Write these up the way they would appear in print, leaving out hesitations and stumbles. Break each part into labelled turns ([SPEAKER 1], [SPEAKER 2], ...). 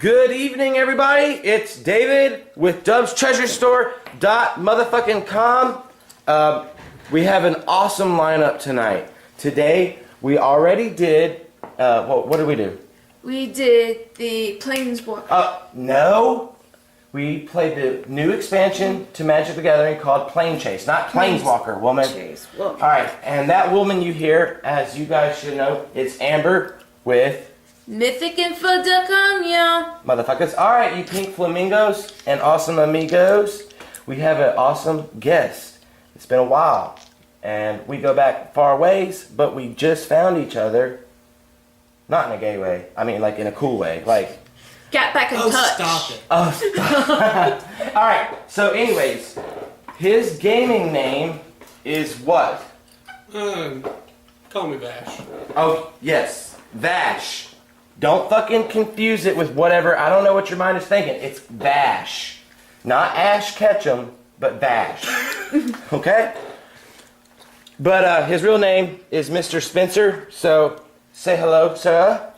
[SPEAKER 1] Good evening, everybody. It's David with Dub's Treasure Store .motherfucking.com. We have an awesome lineup tonight. Today, we already did. What did we do?
[SPEAKER 2] We did the Planeswalker.
[SPEAKER 1] No. We played the new expansion to Magic the Gathering called Plane Chase, not Planeswalker, woman. All right, and that woman you hear, as you guys should know, it's Amber with
[SPEAKER 2] MythicInfo.com, yeah.
[SPEAKER 1] motherfuckers. All right, you pink flamingos and awesome amigos. We have an awesome guest. It's been a while, and we go back far ways, but we just found each other. Not in a gay way. I mean, like in a cool way. Like,
[SPEAKER 2] got back in touch.
[SPEAKER 3] Stop it.
[SPEAKER 1] oh, stop. All right. So, anyways, his gaming name is what?
[SPEAKER 3] Call me Vash.
[SPEAKER 1] Oh, yes, Vash. Don't fucking confuse it with whatever. I don't know what your mind is thinking. It's Vash. Not Ash Ketchum, but Vash. Okay? But his real name is Mr. Spencer. So say hello, sir.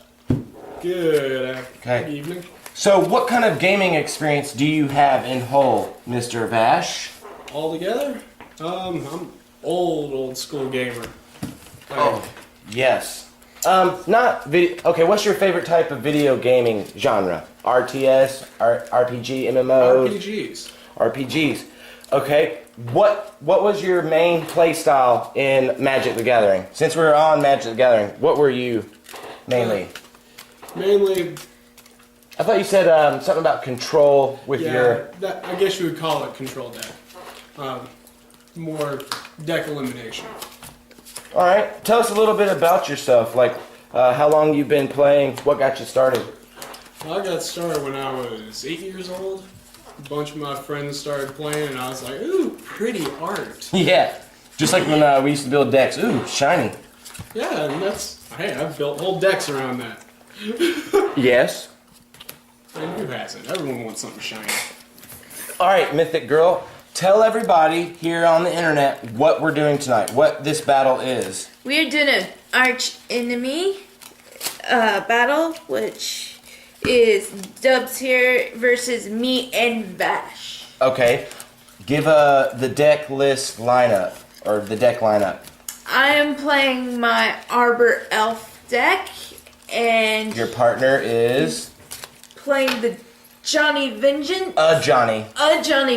[SPEAKER 3] Good evening.
[SPEAKER 1] So what kind of gaming experience do you have in whole, Mr. Vash?
[SPEAKER 3] All together? I'm old school gamer.
[SPEAKER 1] Oh, yes. Not video. Okay, what's your favorite type of video gaming genre? RTS, RPG, MMOs?
[SPEAKER 3] RPGs.
[SPEAKER 1] RPGs. Okay. What was your main play style in Magic the Gathering? Since we're on Magic the Gathering, what were you mainly?
[SPEAKER 3] Mainly.
[SPEAKER 1] I thought you said something about control with your.
[SPEAKER 3] I guess you would call it control deck. More deck elimination.
[SPEAKER 1] All right. Tell us a little bit about yourself. Like how long you've been playing. What got you started?
[SPEAKER 3] Well, I got started when I was 8 years old. A bunch of my friends started playing, and I was like, "Ooh, pretty art."
[SPEAKER 1] Yeah. Just like when we used to build decks. Ooh, shiny.
[SPEAKER 3] Yeah, and I've built whole decks around that.
[SPEAKER 1] Yes.
[SPEAKER 3] And who hasn't? Everyone wants something shiny.
[SPEAKER 1] All right, Mythic Girl. Tell everybody here on the internet what we're doing tonight. What this battle is.
[SPEAKER 2] We're doing an arch enemy battle, which is Dubs here versus me and Vash.
[SPEAKER 1] Okay. Give the deck list lineup, or the deck lineup.
[SPEAKER 2] I am playing my Arbor Elf deck, and
[SPEAKER 1] Your partner is?
[SPEAKER 2] playing the Ajohnny Vengeance.
[SPEAKER 1] Johnny.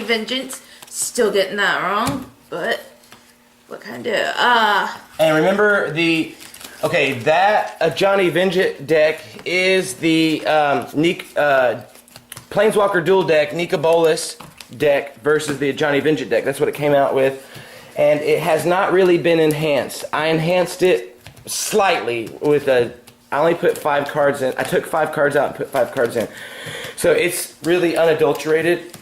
[SPEAKER 2] Vengeance. Still getting that wrong, but what can I do?
[SPEAKER 1] And remember that Ajohnny Vengeance deck is the Planeswalker dual deck, Nika Bolas deck versus the Ajohnny Vengeance deck. That's what it came out with. And it has not really been enhanced. I enhanced it slightly with I only put 5 cards in. I took 5 cards out and put 5 cards in. So it's really unadulterated.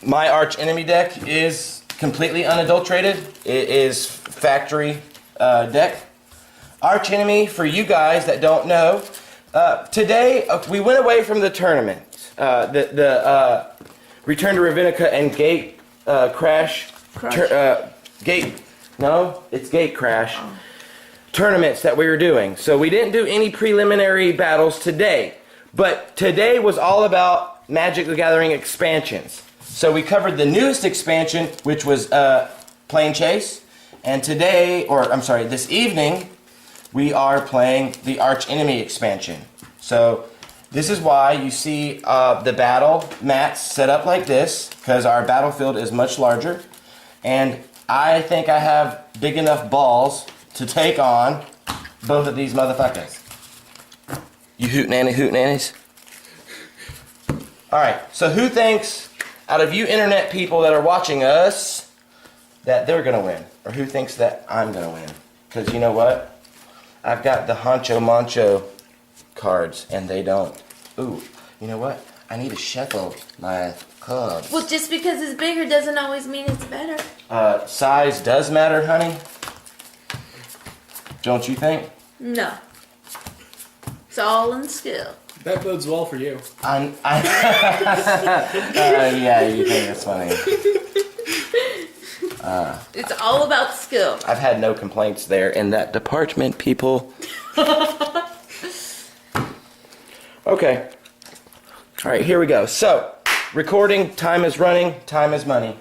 [SPEAKER 1] My arch enemy deck is completely unadulterated. It is factory deck. Arch enemy, for you guys that don't know, today we went away from the tournament. The Return to Ravenica and Gate Crash. Gate Crash.
[SPEAKER 2] Oh.
[SPEAKER 1] Tournaments that we were doing. So we didn't do any preliminary battles today. But today was all about Magic the Gathering expansions. So we covered the newest expansion, which was Plane Chase. And this evening, we are playing the Arch Enemy expansion. So this is why you see the battle mats set up like this, because our battlefield is much larger. And I think I have big enough balls to take on both of these motherfuckers. You hootenannies. Alright, so who thinks, out of you internet people that are watching us, that they're going to win? Or who thinks that I'm going to win? Because you know what? I've got the Honcho Mancho cards, and they don't. Ooh, you know what? I need to shuffle my cards.
[SPEAKER 2] Well, just because it's bigger doesn't always mean it's better.
[SPEAKER 1] Size does matter, honey. Don't you think?
[SPEAKER 2] No. It's all in skill.
[SPEAKER 3] That bodes well for you.
[SPEAKER 1] Yeah, you think that's funny.
[SPEAKER 2] It's all about skill.
[SPEAKER 1] I've had no complaints there in that department, people. Okay, All right, here we go. So, recording, time is running, time is money.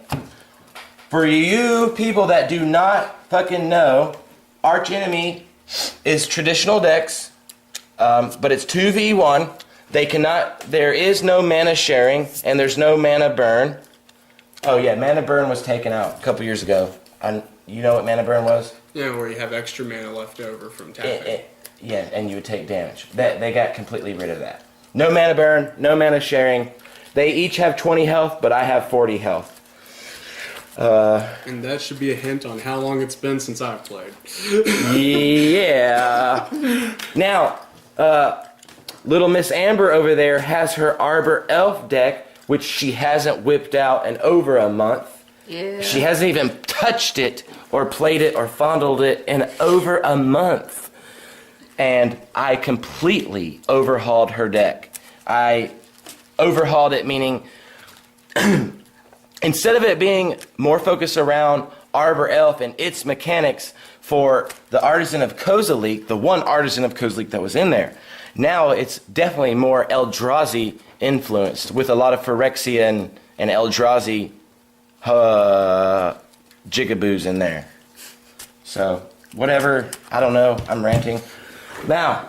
[SPEAKER 1] For you people that do not fucking know, Arch Enemy is traditional decks, but it's 2v1. They cannot, there is no mana sharing, and there's no mana burn. Oh yeah, mana burn was taken out a couple years ago. You know what mana burn was?
[SPEAKER 3] Yeah, where you have extra mana left over from tapping.
[SPEAKER 1] Yeah, and you would take damage. They got completely rid of that. No mana burn, no mana sharing. They each have 20 health, but I have 40 health.
[SPEAKER 3] And that should be a hint on how long it's been since I've played.
[SPEAKER 1] Yeah. Now, little Miss Amber over there has her Arbor Elf deck, which she hasn't whipped out in over a month.
[SPEAKER 2] Yeah.
[SPEAKER 1] She hasn't even touched it or played it or fondled it in over a month. And I completely overhauled her deck. I overhauled it meaning instead of it being more focused around Arbor Elf and its mechanics for the Artisan of Kozilek, the one Artisan of Kozilek that was in there, now it's definitely more Eldrazi influenced with a lot of Phyrexia and Eldrazi jigaboos in there. So, whatever, I don't know, I'm ranting. Now,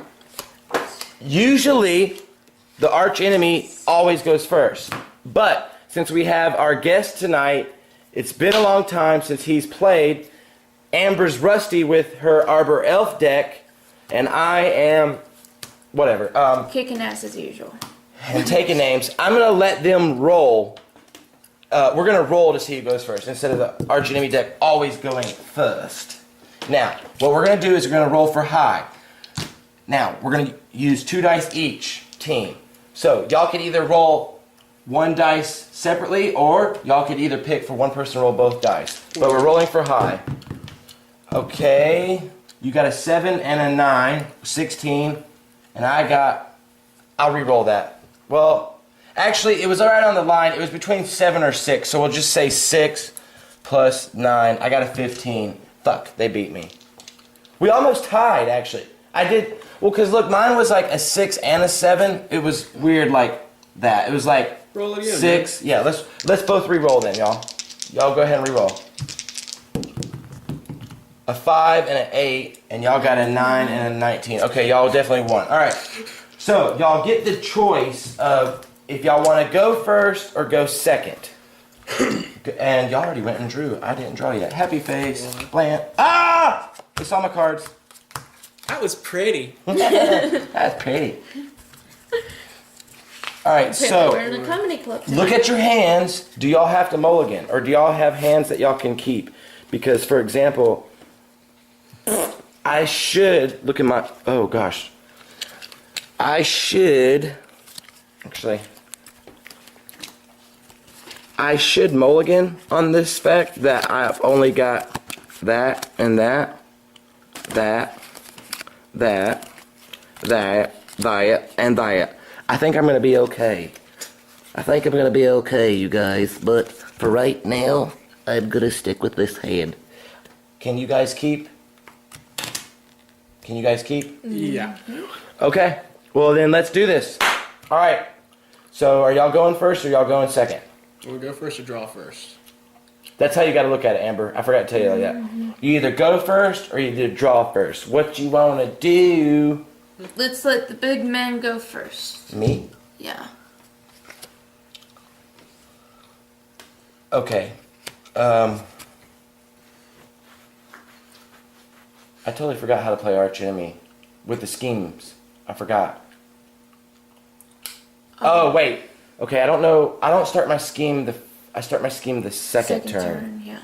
[SPEAKER 1] usually the Arch Enemy always goes first, but since we have our guest tonight, it's been a long time since he's played. Amber's rusty with her Arbor Elf deck, and I am, whatever.
[SPEAKER 2] Kicking ass as usual.
[SPEAKER 1] And taking names. I'm going to let them roll. We're going to roll to see who goes first, instead of the Arch Enemy deck always going first. Now, what we're going to do is we're going to roll for high. Now, we're going to use 2 dice each team. So, y'all can either roll 1 dice separately, or y'all could either pick for one person to roll both dice. But we're rolling for high. Okay, you got a 7 and a 9, 16, and I'll re-roll that. Well, actually, it was alright on the line. It was between 7 or 6, so we'll just say 6 plus 9. I got a 15. Fuck, they beat me. We almost tied, actually. I did, well, because look, mine was like a 6 and a 7. It was weird like that. It was like
[SPEAKER 3] Roll it again,
[SPEAKER 1] 6. Man. Yeah, let's both re-roll then, y'all. Y'all go ahead and re-roll. A 5 and an 8, and y'all got a 9 and a 19. Okay, y'all definitely won. Alright, so y'all get the choice of if y'all want to go first or go second. And y'all already went and drew. I didn't draw yet. Happy face. Bland. Ah! I saw my cards.
[SPEAKER 3] That was pretty.
[SPEAKER 1] That's pretty. Alright, so
[SPEAKER 2] We're in a comedy club tonight.
[SPEAKER 1] look at your hands. Do y'all have to mulligan? Or do y'all have hands that y'all can keep? Because, for example, I should, look at my, oh gosh. I should mulligan on this spec that I've only got that and that, and that. I think I'm going to be okay. You guys. But for right now, I'm going to stick with this hand. Can you guys keep?
[SPEAKER 3] Yeah.
[SPEAKER 1] Okay. Well, then let's do this. All right. So are y'all going first or y'all going second?
[SPEAKER 3] Want to go first or draw first?
[SPEAKER 1] That's how you got to look at it, Amber. I forgot to tell you that. You either go first or you either draw first. What you want to do?
[SPEAKER 2] Let's let the big man go first.
[SPEAKER 1] Me?
[SPEAKER 2] Yeah.
[SPEAKER 1] Okay. I totally forgot how to play Arch Enemy with the schemes. I forgot. Oh wait. Okay, I don't know. I don't start my scheme. I start my scheme the second turn.
[SPEAKER 2] Yeah.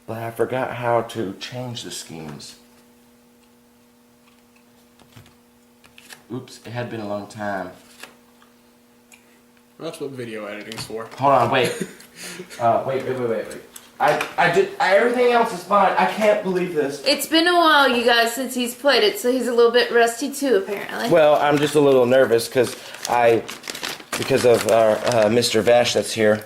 [SPEAKER 1] But I forgot how to change the schemes. Oops, it had been a long time.
[SPEAKER 3] That's what video editing's for.
[SPEAKER 1] Hold on, wait. Wait. Everything else is fine. I can't believe this.
[SPEAKER 2] It's been a while, you guys, since he's played it, so he's a little bit rusty too, apparently.
[SPEAKER 1] Well, I'm just a little nervous because of our Mr. Vash that's here.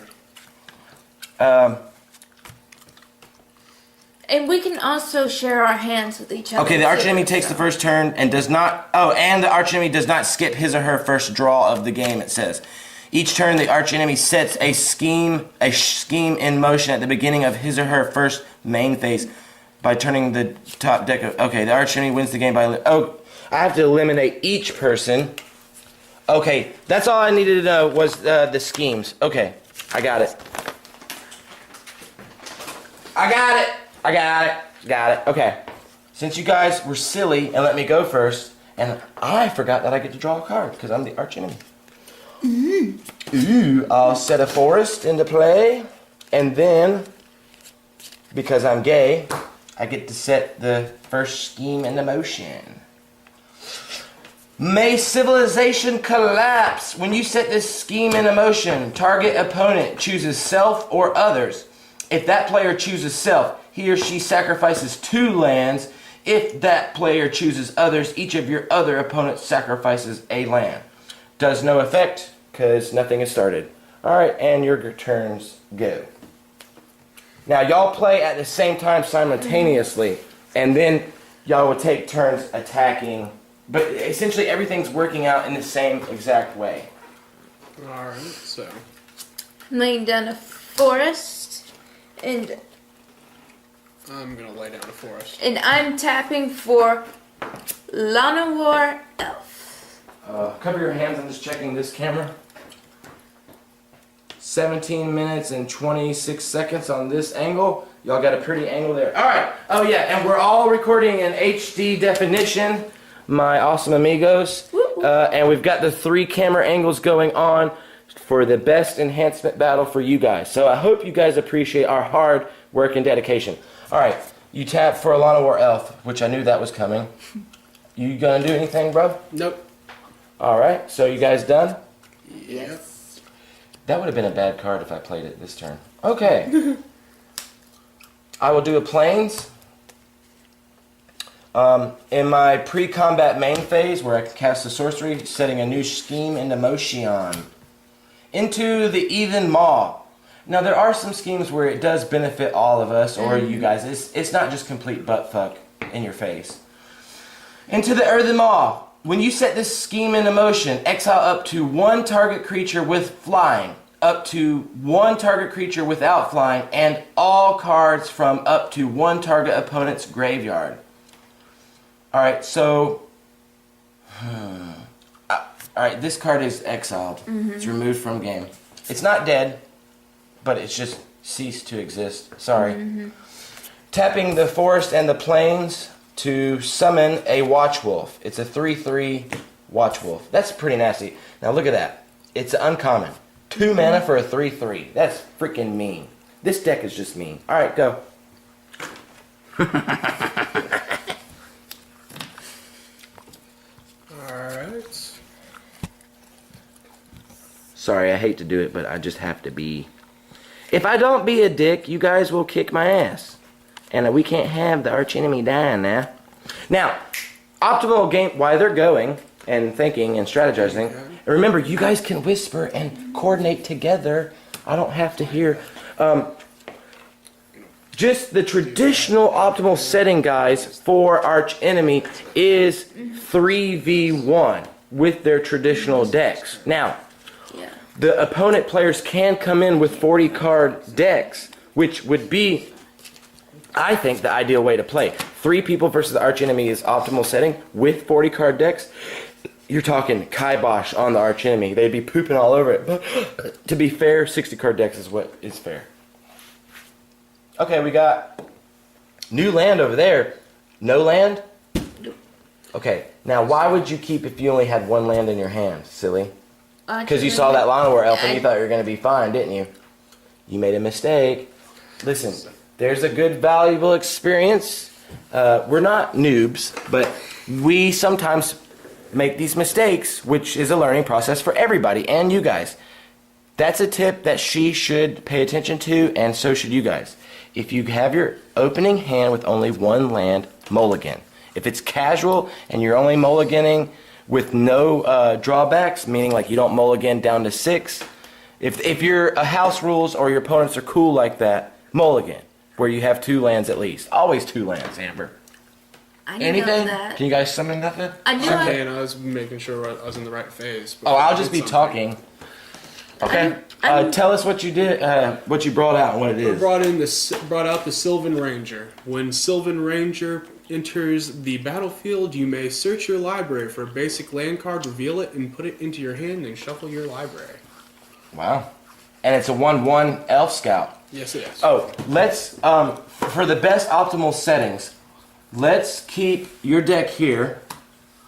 [SPEAKER 2] And we can also share our hands with each other.
[SPEAKER 1] Okay, the archenemy takes the first turn and does not... Oh, and the archenemy does not skip his or her first draw of the game, it says. Each turn, the archenemy sets a scheme in motion at the beginning of his or her first main phase by turning the top deck of... Okay, the archenemy wins the game by... Oh, I have to eliminate each person. Okay, that's all I needed to know was the schemes. Okay, I got it. Got it. Okay. Since you guys were silly and let me go first, and I forgot that I get to draw a card because I'm the archenemy. Ooh, I'll set a forest into play, and then, because I'm gay, I get to set the first scheme into motion. May civilization collapse. When you set this scheme into motion, target opponent chooses self or others. If that player chooses self, he or she sacrifices 2 lands. If that player chooses others, each of your other opponents sacrifices a land. Does no effect, because nothing is started. Alright, and your turns go. Now, y'all play at the same time simultaneously, and then y'all will take turns attacking. But essentially, everything's working out in the same exact way.
[SPEAKER 3] Alright, so.
[SPEAKER 2] I'm laying down a forest, and
[SPEAKER 3] I'm gonna lay down a forest.
[SPEAKER 2] And I'm tapping for Arbor Elf.
[SPEAKER 1] Cover your hands. I'm just checking this camera. 17 minutes and 26 seconds on this angle. Y'all got a pretty angle there. All right. Oh, yeah. And we're all recording in HD definition, my awesome amigos. And we've got the 3 camera angles going on for the best enhancement battle for you guys. So I hope you guys appreciate our hard work and dedication. All right. You tap for Arbor Elf, which I knew that was coming. You gonna do anything, bro?
[SPEAKER 3] Nope.
[SPEAKER 1] All right. So you guys done?
[SPEAKER 3] Yep.
[SPEAKER 1] That would have been a bad card if I played it this turn. Okay. I will do a plains. In my pre-combat main phase, where I can cast a sorcery, setting a new scheme into motion. Into the Even Maw. Now, there are some schemes where it does benefit all of us, or you guys. It's not just complete buttfuck in your face. Into the Earthen Maw. When you set this scheme into motion, exile up to 1 target creature with flying, up to 1 target creature without flying, and all cards from up to 1 target opponent's graveyard. Alright, so... Alright, this card is exiled. It's removed from game. It's not dead, but it's just ceased to exist. Sorry. Tapping the forest and the plains to summon a Watchwolf. It's a 3/3 Watchwolf. That's pretty nasty. Now look at that. It's uncommon. 2 mana for a 3/3. That's freaking mean. This deck is just mean. Alright, go.
[SPEAKER 3] Alright.
[SPEAKER 1] Sorry, I hate to do it, but I just have to be. If I don't be a dick, you guys will kick my ass. And we can't have the archenemy dying now. Now, optimal game, while they're going and thinking and strategizing, and remember, you guys can whisper and coordinate together. I don't have to hear. Just the traditional optimal setting, guys, for archenemy is 3v1 with their traditional decks. Now, the opponent players can come in with 40 card decks, which would be, I think, the ideal way to play. 3 people versus the archenemy is optimal setting with 40 card decks. You're talking kibosh on the archenemy. They'd be pooping all over it. But to be fair, 60 card decks is what is fair. Okay, we got new land over there. No land? Okay, now why would you keep if you only had 1 land in your hand, silly? Because you saw that Arbor Elf and you thought you were going to be fine, didn't you? You made a mistake. Listen, there's a good, valuable experience. We're not noobs, but we sometimes make these mistakes, which is a learning process for everybody and you guys. That's a tip that she should pay attention to, and so should you guys. If you have your opening hand with only 1 land, mulligan. If it's casual and you're only mulliganing with no drawbacks, meaning like you don't mulligan down to 6, if your house rules or your opponents are cool like that, mulligan. where you have 2 lands at least. Always 2 lands, Amber.
[SPEAKER 2] I know
[SPEAKER 1] Anything?
[SPEAKER 2] that.
[SPEAKER 1] Can you guys summon nothing?
[SPEAKER 2] I knew
[SPEAKER 3] Okay, and I was making sure I was in the right phase.
[SPEAKER 1] Oh, I'll just be talking. Okay. Tell us what you did, what you brought out, and what it
[SPEAKER 3] I
[SPEAKER 1] is.
[SPEAKER 3] brought out the Sylvan Ranger. When Sylvan Ranger enters the battlefield, you may search your library for a basic land card, reveal it, and put it into your hand, and shuffle your library.
[SPEAKER 1] Wow. And it's a 1/1 Elf Scout.
[SPEAKER 3] Yes, it is.
[SPEAKER 1] Oh, let's for the best optimal settings, let's keep your deck here.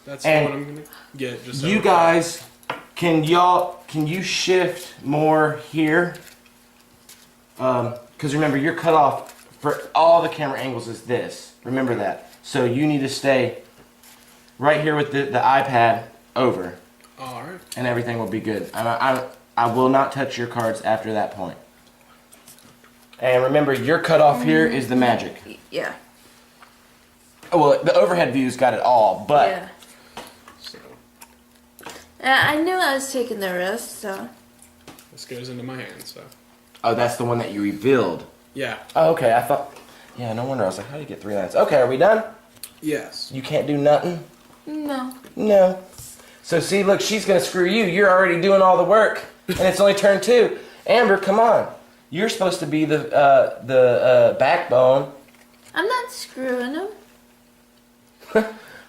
[SPEAKER 3] That's
[SPEAKER 1] and
[SPEAKER 3] what I'm gonna get. Just so
[SPEAKER 1] You guys, can you shift more here? Because remember, your cutoff for all the camera angles is this. Remember that. So you need to stay right here with the iPad over,
[SPEAKER 3] All right.
[SPEAKER 1] and everything will be good. I will not touch your cards after that point. And remember, your cutoff here is the magic.
[SPEAKER 2] Yeah.
[SPEAKER 1] Oh, well, the overhead view's got it all, but
[SPEAKER 2] Yeah.
[SPEAKER 3] So
[SPEAKER 2] I knew I was taking the risk, so.
[SPEAKER 3] this goes into my hand. So
[SPEAKER 1] oh, that's the one that you revealed.
[SPEAKER 3] yeah.
[SPEAKER 1] Oh, okay. I thought. Yeah, no wonder. I was like, how do you get 3 lands? Okay, are we done?
[SPEAKER 3] Yes.
[SPEAKER 1] You can't do nothing?
[SPEAKER 2] No.
[SPEAKER 1] No. So see, look, she's gonna screw you. You're already doing all the work, and it's only turn 2. Amber, come on. You're supposed to be the backbone.
[SPEAKER 2] I'm not screwing him.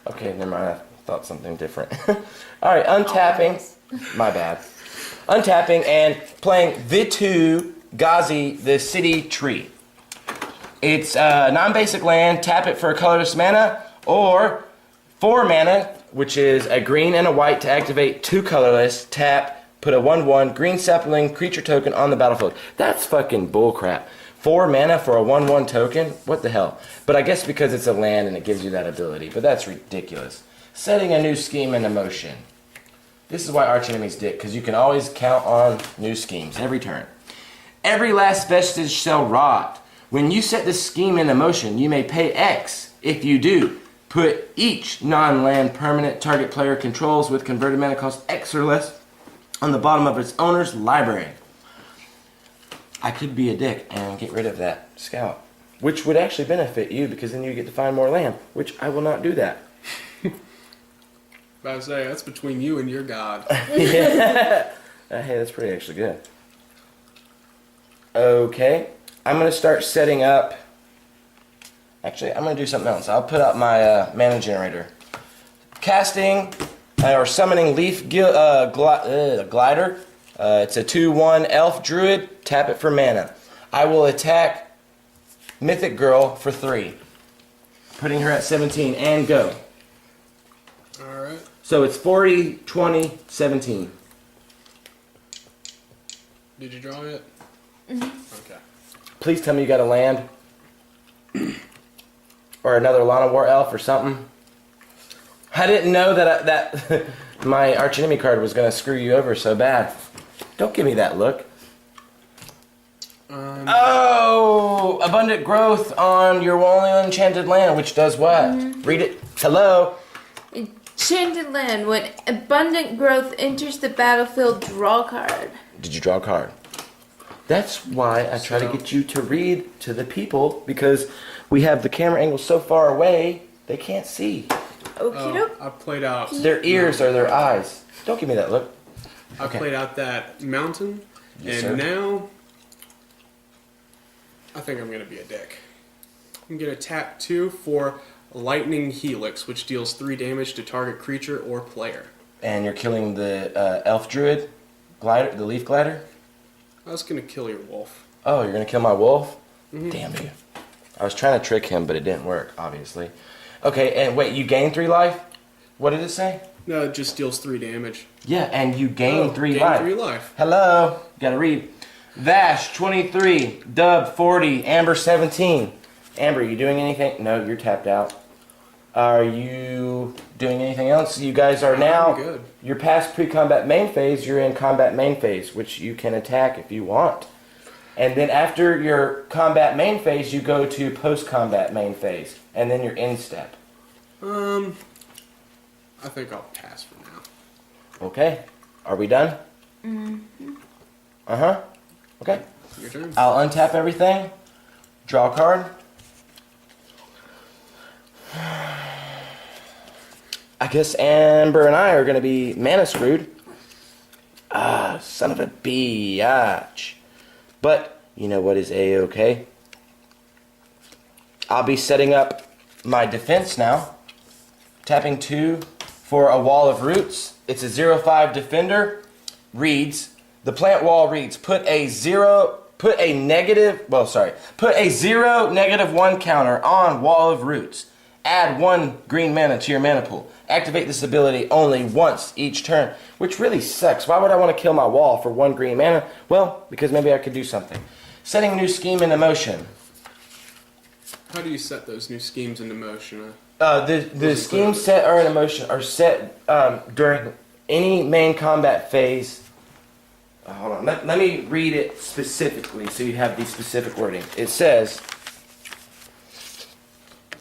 [SPEAKER 1] Okay, never mind. I thought something different. All right, untapping. My bad. Untapping and playing Vitu Gazi, the City Tree. It's a non-basic land. Tap it for a colorless mana, or 4 mana, which is a green and a white to activate 2 colorless. Tap, put a 1/1 green sapling creature token on the battlefield. That's fucking bullcrap. 4 mana for a 1/1 token? What the hell? But I guess because it's a land and it gives you that ability. But that's ridiculous. Setting a new scheme into motion. This is why Archenemy's dick, because you can always count on new schemes every turn. Every last vestige shall rot. When you set this scheme into motion, you may pay X. If you do, put each non-land permanent target player controls with converted mana cost X or less on the bottom of its owner's library. I could be a dick and get rid of that scout, which would actually benefit you because then you get to find more land, which I will not do that.
[SPEAKER 3] About to say that's between you and your god.
[SPEAKER 1] Yeah. Hey, that's pretty actually good. Okay, I'm going to start setting up. Actually, I'm going to do something else. I'll put up my mana generator. Casting or summoning Leaf Glider. It's a 2/1 Elf Druid. Tap it for mana. I will attack Mythic Girl for 3. Putting her at 17 and go.
[SPEAKER 3] Alright.
[SPEAKER 1] So it's 40, 20, 17.
[SPEAKER 3] Did you draw it? Okay.
[SPEAKER 1] Please tell me you got a land. Or another Lana War Elf or something. I didn't know that my Archenemy card was going to screw you over so bad. Don't give me that look. Oh! Abundant growth on your only enchanted land, which does what? Read it. Hello?
[SPEAKER 2] Enchanted land. When abundant growth enters the battlefield, draw a card.
[SPEAKER 1] Did you draw a card? That's why I try to get you to read to the people, because we have the camera angle so far away, they can't see.
[SPEAKER 2] Okie doke.
[SPEAKER 3] I played out.
[SPEAKER 1] Their ears are their eyes. Don't give me that look.
[SPEAKER 3] I played out that mountain,
[SPEAKER 1] Yes,
[SPEAKER 3] and
[SPEAKER 1] sir.
[SPEAKER 3] now I think I'm gonna be a dick. I'm gonna tap 2 for Lightning Helix, which deals 3 damage to target creature or player.
[SPEAKER 1] And you're killing the Elf Druid glider, the Leaf Glider?
[SPEAKER 3] I was gonna kill your wolf.
[SPEAKER 1] Oh, you're gonna kill my wolf? Damn you. I was trying to trick him, but it didn't work, obviously. Okay, and wait, you gain 3 life? What did it say?
[SPEAKER 3] No, it just deals 3 damage.
[SPEAKER 1] Yeah, and you gain 3
[SPEAKER 3] gain
[SPEAKER 1] life.
[SPEAKER 3] 3 life.
[SPEAKER 1] Hello, gotta read. Vash 23, Dub 40, Amber 17. Amber, you doing anything? No, you're tapped out. Are you doing anything else? You guys are now.
[SPEAKER 3] I'm good.
[SPEAKER 1] You're past pre-combat main phase. You're in combat main phase, which you can attack if you want. And then after your combat main phase, you go to post-combat main phase, and then you're in step.
[SPEAKER 3] I think I'll pass for now.
[SPEAKER 1] Okay, are we done? Uh huh. Okay.
[SPEAKER 3] Your turn.
[SPEAKER 1] I'll untap everything. Draw a card. I guess Amber and I are going to be mana screwed. Ah, son of a biatch. But, you know what is A-okay? I'll be setting up my defense now. Tapping 2 for a wall of roots. It's a 0/5 defender. Reads, the plant wall reads, put a 0 -1 counter on wall of roots. Add 1 green mana to your mana pool. Activate this ability only once each turn, which really sucks. Why would I want to kill my wall for 1 green mana? Well, because maybe I could do something. Setting new scheme into motion.
[SPEAKER 3] How do you set those new schemes into motion?
[SPEAKER 1] The schemes set are in motion are set during any main combat phase. Hold on, let me read it specifically so you have the specific wording. It says,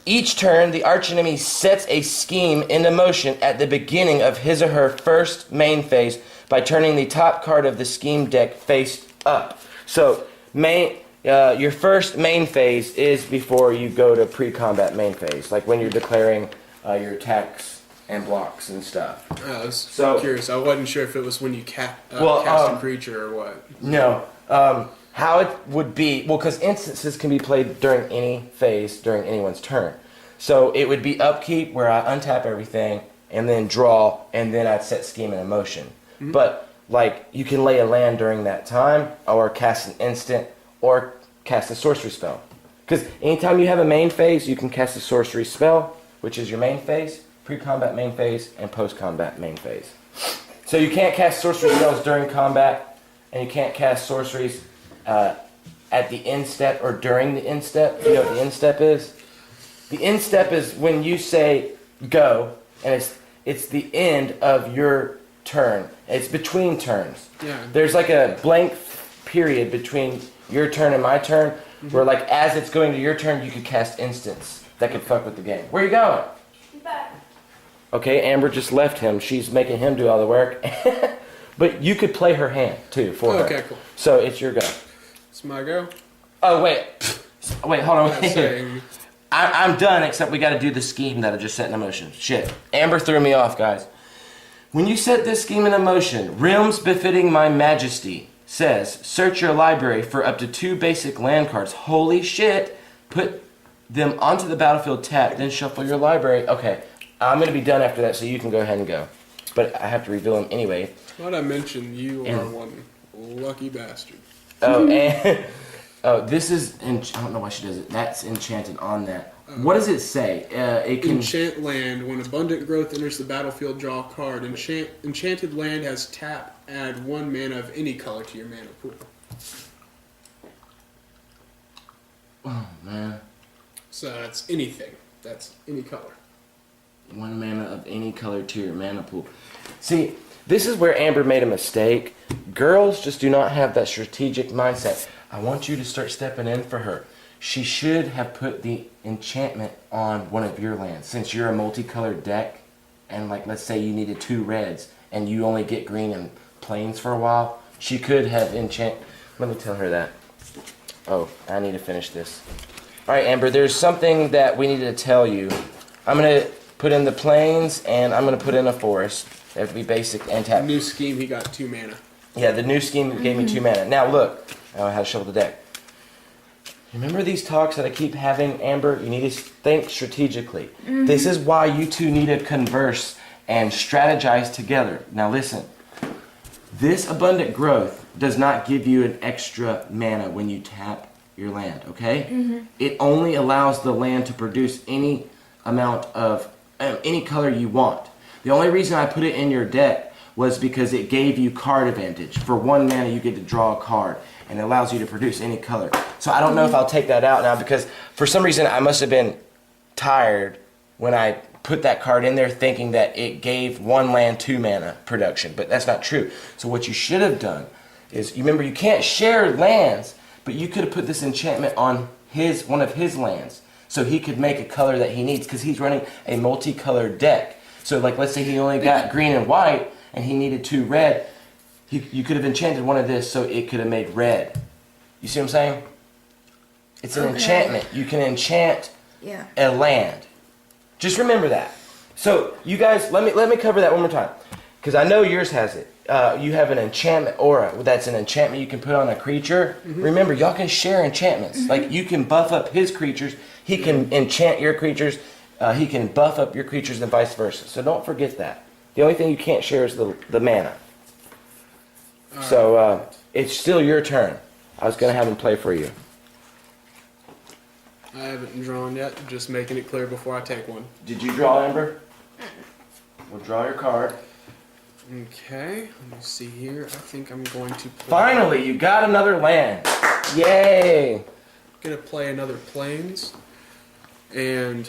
[SPEAKER 1] each turn the archenemy sets a scheme into motion at the beginning of his or her first main phase by turning the top card of the scheme deck face up. So your first main phase is before you go to pre-combat main phase, like when you're declaring your attacks and blocks and stuff.
[SPEAKER 3] I was curious. I wasn't sure if it was when you cast a creature or what.
[SPEAKER 1] No. How it would be, well, because instances can be played during any phase, during anyone's turn. So it would be upkeep, where I untap everything, and then draw, and then I'd set scheme in motion. Mm-hmm. But, like, you can lay a land during that time, or cast an instant, or cast a sorcery spell. Because anytime you have a main phase, you can cast a sorcery spell, which is your main phase, pre-combat main phase, and post-combat main phase. So you can't cast sorcery spells during combat, and you can't cast sorceries at the end step or during the end step. You know what the end step is? The end step is when you say go, and it's the end of your turn. It's between turns.
[SPEAKER 3] Yeah.
[SPEAKER 1] There's like a blank period between your turn and my turn, where like as it's going to your turn, you could cast instants that could fuck with the game. Where you going?
[SPEAKER 2] Back.
[SPEAKER 1] Okay, Amber just left him. She's making him do all the work. But you could play her hand too for her.
[SPEAKER 3] Okay, cool.
[SPEAKER 1] So it's your go.
[SPEAKER 3] It's my go.
[SPEAKER 1] Oh wait, hold on.
[SPEAKER 3] Saying,
[SPEAKER 1] I'm done. Except we got to do the scheme that I just set in motion. Shit, Amber threw me off, guys. When you set this scheme in motion, realms befitting my majesty says search your library for up to 2 basic land cards. Holy shit! Put them onto the battlefield tapped, then shuffle your library. Okay, I'm gonna be done after that, so you can go ahead and go. But I have to reveal them anyway.
[SPEAKER 3] What I mentioned, you are one lucky bastard.
[SPEAKER 1] Oh, and this is. I don't know why she does it. That's enchanted on that. What does it say? It can
[SPEAKER 3] enchant land. When abundant growth enters the battlefield, draw a card. Enchanted land has tap. Add 1 mana of any color to your mana pool.
[SPEAKER 1] Oh man.
[SPEAKER 3] So that's anything. That's any color.
[SPEAKER 1] 1 mana of any color to your mana pool. See, this is where Amber made a mistake. Girls just do not have that strategic mindset. I want you to start stepping in for her. She should have put the enchantment on one of your lands. Since you're a multicolored deck, and like let's say you needed 2 reds, and you only get green and plains for a while, she could have Let me tell her that. Oh, I need to finish this. Alright, Amber, there's something that we needed to tell you. I'm going to put in the plains, and I'm going to put in a forest. They have to be basic and tap.
[SPEAKER 3] New scheme, he got 2 mana.
[SPEAKER 1] Yeah, the new scheme gave me 2 mana. Now look, I know how to shuffle the deck. Remember these talks that I keep having, Amber? You need to think strategically. This is why you two need to converse and strategize together. Now listen, this abundant growth does not give you an extra mana when you tap your land, okay? It only allows the land to produce any amount of, any color you want. The only reason I put it in your deck was because it gave you card advantage. For 1 mana you get to draw a card, and it allows you to produce any color. So I don't know if I'll take that out now, because for some reason I must have been tired when I put that card in there thinking that it gave 1 land 2 mana production, but that's not true. So what you should have done is, you remember you can't share lands, but you could have put this enchantment on one of his lands, so he could make a color that he needs, because he's running a multicolored deck. So like let's say he only got green and white, and he needed 2 red, you could have enchanted one of this so it could have made red. You see what I'm saying? It's an
[SPEAKER 2] Okay.
[SPEAKER 1] enchantment. You can enchant
[SPEAKER 2] Yeah.
[SPEAKER 1] a land. Just remember that. So you guys, let me cover that one more time, because I know yours has it. You have an enchantment aura. That's an enchantment you can put on a creature. Remember, y'all can share enchantments. Like you can buff up his creatures. He can enchant your creatures. He can buff up your creatures and vice versa. So don't forget that. The only thing you can't share is the mana. So it's still your turn. I was going to have him play for you.
[SPEAKER 3] I haven't drawn yet, just making it clear before I take one.
[SPEAKER 1] Did you draw, Amber? We'll draw your card.
[SPEAKER 3] Okay, let me see here. I think I'm going to play...
[SPEAKER 1] Finally, you got another land. Yay!
[SPEAKER 3] Gonna play another Plains. And...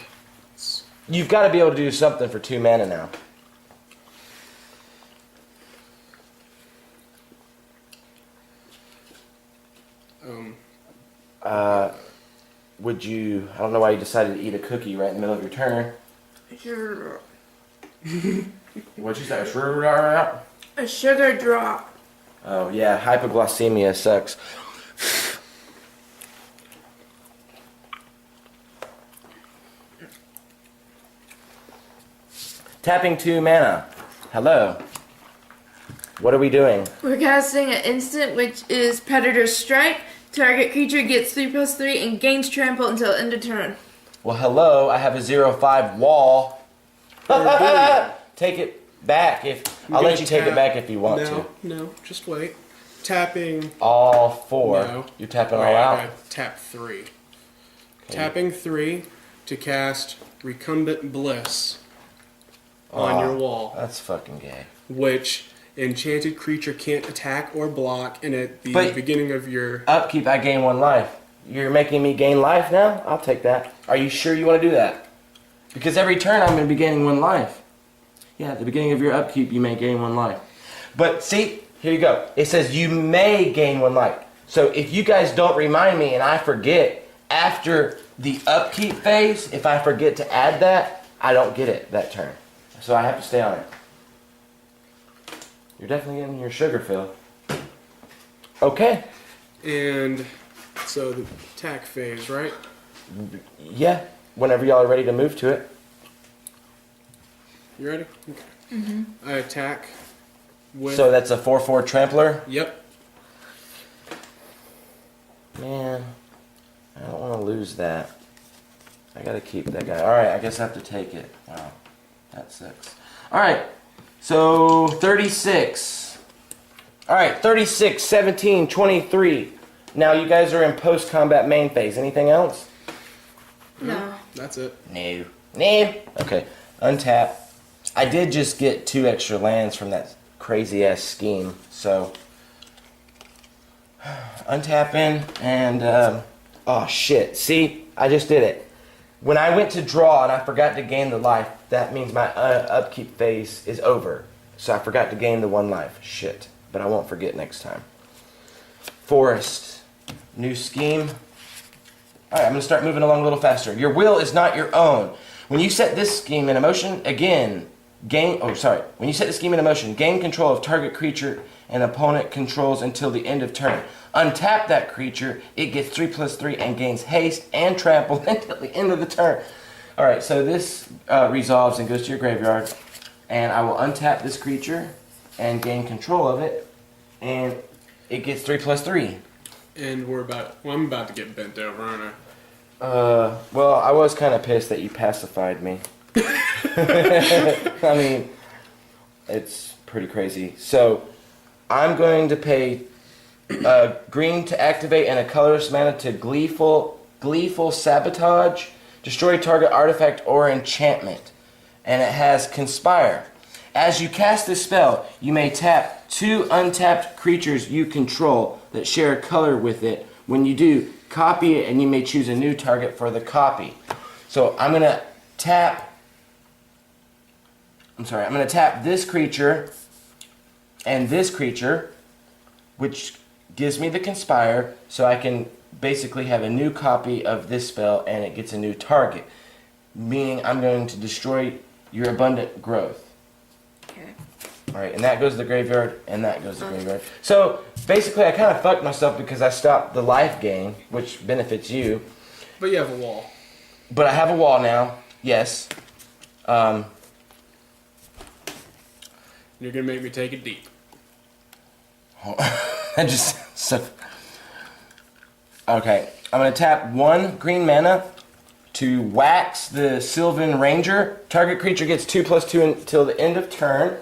[SPEAKER 1] You've got to be able to do something for 2 mana now. Would you... I don't know why you decided to eat a cookie right in the middle of your turn.
[SPEAKER 2] Sure.
[SPEAKER 1] What'd you say?
[SPEAKER 2] A sugar drop.
[SPEAKER 1] Oh, yeah. Hypoglycemia sucks. Tapping 2 mana. Hello. What are we doing?
[SPEAKER 2] We're casting an instant, which is Predator Strike. Target creature gets 3/3 and gains trample until end of turn.
[SPEAKER 1] Well, hello. I have a 0/5 wall. Take it back if... I'll let you take it back if you want to.
[SPEAKER 3] No, just wait. Tapping...
[SPEAKER 1] All 4.
[SPEAKER 3] No.
[SPEAKER 1] You're tapping all
[SPEAKER 3] Wait, I
[SPEAKER 1] out?
[SPEAKER 3] gotta tap 3. Tapping 3 to cast Recumbent Bliss on your wall,
[SPEAKER 1] That's fucking gay.
[SPEAKER 3] which enchanted creature can't attack or block, and at the
[SPEAKER 1] But-
[SPEAKER 3] beginning of your...
[SPEAKER 1] Upkeep, I gain 1 life. You're making me gain life now? I'll take that. Are you sure you want to do that? Because every turn I'm going to be gaining 1 life. Yeah, at the beginning of your upkeep, you may gain 1 life. But see, here you go. It says you may gain 1 life. So if you guys don't remind me and I forget after the upkeep phase, if I forget to add that, I don't get it that turn. So I have to stay on it. You're definitely getting your sugar fill. Okay.
[SPEAKER 3] And so the attack phase, right?
[SPEAKER 1] Yeah. Whenever y'all are ready to move to it.
[SPEAKER 3] You ready? Okay. I attack with...
[SPEAKER 1] So that's a 4/4 trampler.
[SPEAKER 3] Yep.
[SPEAKER 1] Man, I don't want to lose that. I gotta keep that guy. Alright, I guess I have to take it. Wow, that sucks. Alright, so 36. Alright, 36, 17, 23. Now you guys are in post-combat main phase. Anything else?
[SPEAKER 2] No.
[SPEAKER 3] That's it.
[SPEAKER 1] No. No. Okay, untap. I did just get 2 extra lands from that crazy-ass scheme, so... Untapping, and, oh shit, see? I just did it. When I went to draw and I forgot to gain the life, that means my upkeep phase is over. So I forgot to gain the 1 life. Shit. But I won't forget next time. Forest. New scheme. Alright, I'm going to start moving along a little faster. Your will is not your own. When you set this scheme in motion, again, when you set the scheme in motion, gain control of target creature and opponent controls until the end of turn. Untap that creature, it gets 3/3 and gains haste and trample until the end of the turn. Alright, so this resolves and goes to your graveyard. And I will untap this creature and gain control of it. And it gets 3/3.
[SPEAKER 3] And I'm about to get bent over, aren't I?
[SPEAKER 1] Well, I was kind of pissed that you pacified me. I mean, it's pretty crazy. So, I'm going to pay green to activate and a colorless mana to Gleeful Sabotage. Destroy target artifact or enchantment. And it has Conspire. As you cast this spell, you may tap 2 untapped creatures you control that share a color with it. When you do, copy it and you may choose a new target for the copy. So I'm going to tap this creature and this creature, which gives me the Conspire, so I can basically have a new copy of this spell and it gets a new target. Meaning I'm going to destroy your abundant growth.
[SPEAKER 2] Okay.
[SPEAKER 1] Alright, and that goes to the graveyard, and that goes to the graveyard. So, basically, I kind of fucked myself because I stopped the life gain, which benefits you.
[SPEAKER 3] But you have a wall.
[SPEAKER 1] But I have a wall now, yes.
[SPEAKER 3] You're gonna make me take it deep.
[SPEAKER 1] I just... So, okay, I'm going to tap 1 green mana to wax the Sylvan Ranger. Target creature gets 2/2 until the end of turn.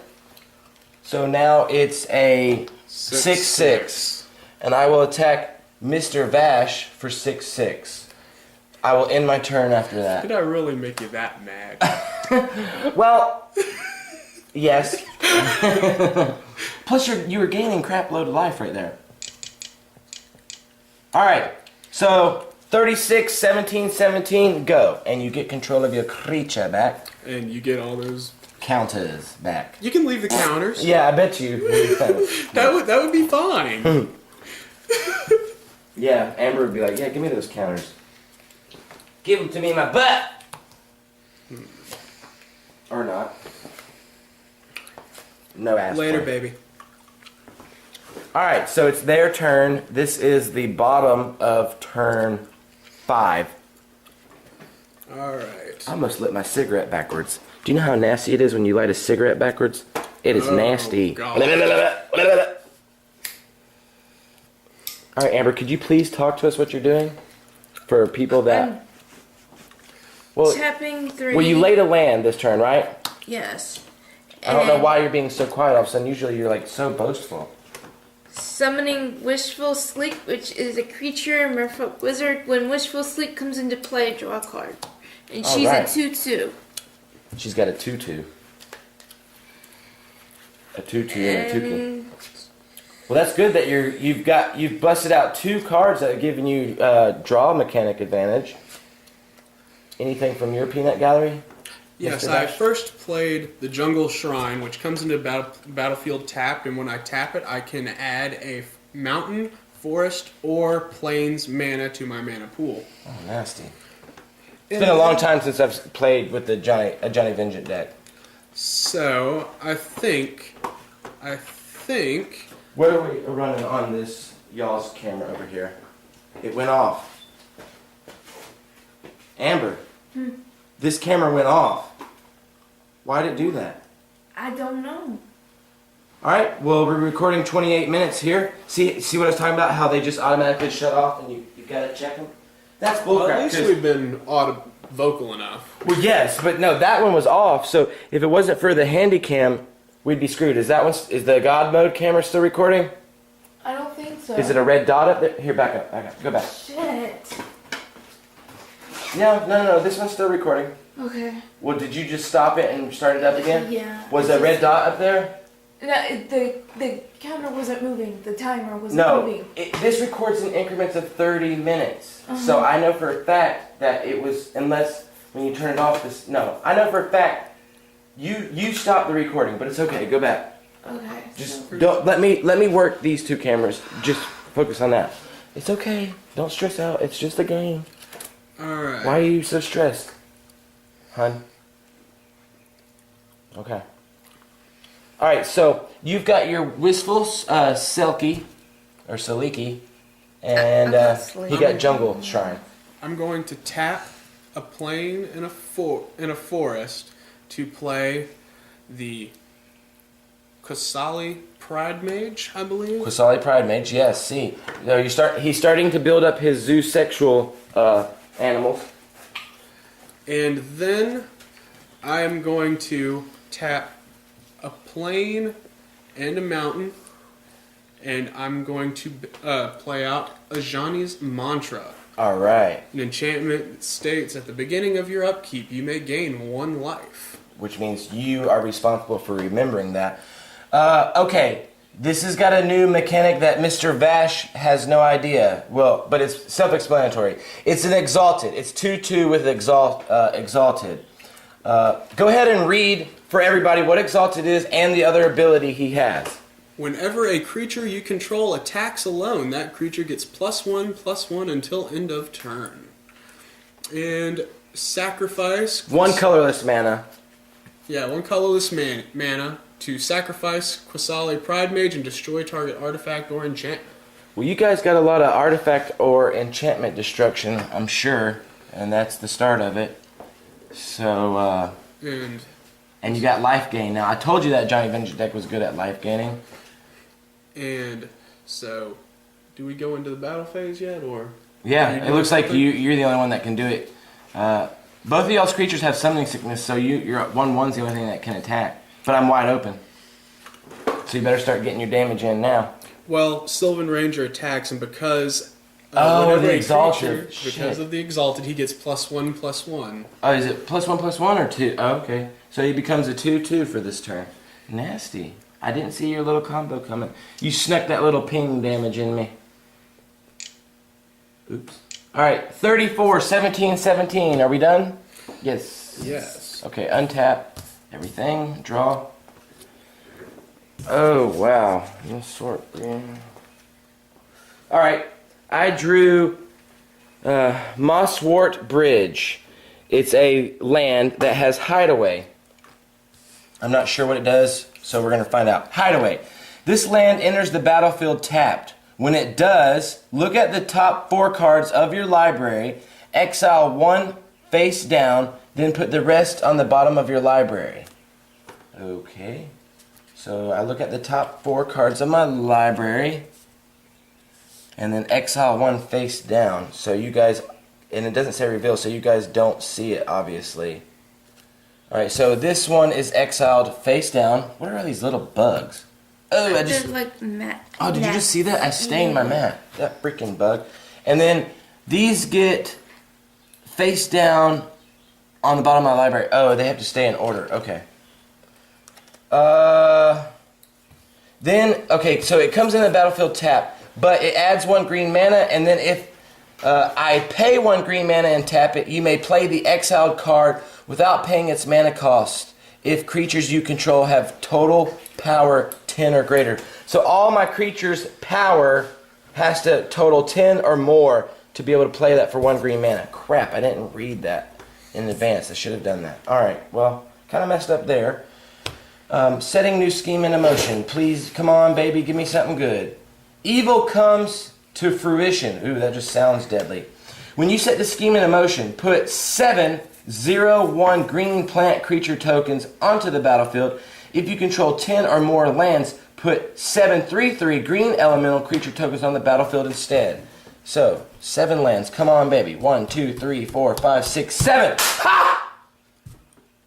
[SPEAKER 1] So now it's a 6/6. And I will attack Mr. Vash for 6/6. I will end my turn after that.
[SPEAKER 3] Did I really make you that mad?
[SPEAKER 1] Well, yes. Plus you were gaining crap load of life right there. Alright, so 36, 17, 17, go. And you get control of your creature back.
[SPEAKER 3] And you get all those
[SPEAKER 1] Counters back.
[SPEAKER 3] You can leave the counters.
[SPEAKER 1] Yeah, I bet you.
[SPEAKER 3] That would be fine.
[SPEAKER 1] Yeah, Amber would be like, yeah, give me those counters. Give them to me in my butt! Or not. No ass.
[SPEAKER 3] Later,
[SPEAKER 1] play.
[SPEAKER 3] baby.
[SPEAKER 1] Alright, so it's their turn. This is the bottom of turn 5.
[SPEAKER 3] Alright.
[SPEAKER 1] I almost lit my cigarette backwards. Do you know how nasty it is when you light a cigarette backwards? It is nasty.
[SPEAKER 3] God.
[SPEAKER 1] Alright, Amber, could you please talk to us what you're doing? For people that... Well,
[SPEAKER 2] Tapping 3.
[SPEAKER 1] well, you laid a land this turn, right?
[SPEAKER 2] Yes.
[SPEAKER 1] I don't know
[SPEAKER 2] And
[SPEAKER 1] why you're being so quiet all of a sudden. Usually you're like so boastful.
[SPEAKER 2] Summoning Wishful Sleep, which is a creature, merfolk wizard. When Wishful Sleep comes into play, draw a card. And she's
[SPEAKER 1] Alright.
[SPEAKER 2] a 2/2.
[SPEAKER 1] She's got a 2/2. A 2/2 and a 2/2.
[SPEAKER 2] And
[SPEAKER 1] Well, that's good that you've busted out 2 cards that are giving you draw mechanic advantage. Anything from your peanut gallery?
[SPEAKER 3] Yes,
[SPEAKER 1] Mr.
[SPEAKER 3] I
[SPEAKER 1] Dash?
[SPEAKER 3] first played the Jungle Shrine, which comes into battlefield tapped, and when I tap it, I can add a mountain, forest, or plains mana to my mana pool.
[SPEAKER 1] Oh, nasty. It's been a long time since I've played with the Ajohnny Vengeance deck.
[SPEAKER 3] So I think
[SPEAKER 1] What are we running on this y'all's camera over here? It went off. Amber, this camera went off. Why did it do that?
[SPEAKER 2] I don't know.
[SPEAKER 1] Alright, well, we're recording 28 minutes here. See what I was talking about? How they just automatically shut off and you gotta check them? That's bullcrap.
[SPEAKER 3] well, at least
[SPEAKER 1] 'cause-
[SPEAKER 3] we've been vocal enough.
[SPEAKER 1] Well, yes, but no, that one was off. So if it wasn't for the handy cam, we'd be screwed. Is the God mode camera still recording?
[SPEAKER 2] I don't think so.
[SPEAKER 1] Is it a red dot up there? Here, back up, go back.
[SPEAKER 2] Shit.
[SPEAKER 1] No, this one's still recording.
[SPEAKER 2] Okay.
[SPEAKER 1] Well, did you just stop it and start it up again?
[SPEAKER 2] Yeah.
[SPEAKER 1] Was a red dot up there?
[SPEAKER 2] No, the counter wasn't moving. The timer wasn't
[SPEAKER 1] No,
[SPEAKER 2] moving.
[SPEAKER 1] this records in increments of 30 minutes. So I know for a fact that it was, unless when you turn it off, I know for a fact you stopped the recording, but it's okay, go back.
[SPEAKER 2] Okay.
[SPEAKER 1] Just don't, let me work these 2 cameras. Just focus on that. It's okay, don't stress out, it's just a game.
[SPEAKER 3] Alright.
[SPEAKER 1] Why are you so stressed, hun? Okay. Alright, so you've got your Wistful Selkie, or Saliki, and he got Jungle Shrine.
[SPEAKER 3] I'm going to tap a plain and a forest to play the Qasali Pride Mage, I believe.
[SPEAKER 1] Qasali Pride Mage, yes, see. No, he's starting to build up his zoosexual animals.
[SPEAKER 3] And then I am going to tap a plain and a mountain, and I'm going to play out Ajohnny's Mantra.
[SPEAKER 1] Alright.
[SPEAKER 3] An enchantment that states at the beginning of your upkeep you may gain 1 life.
[SPEAKER 1] Which means you are responsible for remembering that. Okay, this has got a new mechanic that Mr. Vash has no idea. Well, but it's self-explanatory. It's an Exalted. It's 2/2 with Exalted. Go ahead and read for everybody what Exalted is and the other ability he has.
[SPEAKER 3] Whenever a creature you control attacks alone, that creature gets +1/+1 until end of turn. And sacrifice...
[SPEAKER 1] 1 colorless mana.
[SPEAKER 3] Yeah, 1 colorless mana to sacrifice Quasali Pride Mage and destroy target artifact or enchantment.
[SPEAKER 1] Well, you guys got a lot of artifact or enchantment destruction, I'm sure, and that's the start of it. So, and you got life gain. Now, I told you that Ajohnny Vengeance deck was good at life gaining.
[SPEAKER 3] And so, do we go into the battle phase yet, or?
[SPEAKER 1] Yeah, it looks like you're the only one that can do it. Both of y'all's creatures have summoning sickness, so your 1/1's the only thing that can attack. But I'm wide open. So you better start getting your damage in now.
[SPEAKER 3] Well, Sylvan Ranger attacks, and because
[SPEAKER 1] the
[SPEAKER 3] a
[SPEAKER 1] exalted.
[SPEAKER 3] creature, because of the exalted, he gets +1/+1.
[SPEAKER 1] Oh, is it +1/+1 or 2? Oh, okay. So he becomes a 2/2 for this turn. Nasty. I didn't see your little combo coming. You snuck that little ping damage in me. Oops. Alright, 34, 17, 17. Are we done? Yes.
[SPEAKER 3] Yes.
[SPEAKER 1] Okay, untap everything. Draw. Oh, wow. No sort. Alright, I drew Mosswort Bridge. It's a land that has Hideaway. I'm not sure what it does, so we're going to find out. Hideaway. This land enters the battlefield tapped. When it does, look at the top 4 cards of your library, exile 1 face down, then put the rest on the bottom of your library. Okay. So I look at the top 4 cards of my library, and then exile 1 face down. So you guys, and it doesn't say reveal, so you guys don't see it, obviously. Alright, so this one is exiled face down. What are all these little bugs? Oh, I just...
[SPEAKER 2] like mat.
[SPEAKER 1] Oh, did you just see that? I stained my mat. That freaking bug. And then these get face down on the bottom of my library. Oh, they have to stay in order. Okay. Then, okay, so it comes in the battlefield tap, but it adds 1 green mana, and then if I pay 1 green mana and tap it, you may play the exiled card without paying its mana cost if creatures you control have total power 10 or greater. So all my creatures' power has to total 10 or more to be able to play that for 1 green mana. Crap, I didn't read that in advance. I should have done that. Alright, well, kind of messed up there. Setting new scheme into motion. Please, come on, baby, give me something good. Evil comes to fruition. Ooh, that just sounds deadly. When you set the scheme into motion, put 7/0/1 green plant creature tokens onto the battlefield. If you control 10 or more lands, put 7/3/3 green elemental creature tokens on the battlefield instead. So, 7 lands. Come on, baby. 1, 2, 3, 4, 5, 6, 7. Ha!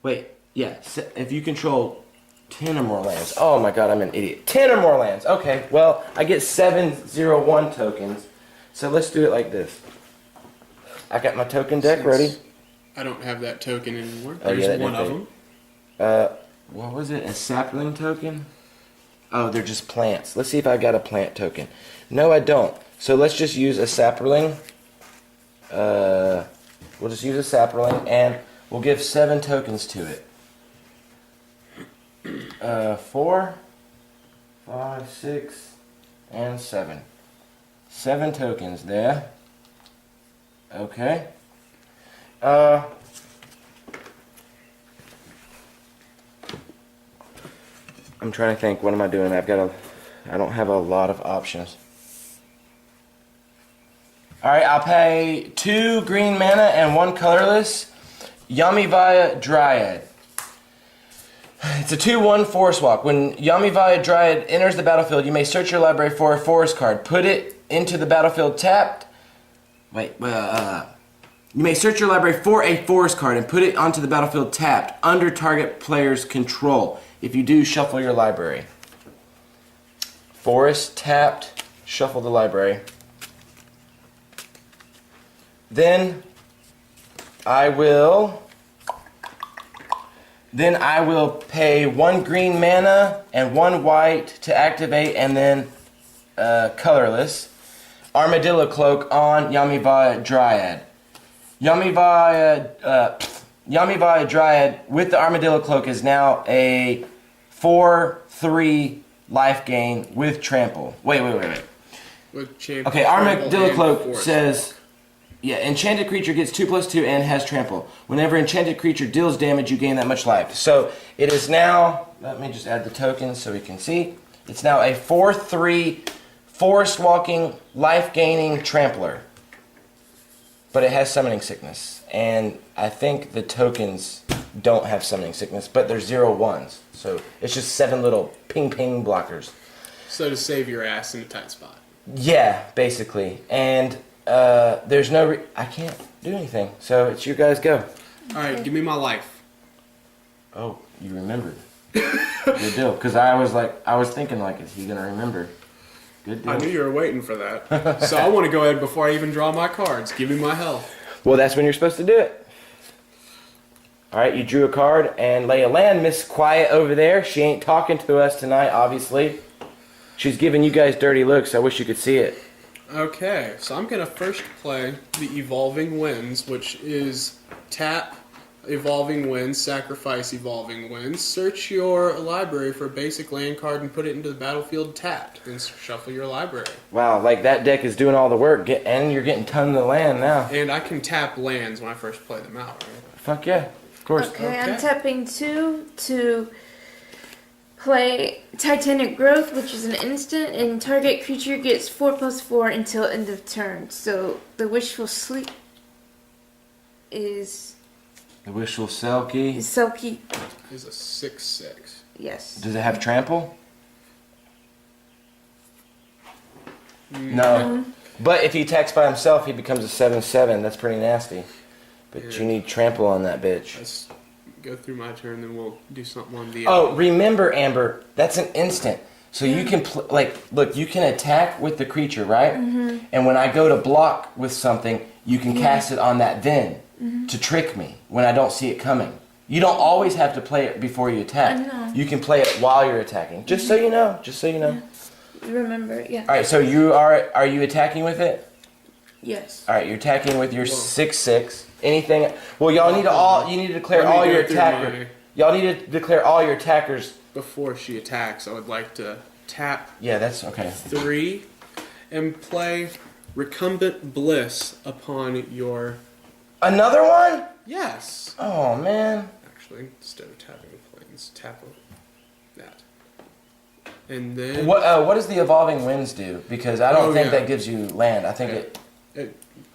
[SPEAKER 1] Wait, yeah. If you control 10 or more lands. Oh my god, I'm an idiot. 10 or more lands. Okay, well, I get 7/0/1 tokens. So let's do it like this. I got my token deck ready.
[SPEAKER 3] I don't have that token anymore.
[SPEAKER 1] Oh,
[SPEAKER 3] There's
[SPEAKER 1] yeah,
[SPEAKER 3] one of them.
[SPEAKER 1] What was it? A sapling token? Oh, they're just plants. Let's see if I got a plant token. No, I don't. So let's just use a sapling. We'll just use a sapling, and we'll give 7 tokens to it. 4, 5, 6, and 7. 7 tokens there. Okay. I'm trying to think. What am I doing? I don't have a lot of options. Alright, I'll pay 2 green mana and 1 colorless. Yamivaya Dryad. It's a 2/1 forest walk. When Yamivaya Dryad enters the battlefield, you may search your library for a forest card. Put it into the battlefield tapped. You may search your library for a forest card and put it onto the battlefield tapped under target player's control. If you do, shuffle your library. Forest tapped, shuffle the library. Then I will pay 1 green mana and 1 white to activate, and then colorless. Armadillo Cloak on Yamivaya Dryad. Yamivaya Dryad with the Armadillo Cloak is now a 4/3 life gain with trample. Wait.
[SPEAKER 3] With
[SPEAKER 1] Okay, Armadillo Cloak says Yeah, enchanted creature gets 2/2 and has trample. Whenever enchanted creature deals damage, you gain that much life. So it is now, let me just add the tokens so we can see. It's now a 4/3 forest walking, life gaining trampler. But it has summoning sickness. And I think the tokens don't have summoning sickness, but they're 0/1s. So it's just 7 little ping ping blockers.
[SPEAKER 3] So to save your ass in a tight spot.
[SPEAKER 1] Yeah, basically. And there's no I can't do anything. So it's you guys go.
[SPEAKER 3] Alright, give me my life.
[SPEAKER 1] Oh, you remembered. Good deal. Because I was thinking like, is he gonna remember? Good deal.
[SPEAKER 3] I knew you were waiting for that. So I want to go ahead before I even draw my cards. Give me my health.
[SPEAKER 1] Well, that's when you're supposed to do it. All right, you drew a card and lay a land. Miss Quiet over there. She ain't talking to us tonight, obviously. She's giving you guys dirty looks. I wish you could see it.
[SPEAKER 3] Okay, so I'm going to first play the Evolving Winds, which is tap Evolving Winds, sacrifice Evolving Winds, search your library for a basic land card and put it into the battlefield tapped, then shuffle your library.
[SPEAKER 1] Wow, like that deck is doing all the work, and you're getting tons of land now.
[SPEAKER 3] And I can tap lands when I first play them out, right?
[SPEAKER 1] Fuck yeah, of course.
[SPEAKER 2] Okay, I'm tapping 2 to play Titanic Growth, which is an instant, and target creature gets 4/4 until end of turn. So the Wishful Sleep is
[SPEAKER 1] The Wishful Selkie.
[SPEAKER 2] Selkie.
[SPEAKER 3] Is a 6/6.
[SPEAKER 2] Yes.
[SPEAKER 1] Does it have trample? No. But if he attacks by himself, he becomes a 7/7. That's pretty nasty. But you need trample on that bitch.
[SPEAKER 3] Let's go through my turn, then we'll do something on the...
[SPEAKER 1] Oh, remember, Amber, that's an instant. So you can, look, you can attack with the creature, right? Mm-hmm. And when I go to block with something, you can cast it on that then to trick me when I don't see it coming. You don't always have to play it before you attack.
[SPEAKER 2] I know.
[SPEAKER 1] You can play it while you're attacking. Just so you know. Just so you know.
[SPEAKER 2] Yeah. Remember, yeah.
[SPEAKER 1] All right, so are you attacking with it?
[SPEAKER 2] Yes.
[SPEAKER 1] All right, you're attacking with your 6/6. Anything? Well, y'all need you need to declare all your attackers. Y'all need to declare all your attackers.
[SPEAKER 3] Before she attacks, I would like to tap
[SPEAKER 1] Yeah, that's okay.
[SPEAKER 3] 3 and play Recumbent Bliss upon your...
[SPEAKER 1] Another one?
[SPEAKER 3] Yes!
[SPEAKER 1] Oh man.
[SPEAKER 3] Actually, instead of tapping planes, tap that. And then...
[SPEAKER 1] What does the Evolving Winds do? Because I don't think
[SPEAKER 3] yeah.
[SPEAKER 1] that gives you land. I think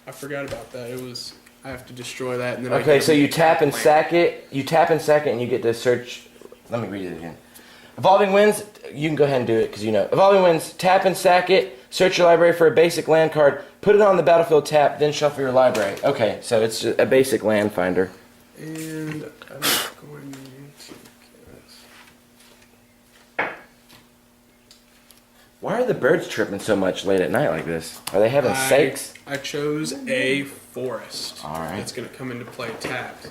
[SPEAKER 3] I forgot about that. It was... I have to destroy that and then
[SPEAKER 1] Okay, so you tap and sack it. You tap and sack it and you get to search... Let me read it again. Evolving Winds, you can go ahead and do it because you know. Evolving Winds, tap and sack it, search your library for a basic land card, put it on the battlefield tap, then shuffle your library. Okay, so it's a basic land finder.
[SPEAKER 3] And I'm going to get...
[SPEAKER 1] Why are the birds tripping so much late at night like this? Are they having sex?
[SPEAKER 3] I chose a forest.
[SPEAKER 1] All right.
[SPEAKER 3] That's going to come into play tapped.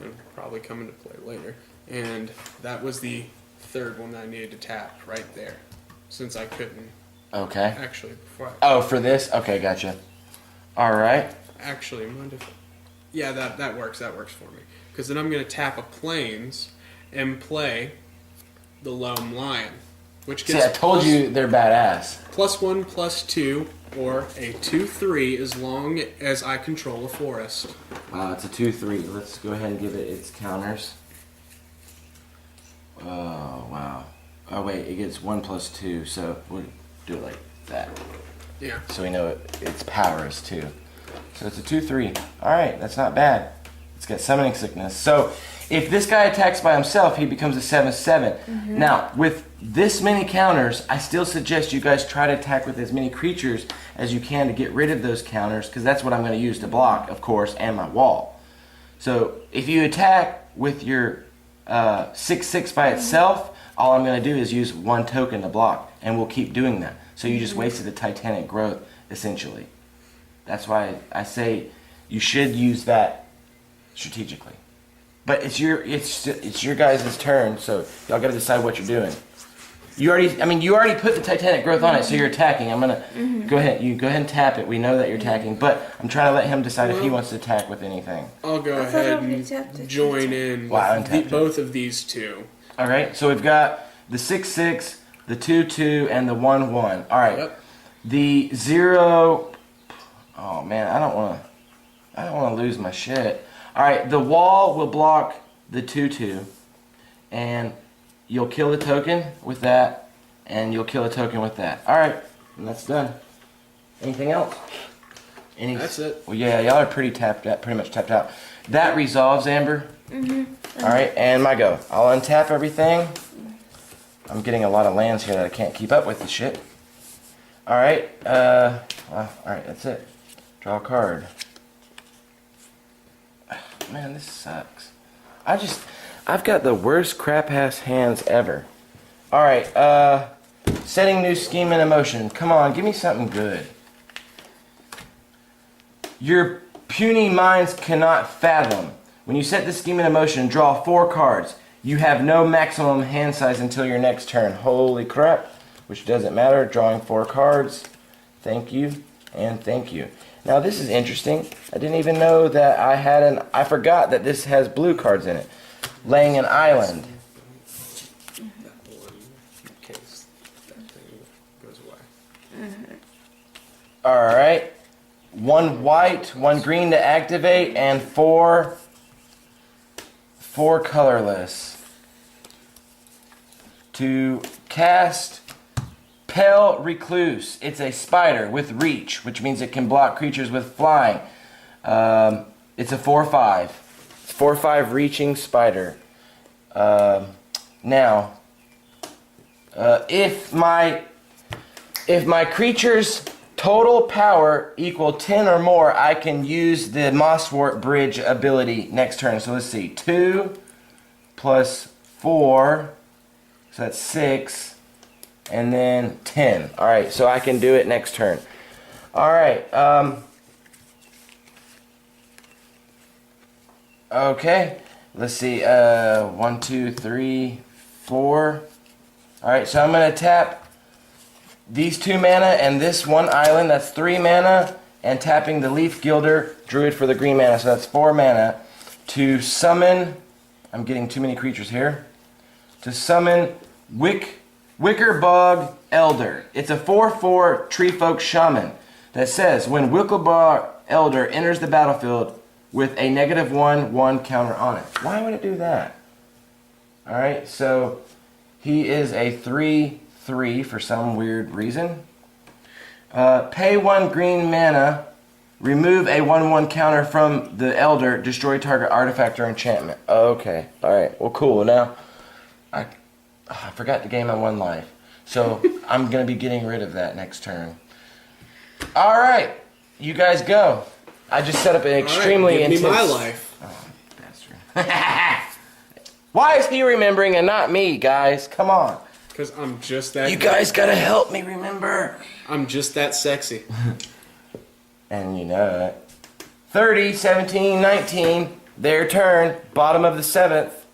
[SPEAKER 3] And probably come into play later. And that was the third one that I needed to tap right there. Since I couldn't.
[SPEAKER 1] Okay.
[SPEAKER 3] Actually, before I...
[SPEAKER 1] Oh, for this? Okay, gotcha. All right.
[SPEAKER 3] Actually, mind if... Yeah, that works. That works for me. Because then I'm going to tap a plains and play the Lone Lion. Which gets...
[SPEAKER 1] See, I told you they're badass.
[SPEAKER 3] +1/+2, or a 2/3 as long as I control a forest.
[SPEAKER 1] It's a 2/3. Let's go ahead and give it its counters. Oh, wow. Oh, wait, it gets 1/+2, so we'll do it like that.
[SPEAKER 3] Yeah.
[SPEAKER 1] So we know its power is 2. So it's a 2/3. Alright, that's not bad. It's got summoning sickness. So if this guy attacks by himself, he becomes a 7/7. Mm-hmm. Now, with this many counters, I still suggest you guys try to attack with as many creatures as you can to get rid of those counters, because that's what I'm going to use to block, of course, and my wall. So if you attack with your 6/6 by itself, all I'm going to do is use 1 token to block, and we'll keep doing that. So you just wasted a Titanic Growth, essentially. That's why I say you should use that strategically. But it's your guys' turn, so y'all got to decide what you're doing. You already put the Titanic Growth on it, so you're attacking. I'm gonna go ahead. You go ahead and tap it. We know that you're attacking, but I'm trying to let him decide if he wants to attack with anything.
[SPEAKER 3] I'll go ahead and join in with both of these two.
[SPEAKER 1] All right. So we've got the 6/6, the 2/2, and the 1/1. All right.
[SPEAKER 3] Yep.
[SPEAKER 1] The 0. Oh man, I don't want to lose my shit. All right, the wall will block the 2/2, and you'll kill the token with that, and you'll kill a token with that. All right, and that's done. Anything else?
[SPEAKER 3] That's it.
[SPEAKER 1] Well, yeah, y'all are pretty much tapped out. That resolves, Amber. All right, and my go. I'll untap everything. I'm getting a lot of lands here that I can't keep up with the shit. All right, well, all right, that's it. Draw a card. Man, this sucks. I've got the worst crap ass hands ever. All right, setting new scheme in motion. Come on, give me something good. Your puny minds cannot fathom. When you set the scheme in motion, draw 4 cards. You have no maximum hand size until your next turn. Holy crap, which doesn't matter. Drawing 4 cards. Thank you, and thank you. Now this is interesting. I didn't even know that I forgot that this has blue cards in it. Laying an island.
[SPEAKER 3] That one, in case that thing goes away.
[SPEAKER 1] Alright. 1 white, 1 green to activate, and 4 colorless. To cast Pale Recluse. It's a spider with reach, which means it can block creatures with flying. It's a 4/5. It's 4/5 reaching spider. Now, if my creature's total power equal 10 or more, I can use the Mosswort Bridge ability next turn. So let's see, 2 plus 4, so that's 6. And then 10. Alright, so I can do it next turn. Alright, okay. Let's see, 1, 2, 3, 4. Alright, so I'm going to tap these 2 mana and this 1 island, that's 3 mana, and tapping the Leaf Gilder Druid for the green mana, so that's 4 mana, to summon, I'm getting too many creatures here, to summon Wickerbog Elder. It's a 4/4 Treefolk Shaman that says, when Wickerbog Elder enters the battlefield with a -1/1 counter on it. Why would it do that? Alright, so he is a 3/3 for some weird reason. Pay 1 green mana, remove a 1/1 counter from the Elder, destroy target artifact or enchantment. Okay, alright, well cool. Now, I forgot to gain my 1 life. So I'm going to be getting rid of that next turn. Alright, you guys go. I just set up an extremely
[SPEAKER 3] give
[SPEAKER 1] intense...
[SPEAKER 3] me my life.
[SPEAKER 1] Oh, bastard. Why is he remembering and not me, guys? Come on.
[SPEAKER 3] Because I'm just that...
[SPEAKER 1] You guys gotta help me remember.
[SPEAKER 3] I'm just that sexy.
[SPEAKER 1] And you know it. 30, 17, 19. Their turn. Bottom of the 7th.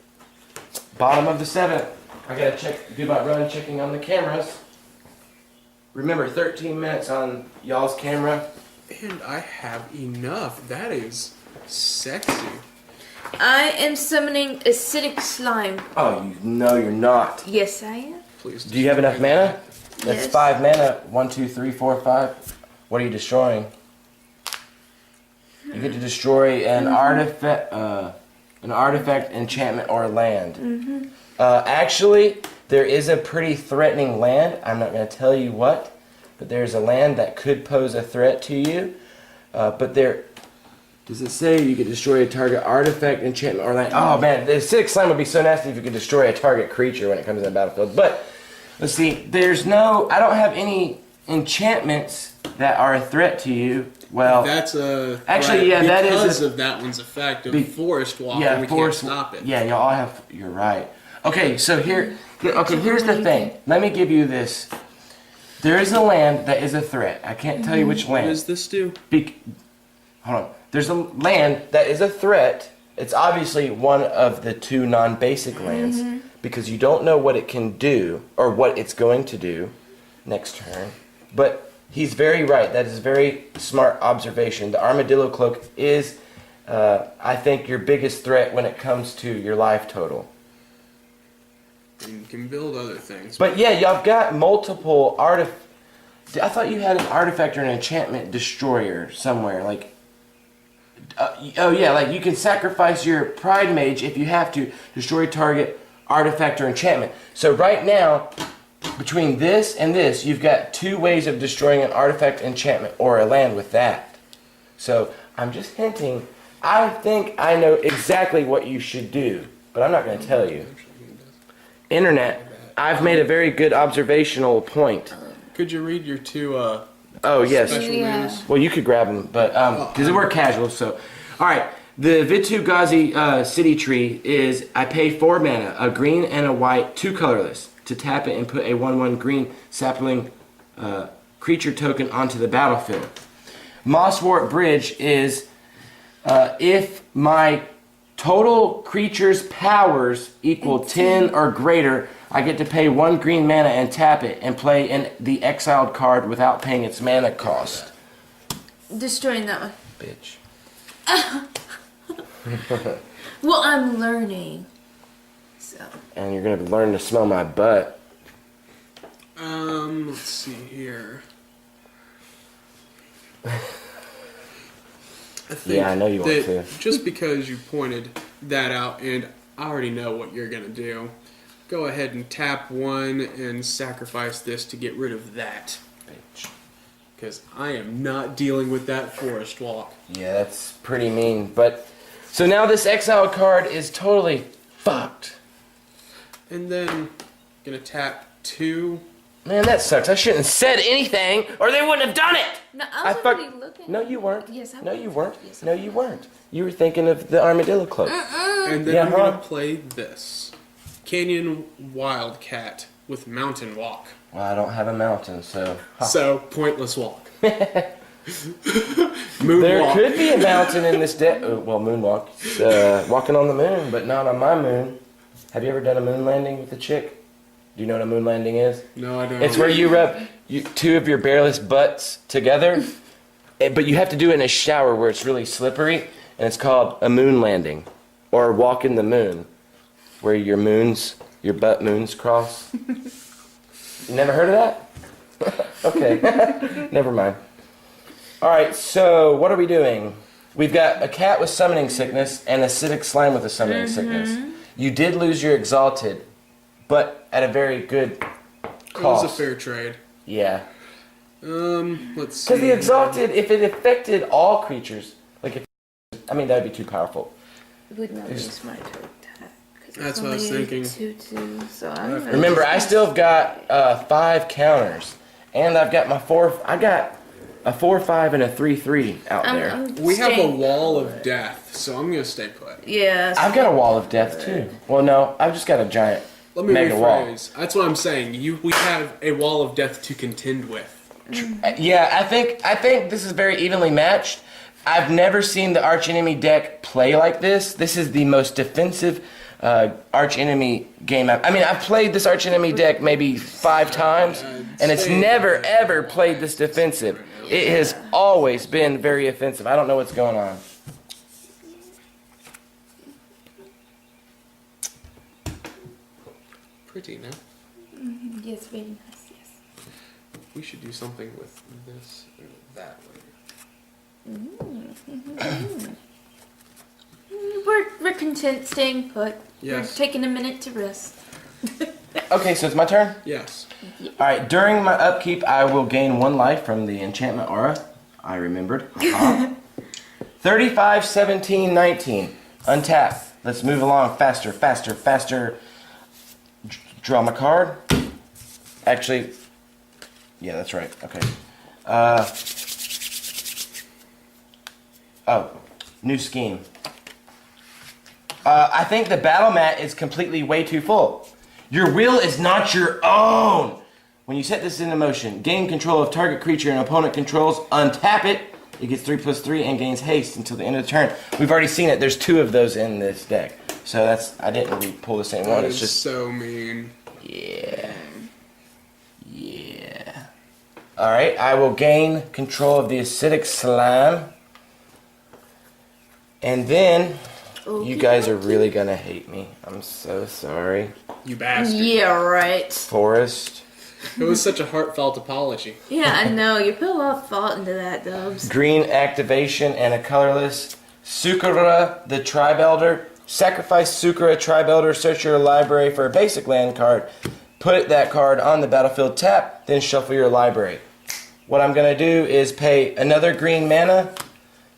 [SPEAKER 1] Bottom of the 7th. I gotta do my run checking on the cameras. Remember, 13 minutes on y'all's camera.
[SPEAKER 3] And I have enough. That is sexy.
[SPEAKER 2] I am summoning acidic slime.
[SPEAKER 1] Oh, you know you're not.
[SPEAKER 2] Yes, I am.
[SPEAKER 3] Please.
[SPEAKER 1] Do you have enough mana? That's
[SPEAKER 2] Yes.
[SPEAKER 1] 5 mana. 1, 2, 3, 4, 5. What are you destroying? You get to destroy an artifact, enchantment, or land. Actually, there is a pretty threatening land. I'm not going to tell you what, but there's a land that could pose a threat to you. But there, does it say you could destroy a target artifact, enchantment, or land? Oh man, the acidic slime would be so nasty if you could destroy a target creature when it comes in the battlefield. But let's see, I don't have any enchantments that are a threat to you. Well,
[SPEAKER 3] that's a
[SPEAKER 1] actually, yeah, that is
[SPEAKER 3] because of that one's effect of forest walk.
[SPEAKER 1] Yeah,
[SPEAKER 3] we
[SPEAKER 1] forest,
[SPEAKER 3] can't stop it.
[SPEAKER 1] Yeah, y'all have. You're right. Okay, so here's the thing. Let me give you this. There is a land that is a threat. I can't tell you which
[SPEAKER 3] What
[SPEAKER 1] land.
[SPEAKER 3] does this do?
[SPEAKER 1] Hold on. There's a land that is a threat. It's obviously one of the 2 non-basic lands because you don't know what it can do or what it's going to do next turn. But he's very right. That is a very smart observation. The Armadillo Cloak is, I think, your biggest threat when it comes to your life total.
[SPEAKER 3] And you can build other things.
[SPEAKER 1] But yeah, y'all got multiple I thought you had an artifact or an enchantment destroyer somewhere. Like, oh yeah, like you can sacrifice your Pride Mage if you have to destroy target artifact or enchantment. So right now, between this and this, you've got 2 ways of destroying an artifact, enchantment, or a land with that. So I'm just hinting. I think I know exactly what you should do, but I'm not going to tell you. Internet, I've made a very good observational point.
[SPEAKER 3] Could you read your 2
[SPEAKER 1] Oh, yes.
[SPEAKER 3] special moves?
[SPEAKER 1] Well, you could grab them, but because we're casual, so. All right, the Vitu-Ghazi City Tree is, I pay 4 mana, a green and a white, 2 colorless, to tap it and put a 1/1 green sapling creature token onto the battlefield. Mosswort Bridge is, if my total creature's powers equal 10 or greater, I get to pay 1 green mana and tap it and play in the exiled card without paying its mana cost.
[SPEAKER 2] Destroying that one.
[SPEAKER 1] Bitch.
[SPEAKER 2] Well, I'm learning. So.
[SPEAKER 1] And you're gonna learn to smell my butt.
[SPEAKER 3] Let's see here. I think
[SPEAKER 1] Yeah, I know you want to.
[SPEAKER 3] Just because you pointed that out, and I already know what you're gonna do, go ahead and tap 1 and sacrifice this to get rid of that.
[SPEAKER 1] Bitch.
[SPEAKER 3] Because I am not dealing with that forest walk.
[SPEAKER 1] Yeah, that's pretty mean. But so now this exiled card is totally fucked.
[SPEAKER 3] And then gonna tap 2.
[SPEAKER 1] Man, that sucks. I shouldn't have said anything, or they wouldn't have done it.
[SPEAKER 2] No, I was already looking.
[SPEAKER 1] No, you weren't.
[SPEAKER 2] Yes, I
[SPEAKER 1] No,
[SPEAKER 2] was.
[SPEAKER 1] you weren't.
[SPEAKER 2] Yes, I
[SPEAKER 1] No, you weren't. You were thinking of the armadillo cloak.
[SPEAKER 3] And then
[SPEAKER 1] Yeah,
[SPEAKER 3] I'm gonna
[SPEAKER 1] huh?
[SPEAKER 3] play this. Canyon Wildcat with Mountain Walk.
[SPEAKER 1] Well, I don't have a mountain, so.
[SPEAKER 3] So, pointless walk.
[SPEAKER 1] There
[SPEAKER 3] Moonwalk.
[SPEAKER 1] could be a mountain in this deck. Well, moonwalk. Walking on the moon, but not on my moon. Have you ever done a moon landing with a chick? Do you know what a moon landing is?
[SPEAKER 3] No, I don't.
[SPEAKER 1] It's where you rub 2 of your bareless butts together, but you have to do it in a shower where it's really slippery, and it's called a moon landing, or walk in the moon, where your butt moons cross. You never heard of that? Okay, never mind. All right, so what are we doing? We've got a cat with summoning sickness and acidic slime with a summoning sickness. You did lose your exalted, but at a very good cost.
[SPEAKER 3] It was a fair trade.
[SPEAKER 1] Yeah.
[SPEAKER 3] Let's see.
[SPEAKER 1] Because the exalted, if it affected all creatures, like if, I mean, that'd be too powerful.
[SPEAKER 2] It would not be smart to attack.
[SPEAKER 3] That's what I was thinking.
[SPEAKER 2] 2/2, so I'm gonna
[SPEAKER 1] Remember, I
[SPEAKER 2] just-
[SPEAKER 1] still have got 5 counters, and I've got my 4. I got a 4/5 and a 3/3 out there.
[SPEAKER 2] I'm
[SPEAKER 3] We have a
[SPEAKER 2] staying
[SPEAKER 3] wall
[SPEAKER 2] put.
[SPEAKER 3] of death, so I'm gonna stay put.
[SPEAKER 2] Yeah.
[SPEAKER 1] I've got a wall of death too. Well, no, I've just got a giant
[SPEAKER 3] Let me
[SPEAKER 1] mega wall.
[SPEAKER 3] rephrase. That's what I'm saying. We have a wall of death to contend with.
[SPEAKER 1] Yeah, I think this is very evenly matched. I've never seen the archenemy deck play like this. This is the most defensive archenemy game. I've played this archenemy deck maybe 5 times, and it's never ever played this defensive. It has always been very offensive. I don't know what's going on.
[SPEAKER 3] Pretty, no?
[SPEAKER 2] Yes, very nice. Yes.
[SPEAKER 3] We should do something with this or that later.
[SPEAKER 2] We're content staying put.
[SPEAKER 3] Yes.
[SPEAKER 2] We're taking a minute to rest.
[SPEAKER 1] Okay, so it's my turn.
[SPEAKER 3] Yes.
[SPEAKER 1] Alright, during my upkeep, I will gain 1 life from the enchantment aura. I remembered. 35, 17, 19. Untap. Let's move along faster, faster, faster. Draw my card. Actually, yeah, that's right. Okay. New scheme. I think the battle mat is completely way too full. Your will is not your own. When you set this into motion, gain control of target creature an opponent controls, untap it. It gets 3/3 and gains haste until the end of the turn. We've already seen it. There's 2 of those in this deck. So I didn't pull the same one.
[SPEAKER 3] That
[SPEAKER 1] It's
[SPEAKER 3] is
[SPEAKER 1] just,
[SPEAKER 3] so mean.
[SPEAKER 1] yeah. Yeah. Alright, I will gain control of the acidic slime. And then, you guys are really gonna hate me. I'm so sorry.
[SPEAKER 3] You bastard.
[SPEAKER 2] Yeah, right.
[SPEAKER 1] Forest.
[SPEAKER 3] It was such a heartfelt apology.
[SPEAKER 2] Yeah, I know. You put a lot of thought into that, Dubs.
[SPEAKER 1] Green activation and a colorless. Sukura, the Tribe Elder. Sacrifice Sukura, Tribe Elder, search your library for a basic land card. Put that card on the battlefield, tap, then shuffle your library. What I'm going to do is pay another green mana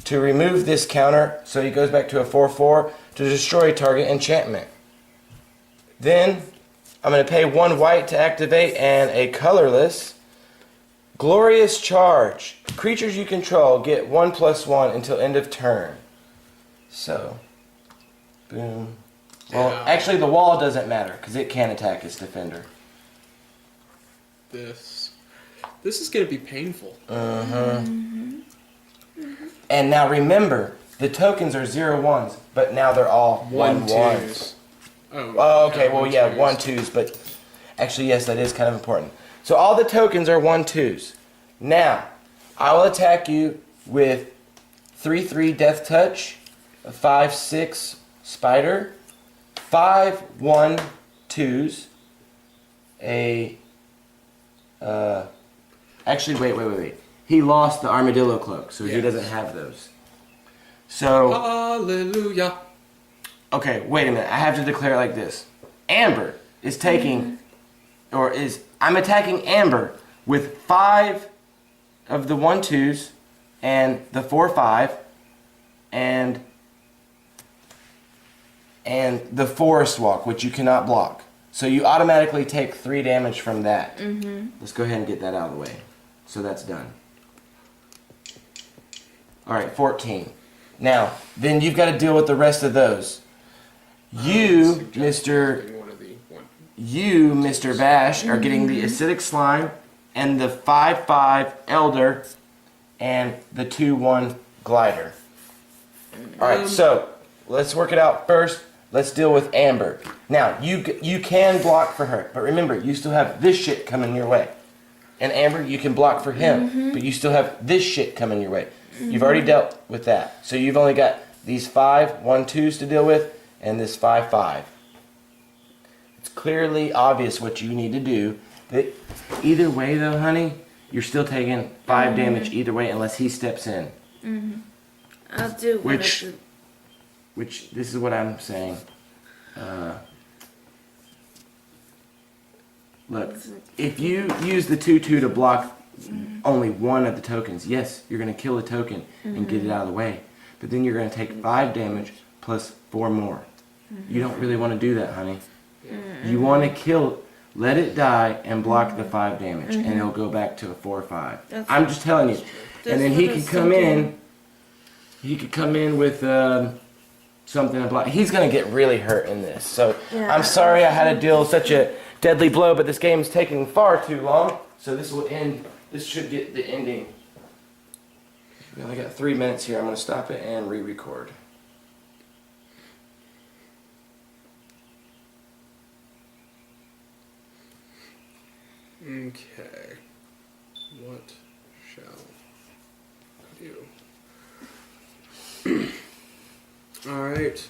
[SPEAKER 1] to remove this counter, so he goes back to a 4/4 to destroy target enchantment. Then I'm going to pay 1 white to activate and a colorless. Glorious Charge. Creatures you control get 1/1 until end of turn. So, boom. Well,
[SPEAKER 3] Yeah.
[SPEAKER 1] actually the wall doesn't matter because it can attack its defender.
[SPEAKER 3] This is going to be painful.
[SPEAKER 1] And now remember, the tokens are 0/1s, but now they're all 1/1s. Oh, okay. Well, yeah, 1/2s, but actually, yes, that is kind of important. So all the tokens are 1/2s. Now, I will attack you with 3/3 Death Touch, a 5/6 Spider, 5 1/2s, actually, wait. He lost the Armadillo Cloak, so he
[SPEAKER 3] Yes.
[SPEAKER 1] doesn't have those. So,
[SPEAKER 3] Hallelujah.
[SPEAKER 1] okay, wait a minute. I have to declare it like this. Amber is taking, I'm attacking Amber with 5 of the 1/2s and the 4/5 and the Forest Walk, which you cannot block. So you automatically take 3 damage from that. Let's go ahead and get that out of the way. So that's done. Alright, 14. Now, then you've got to deal with the rest of those. You, Mr. Bash, are getting the Acidic Slime and the 5/5 Elder and the 2/1 Glider. Alright, so let's work it out first. Let's deal with Amber. Now, you can block for her, but remember, you still have this shit coming your way. And Amber, you can block for him, but you still have this shit coming your way. You've already dealt with that. So you've only got these 5 1/2s to deal with, and this 5/5. It's clearly obvious what you need to do. But either way, though, honey, you're still taking 5 damage either way, unless he steps in.
[SPEAKER 2] I'll do one of the...
[SPEAKER 1] Which, this is what I'm saying. Look, if you use the 2/2 to block only one of the tokens, yes, you're going to kill a token and get it out of the way. But then you're going to take 5 damage plus 4 more. You don't really want to do that, honey. You want to kill, let it die and block the 5 damage, and it'll go back to a 4/5. I'm just telling you. And then he could come in. He could come in with something to block. He's going to get really hurt in this. So
[SPEAKER 2] Yeah.
[SPEAKER 1] I'm sorry I had to deal with such a deadly blow, but this game's taking far too long. So this will end. This should get the ending. We only got 3 minutes here. I'm going to stop it and re-record.
[SPEAKER 3] Okay. What shall I do? Alright.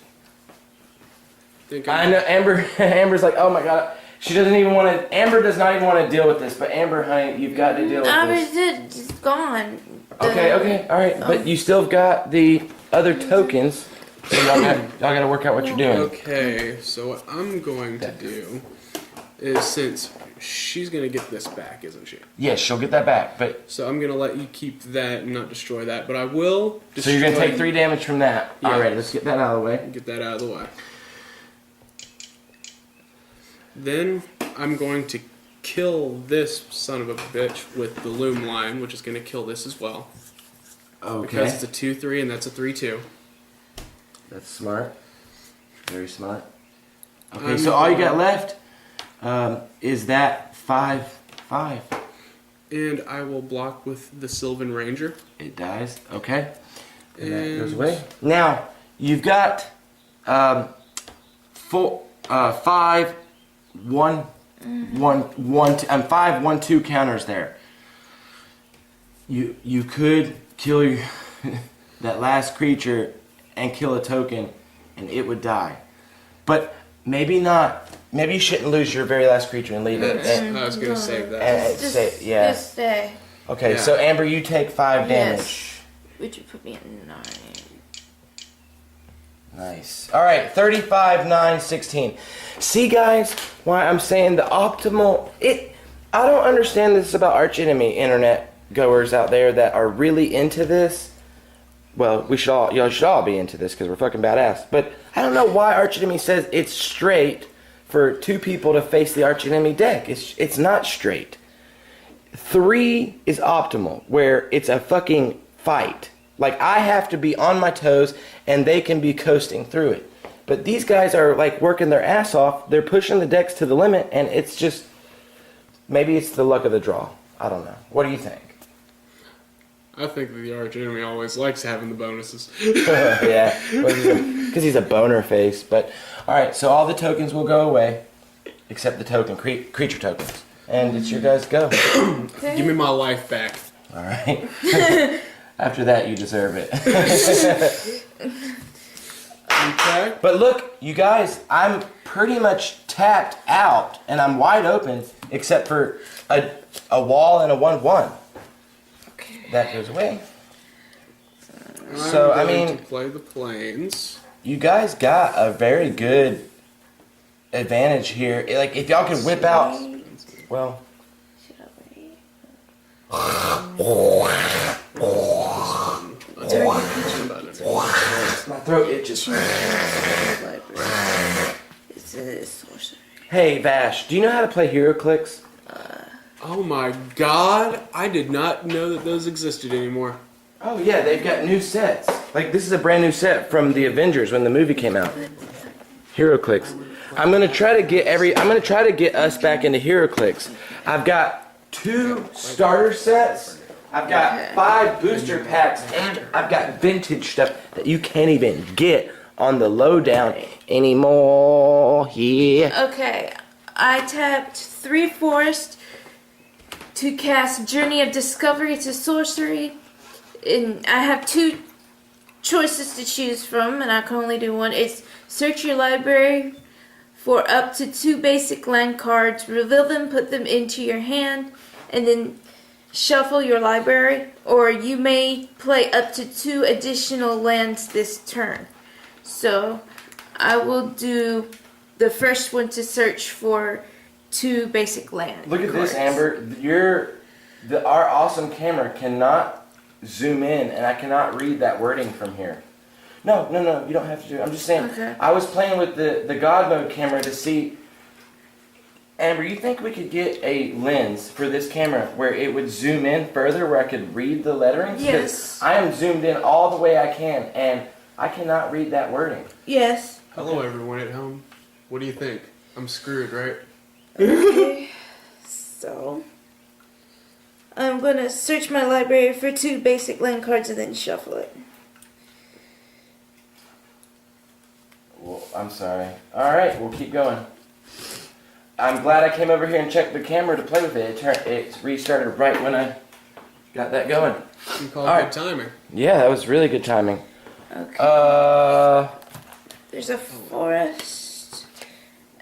[SPEAKER 1] I know Amber. Amber's like, oh my god. She doesn't even want to. Amber does not even want to deal with this. But Amber, honey, you've got to deal with this.
[SPEAKER 2] It's gone.
[SPEAKER 1] Okay, all right. But you still got the other tokens. So y'all got to work out what you're doing.
[SPEAKER 3] Okay, so what I'm going to do is, since she's going to get this back, isn't she?
[SPEAKER 1] Yes, she'll get that back. But
[SPEAKER 3] So I'm going to let you keep that and not destroy that, but I will destroy...
[SPEAKER 1] so you're gonna take 3 damage from that.
[SPEAKER 3] Yeah.
[SPEAKER 1] All right, let's get that out of the way.
[SPEAKER 3] Get that out of the way. Then I'm going to kill this son of a bitch with the loom line, which is going to kill this as well. Because it's a 2/3 and that's a 3/2.
[SPEAKER 1] That's smart. Very smart. Okay, so all you got left is that 5/5.
[SPEAKER 3] And I will block with the Sylvan Ranger.
[SPEAKER 1] It dies. Okay. And that
[SPEAKER 3] And-
[SPEAKER 1] goes away. Now you've got 5 1 1/2 counters there. You could kill your that last creature and kill a token, and it would die. But Maybe not. Maybe you shouldn't lose your very last creature and leave it.
[SPEAKER 3] I was gonna save that.
[SPEAKER 1] And yeah.
[SPEAKER 2] Just stay.
[SPEAKER 1] Okay,
[SPEAKER 3] Yeah.
[SPEAKER 1] so Amber, you take 5 damage.
[SPEAKER 2] Yes. Which would put me at 9.
[SPEAKER 1] Nice. All right, 35, 9, 16. See, guys, why I'm saying the optimal. I don't understand this about Arch Enemy internet goers out there that are really into this. Well, y'all should all be into this because we're fucking badass. But I don't know why Arch Enemy says it's straight for 2 people to face the Arch Enemy deck. It's not straight. 3 is optimal, where it's a fucking fight. Like, I have to be on my toes, and they can be coasting through it. But these guys are, like, working their ass off. They're pushing the decks to the limit, and it's just... Maybe it's the luck of the draw. I don't know. What do you think?
[SPEAKER 3] I think that the arch enemy always likes having the bonuses.
[SPEAKER 1] Yeah, because he's a boner face. But, alright, so all the tokens will go away, except the creature tokens. And it's your guys' go.
[SPEAKER 2] Okay.
[SPEAKER 3] Give me my life back.
[SPEAKER 1] Alright. After that, you deserve it.
[SPEAKER 3] Okay.
[SPEAKER 1] But look, you guys, I'm pretty much tapped out, and I'm wide open, except for a wall and a 1/1.
[SPEAKER 2] Okay.
[SPEAKER 1] That goes away.
[SPEAKER 3] I'm
[SPEAKER 1] I
[SPEAKER 3] going
[SPEAKER 1] mean-
[SPEAKER 3] to play the planes.
[SPEAKER 1] You guys got a very good advantage here. Like, if y'all could whip out... Well...
[SPEAKER 2] Should I wait?
[SPEAKER 1] My throat itches.
[SPEAKER 2] It's a sorcery.
[SPEAKER 1] Hey, Vash, do you know how to play HeroClix?
[SPEAKER 3] Oh my god, I did not know that those existed anymore.
[SPEAKER 1] Oh, yeah, they've got new sets. Like, this is a brand new set from the Avengers when the movie came out. HeroClix. I'm gonna try to get us back into HeroClix. I've got 2 starter sets. I've got 5 booster packs, and I've got vintage stuff that you can't even get on the lowdown anymore. Yeah.
[SPEAKER 2] Okay, I tapped 3 forest to cast Journey of Discovery. It's a sorcery, and I have 2 choices to choose from, and I can only do one. It's search your library for up to 2 basic land cards, reveal them, put them into your hand, and then shuffle your library, or you may play up to 2 additional lands this turn. So I will do the first one to search for 2 basic land
[SPEAKER 1] Look at
[SPEAKER 2] cards.
[SPEAKER 1] this, Amber. Our awesome camera cannot zoom in, and I cannot read that wording from here. No, you don't have to do it. I'm just saying,
[SPEAKER 2] Okay.
[SPEAKER 1] I was playing with the God mode camera to see... Amber, you think we could get a lens for this camera where it would zoom in further, where I could read the letterings? 'Cause
[SPEAKER 2] Yes.
[SPEAKER 1] I am zoomed in all the way I can, and I cannot read that wording.
[SPEAKER 2] Yes.
[SPEAKER 3] Hello everyone at home. What do you think? I'm screwed, right?
[SPEAKER 2] Okay. So I'm gonna search my library for 2 basic land cards and then shuffle it.
[SPEAKER 1] Well, I'm sorry. Alright, we'll keep going. I'm glad I came over here and checked the camera to play with it. It restarted right when I got that going.
[SPEAKER 3] You call
[SPEAKER 1] All
[SPEAKER 3] it
[SPEAKER 1] right.
[SPEAKER 3] good timing.
[SPEAKER 1] Yeah, that was really good timing.
[SPEAKER 2] Okay. There's a forest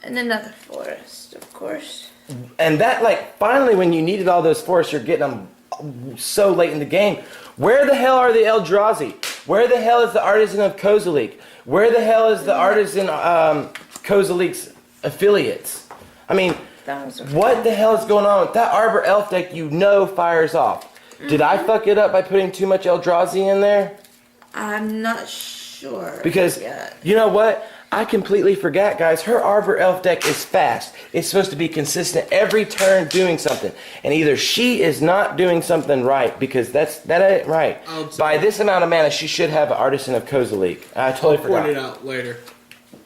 [SPEAKER 2] and another forest, of course.
[SPEAKER 1] And that, like, finally when you needed all those forests, you're getting them so late in the game. Where the hell are the Eldrazi? Where the hell is the Artisan of Kozalik? Where the hell is the Artisan Kozalik's affiliates? I mean, what the hell is going on with that Arbor Elf deck? You know fires off. Did I fuck it up by putting too much Eldrazi in there?
[SPEAKER 2] I'm not sure.
[SPEAKER 1] Because,
[SPEAKER 2] yet.
[SPEAKER 1] you know what? I completely forgot, guys. Her Arbor Elf deck is fast. It's supposed to be consistent every turn doing something. And either she is not doing something right, because that ain't right. By this amount of mana, she should have an Artisan of Kozalik. I totally forgot.
[SPEAKER 3] Point it out later.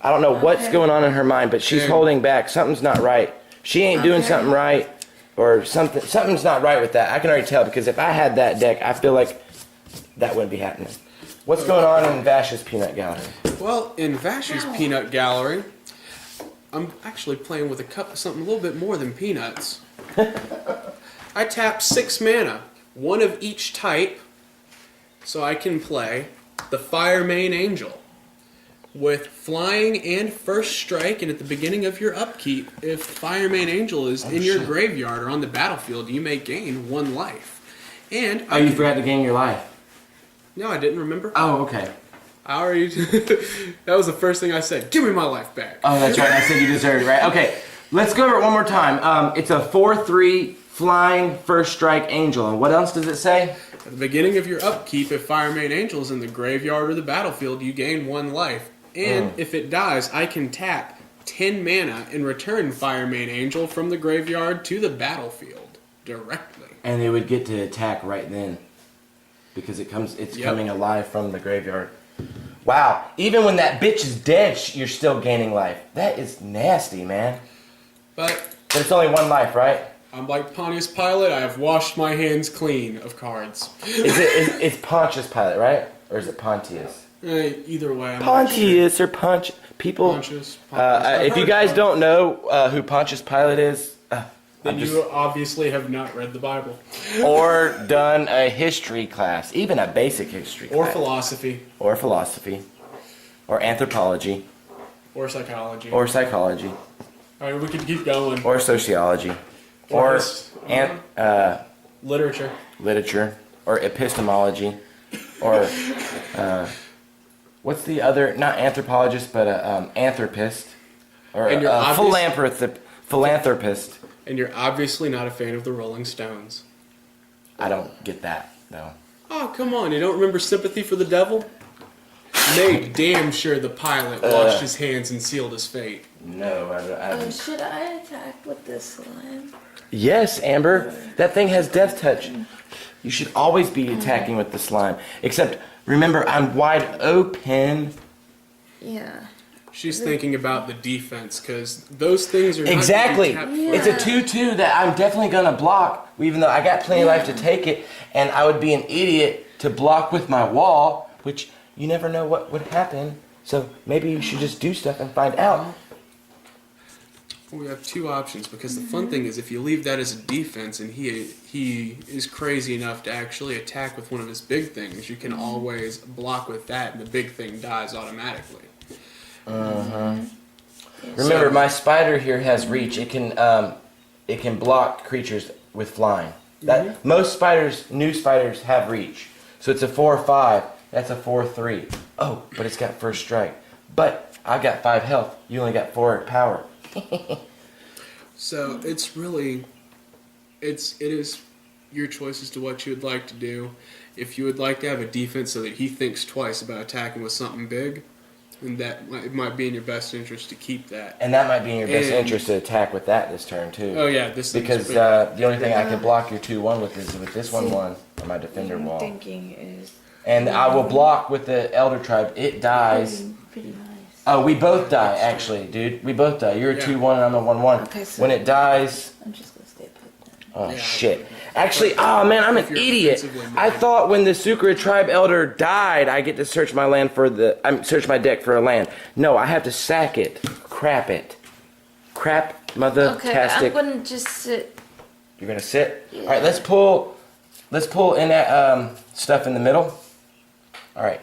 [SPEAKER 1] I don't know what's going on in her mind, but she's holding back. Something's not right. She ain't doing something right, or something's not right with that. I can already tell, because if I had that deck, I feel like that wouldn't be happening. What's going on in Vash's Peanut Gallery?
[SPEAKER 3] Well, in Vash's Peanut Gallery, I'm actually playing with something a little bit more than peanuts. I tap 6 mana, 1 of each type, so I can play the Fire Mane Angel. with flying and first strike, and at the beginning of your upkeep, if Firemane Angel is in your graveyard or on the battlefield, you may gain 1 life. And
[SPEAKER 1] Oh, you forgot to gain your life.
[SPEAKER 3] No, I didn't remember.
[SPEAKER 1] Oh, okay.
[SPEAKER 3] I already. That was the first thing I said. Give me my life back.
[SPEAKER 1] Oh, that's right. I said you deserved it, right? Okay, let's go over it one more time. It's a 4/3 flying first strike angel. And what else does it say?
[SPEAKER 3] At the beginning of your upkeep, if Firemane Angel is in the graveyard or the battlefield, you gain 1 life. And if it dies, I can tap 10 mana and return Firemane Angel from the graveyard to the battlefield directly.
[SPEAKER 1] And they would get to attack right then. Because it's coming alive from the graveyard. Wow. Even when that bitch is dead, you're still gaining life. That is nasty, man.
[SPEAKER 3] But
[SPEAKER 1] it's only 1 life, right?
[SPEAKER 3] I'm like Pontius Pilate. I have washed my hands clean of cards.
[SPEAKER 1] It's Pontius Pilate, right? Or is it Pontius?
[SPEAKER 3] Either way. I'm
[SPEAKER 1] Pontius or Pontius. People.
[SPEAKER 3] Pontius.
[SPEAKER 1] If you guys don't know who Pontius Pilate is,
[SPEAKER 3] then you obviously have not read the Bible.
[SPEAKER 1] Or done a history class, even a basic history class.
[SPEAKER 3] Or philosophy.
[SPEAKER 1] Or philosophy. Or anthropology.
[SPEAKER 3] Or psychology.
[SPEAKER 1] Or psychology.
[SPEAKER 3] I mean, we could keep going.
[SPEAKER 1] Or sociology. Or
[SPEAKER 3] literature.
[SPEAKER 1] Literature. Or epistemology. Or what's the other? Not anthropologist, but anthropist. Or a philanthropist.
[SPEAKER 3] And you're obviously not a fan of the Rolling Stones.
[SPEAKER 1] I don't get that, though.
[SPEAKER 3] Oh, come on. You don't remember Sympathy for the Devil? Made damn sure the pilot washed his hands and sealed his fate.
[SPEAKER 1] No, I
[SPEAKER 2] should I attack with this slime?
[SPEAKER 1] Yes, Amber. That thing has death touch. You should always be attacking with the slime. Except, remember, I'm wide open.
[SPEAKER 2] Yeah.
[SPEAKER 3] She's thinking about the defense, because those things are
[SPEAKER 1] exactly.
[SPEAKER 3] Not
[SPEAKER 1] It's a 2/2 that I'm definitely going to block, even though I got plenty of life to take it, and I would be an idiot to block with my wall, which you never know what would happen. So maybe you should just do stuff and find out.
[SPEAKER 3] We have 2 options, because the fun thing is if you leave that as a defense and he is crazy enough to actually attack with one of his big things, you can always block with that and the big thing dies automatically.
[SPEAKER 1] Remember, my spider here has reach. It can block creatures with flying. That most spiders, new spiders, have reach. So it's a 4/5. That's a 4/3. Oh, but it's got first strike. But I got 5 health. You only got 4 power.
[SPEAKER 3] So it's really, it is your choice as to what you would like to do. If you would like to have a defense so that he thinks twice about attacking with something big, then it might be in your best interest to keep that.
[SPEAKER 1] And that might be in your best interest to attack with that this turn too.
[SPEAKER 3] Oh yeah,
[SPEAKER 1] because the only thing I can block your 2/1 with is with this 1/1 on my defender
[SPEAKER 2] What I'm
[SPEAKER 1] wall.
[SPEAKER 2] thinking is.
[SPEAKER 1] And I will block with the Elder Tribe. It dies.
[SPEAKER 2] Pretty nice.
[SPEAKER 1] Oh, we both die actually, dude. We both die. You're a 2/1 and I'm a 1/1.
[SPEAKER 2] Okay, so
[SPEAKER 1] when it dies.
[SPEAKER 2] I'm just gonna stay put then.
[SPEAKER 1] Oh shit. Actually, oh man, I'm an idiot. I thought when the Sucra Tribe Elder died, I get to search my land for search my deck for a land. No, I have to sack it. Crap it. Crap mother-tastic.
[SPEAKER 2] Okay, I'm gonna just sit.
[SPEAKER 1] You're gonna sit?
[SPEAKER 2] Yeah.
[SPEAKER 1] Alright, let's pull in that stuff in the middle. Alright.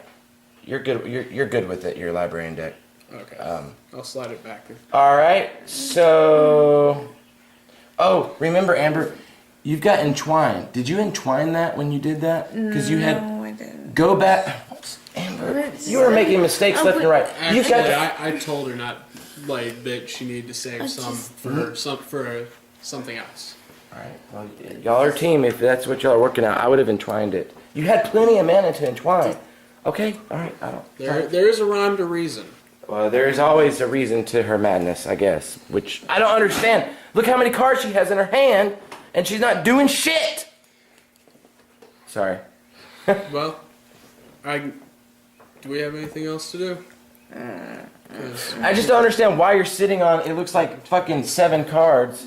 [SPEAKER 1] You're good you're good with it, your librarian deck.
[SPEAKER 3] Okay. I'll slide it back.
[SPEAKER 1] Alright, so oh, remember Amber, you've got entwine. Did you entwine that when you did that? Because you had
[SPEAKER 2] No, I didn't.
[SPEAKER 1] go back. Amber, you were making mistakes left and right.
[SPEAKER 3] Actually,
[SPEAKER 1] You've got
[SPEAKER 3] I told her not that she needed to save some for something else.
[SPEAKER 1] Alright, well, y'all are a team if that's what y'all are working out. I would have entwined it. You had plenty of mana to entwine. Okay, alright, I don't.
[SPEAKER 3] There is a rhyme to reason.
[SPEAKER 1] Well, there is always a reason to her madness, I guess, which I don't understand. Look how many cards she has in her hand, and she's not doing shit! Sorry.
[SPEAKER 3] Well, do we have anything else to do?
[SPEAKER 1] I just don't understand why you're sitting on, it looks like fucking 7 cards.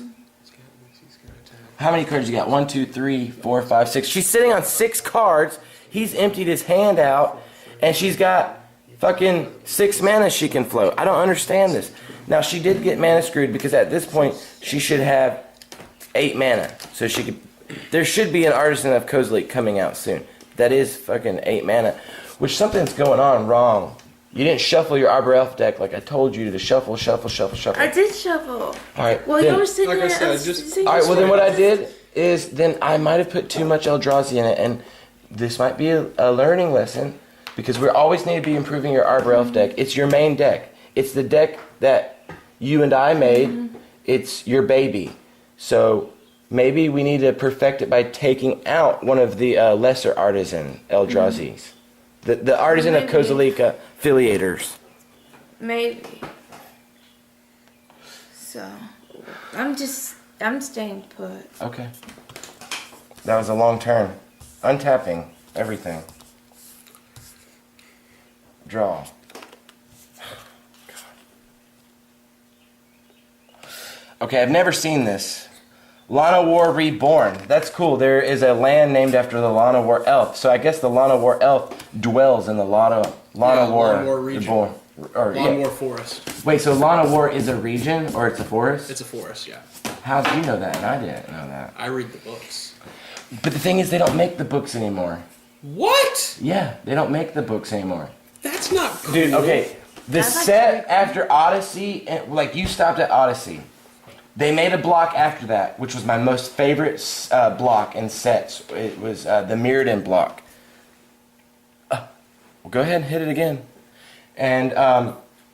[SPEAKER 1] How many cards you got? 1, 2, 3, 4, 5, 6. She's sitting on 6 cards. He's emptied his hand out, and she's got fucking 6 mana she can float. I don't understand this. Now, she did get mana screwed because at this point, she should have 8 mana. So she could... There should be an Artisan of Kozilek coming out soon. That is fucking 8 mana. Which something's going on wrong You didn't shuffle your Arbor Elf deck like I told you to shuffle.
[SPEAKER 2] I did shuffle.
[SPEAKER 1] All right.
[SPEAKER 2] Well,
[SPEAKER 1] then,
[SPEAKER 2] you were sitting
[SPEAKER 3] like I
[SPEAKER 2] there.
[SPEAKER 3] said, just-
[SPEAKER 1] all right. Well, then what I did is then I might have put too much Eldrazi in it, and this might be a learning lesson because we always need to be improving your Arbor Elf deck. It's your main deck. It's the deck that you and I made. It's your baby. So maybe we need to perfect it by taking out one of the lesser artisan Eldrazi's. The artisan of Kozileka affiliators.
[SPEAKER 2] Maybe. So, I'm staying put.
[SPEAKER 1] Okay. That was a long turn. Untapping everything. Draw. Okay, I've never seen this. Lana War Reborn. That's cool. There is a land named after the Lana War Elf. So I guess the Lana War Elf dwells in the Lana War
[SPEAKER 3] region.
[SPEAKER 1] Reborn.
[SPEAKER 3] Lana War Forest.
[SPEAKER 1] Wait, so Lana War is a region or it's a forest?
[SPEAKER 3] It's a forest, yeah.
[SPEAKER 1] How do you know that? And I didn't know that.
[SPEAKER 3] I read the books.
[SPEAKER 1] But the thing is, they don't make the books anymore.
[SPEAKER 3] What?
[SPEAKER 1] Yeah, they don't make the books anymore.
[SPEAKER 3] That's not cool.
[SPEAKER 1] Dude, okay. The
[SPEAKER 2] I like
[SPEAKER 1] set
[SPEAKER 2] that.
[SPEAKER 1] after Odyssey, like you stopped at Odyssey. They made a block after that, which was my most favorite block in sets. It was the Mirrodin block. Well, go ahead and hit it again. And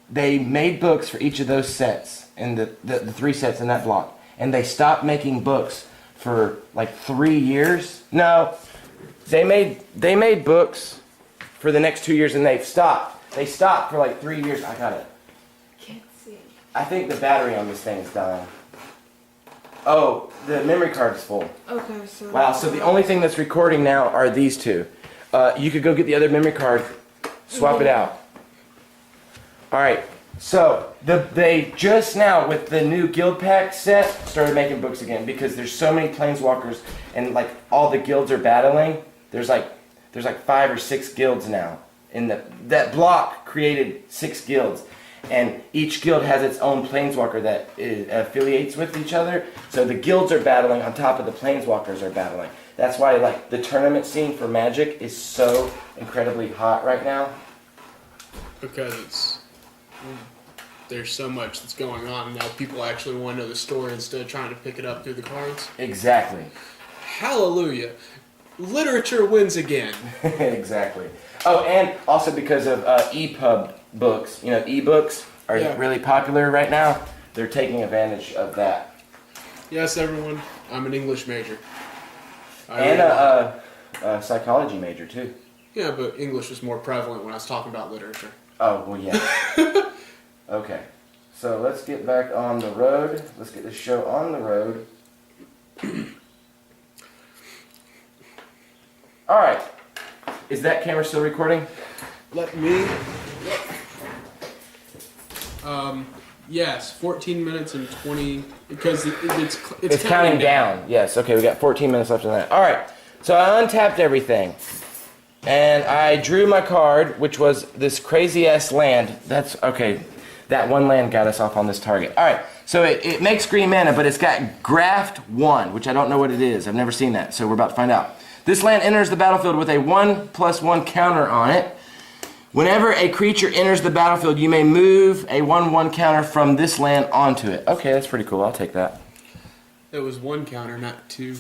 [SPEAKER 1] they made books for each of those sets, in the 3 sets in that block. And they stopped making books for like 3 years. No, they made books for the next 2 years, and they've stopped. They stopped for like 3 years. I got it.
[SPEAKER 2] Can't see.
[SPEAKER 1] I think the battery on this thing is dying. Oh, the memory card is full.
[SPEAKER 2] Okay, so.
[SPEAKER 1] Wow, so the only thing that's recording now are these two. You could go get the other memory card, swap it out. Alright, so they just now, with the new guild pack set, started making books again because there's so many planeswalkers and like all the guilds are battling. There's like 5 or 6 guilds now. That block created 6 guilds. And each guild has its own planeswalker that affiliates with each other. So the guilds are battling on top of the planeswalkers are battling. That's why like the tournament scene for Magic is so incredibly hot right now.
[SPEAKER 3] Because there's so much that's going on, and now people actually want to know the story instead of trying to pick it up through the cards.
[SPEAKER 1] Exactly.
[SPEAKER 3] Hallelujah. Literature wins again.
[SPEAKER 1] Exactly. Oh, and also because of EPUB books. You know, ebooks are really popular right now. They're taking advantage of that.
[SPEAKER 3] Yes, everyone. I'm an English major.
[SPEAKER 1] And a psychology major, too.
[SPEAKER 3] Yeah, but English was more prevalent when I was talking about literature.
[SPEAKER 1] Oh, well, yeah. Okay. So let's get back on the road. Let's get this show on the road. All right. Is that camera still recording?
[SPEAKER 3] Let me... Yes, 14 minutes and 20... Because it's
[SPEAKER 1] counting down. Yes, okay, we got 14 minutes left on that. All right, so I untapped everything. And I drew my card, which was this crazy-ass land. That's, okay, that one land got us off on this target. All right, so it makes green mana, but it's got Graft 1, which I don't know what it is. I've never seen that, so we're about to find out. This land enters the battlefield with a 1/+1 counter on it. Whenever a creature enters the battlefield, you may move a 1/1 counter from this land onto it. Okay, that's pretty cool. I'll take that.
[SPEAKER 3] It was 1 counter, not 2.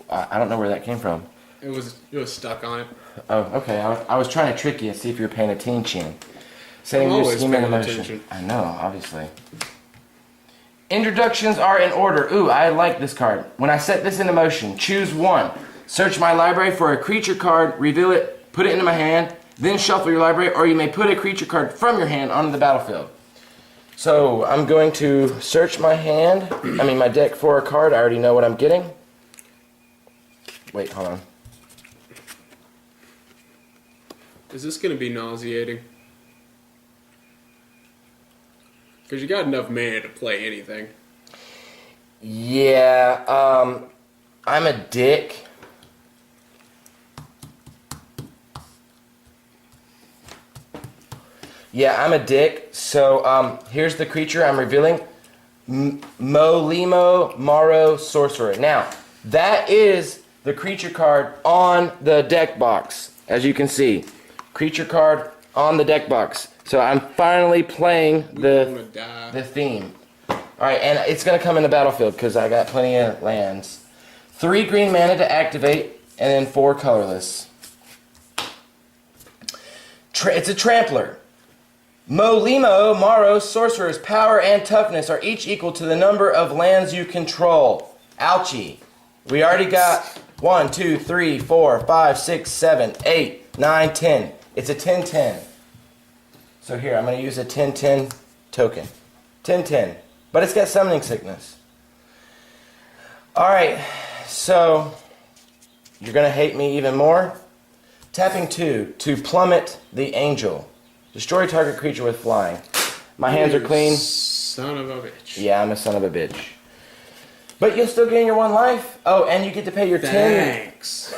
[SPEAKER 1] I don't know where that came from.
[SPEAKER 3] It was stuck on it.
[SPEAKER 1] Oh, okay. I was trying to trick you and see if you were paying attention. Setting
[SPEAKER 3] I'm
[SPEAKER 1] your
[SPEAKER 3] always
[SPEAKER 1] scheme in
[SPEAKER 3] paying
[SPEAKER 1] motion.
[SPEAKER 3] attention.
[SPEAKER 1] I know, obviously. Introductions are in order. Ooh, I like this card. When I set this into motion, choose one. Search my library for a creature card, reveal it, put it into my hand, then shuffle your library, or you may put a creature card from your hand onto the battlefield. So I'm going to search my my deck for a card. I already know what I'm getting. Wait, hold on.
[SPEAKER 3] Is this going to be nauseating? Because you got enough mana to play anything.
[SPEAKER 1] Yeah, I'm a dick. Yeah, I'm a dick. So, here's the creature I'm revealing. Molimo Maro Sorcerer. Now, that is the creature card on the deck box, as you can see. Creature card on the deck box. So I'm finally playing
[SPEAKER 3] I'm gonna
[SPEAKER 1] the
[SPEAKER 3] die.
[SPEAKER 1] theme. Alright, and it's going to come in the battlefield because I got plenty of lands. 3 green mana to activate, and then 4 colorless. It's a trampler. Molimo, Maro, Sorcerer's power and toughness are each equal to the number of lands you control. Ouchie. We already got 1, 2, 3, 4, 5, 6, 7, 8, 9, 10. It's a 10-10. So here, I'm going to use a 10-10 token. 10-10. But it's got summoning sickness. Alright, so you're going to hate me even more. Tapping 2 to plummet the angel. Destroy target creature with flying. My hands are clean.
[SPEAKER 3] Son of a bitch.
[SPEAKER 1] Yeah, I'm a son of a bitch. But you'll still gain your 1 life. Oh, and you get to pay your 10.
[SPEAKER 3] Thanks.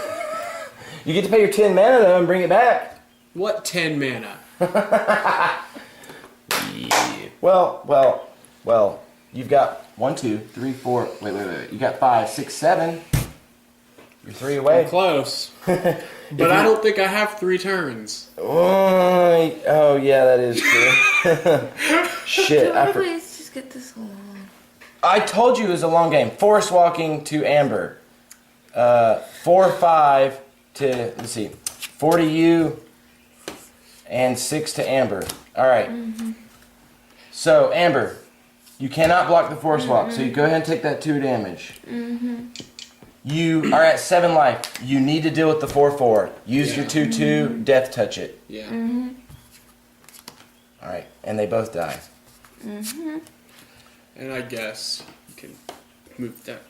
[SPEAKER 1] You get to pay your 10 mana though and bring it back.
[SPEAKER 3] What 10 mana?
[SPEAKER 1] Yeah. Well. You've got 1, 2, 3, 4. Wait. You got 5, 6, 7. You're 3 away.
[SPEAKER 3] I'm close. But I don't think I have 3 turns.
[SPEAKER 1] Oh yeah, that is true. Shit.
[SPEAKER 2] Please just get this along.
[SPEAKER 1] I told you it was a long game. Forest walking to Amber. 4-5 to, let's see, 4 to you and 6 to Amber. All right. So Amber, you cannot block the forest walk. So you go ahead and take that 2 damage. You are at 7 life. You need to deal with the 4-4. Use your 2-2. Death touch it.
[SPEAKER 3] Yeah.
[SPEAKER 1] All right, and they both die.
[SPEAKER 3] And I guess you can move that.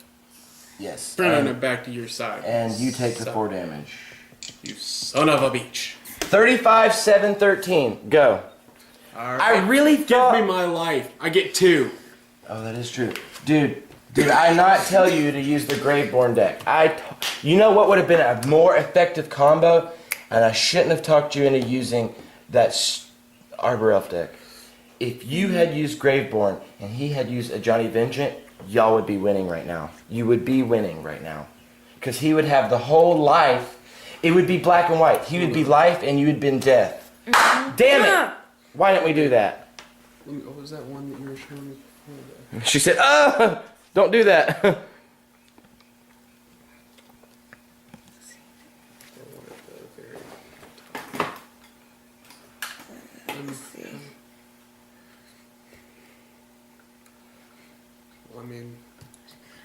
[SPEAKER 1] Yes.
[SPEAKER 3] Bring it back to your side.
[SPEAKER 1] And you take the 4 damage.
[SPEAKER 3] You son of a bitch.
[SPEAKER 1] 35, 7, 13. Go.
[SPEAKER 3] All right.
[SPEAKER 1] I really thought...
[SPEAKER 3] Give me my life. I get 2.
[SPEAKER 1] Oh, that is true. Dude, did I not tell you to use the Graveborn deck? You know what would have been a more effective combo? And I shouldn't have talked you into using that Arbor Elf deck. If you had used Graveborn and he had used Ajohnny Vengeance, y'all would be winning right now. You would be winning right now. Because he would have the whole life. It would be black and white. He would be life and you would be death. Damn it! Why didn't we do that?
[SPEAKER 3] What was that one that you were showing me before?
[SPEAKER 1] She said, don't do that.
[SPEAKER 3] I mean,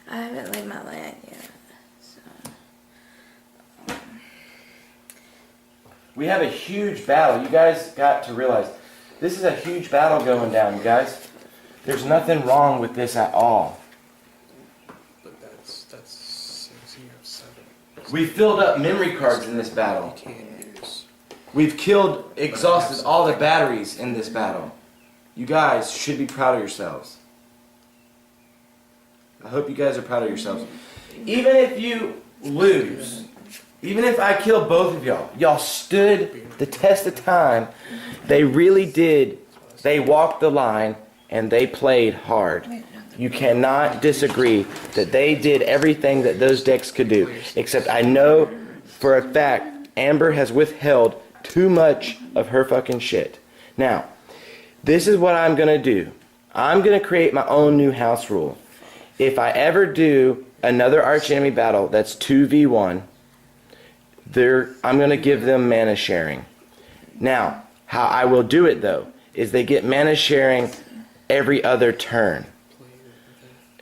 [SPEAKER 2] I haven't laid my land yet, so.
[SPEAKER 1] We have a huge battle. You guys got to realize this is a huge battle going down, you guys. There's nothing wrong with this at all.
[SPEAKER 3] but that's 6. You have 7.
[SPEAKER 1] We filled up memory cards in this battle.
[SPEAKER 3] You can't use.
[SPEAKER 1] We've exhausted all the batteries in this battle. You guys should be proud of yourselves. I hope you guys are proud of yourselves. Even if you lose, even if I kill both of y'all stood the test of time. They really did. They walked the line and they played hard. You cannot disagree that they did everything that those decks could do. Except I know for a fact Amber has withheld too much of her fucking shit. Now, this is what I'm going to do. I'm going to create my own new house rule. If I ever do another archenemy battle that's 2v1, I'm going to give them mana sharing. Now, how I will do it though, is they get mana sharing every other turn.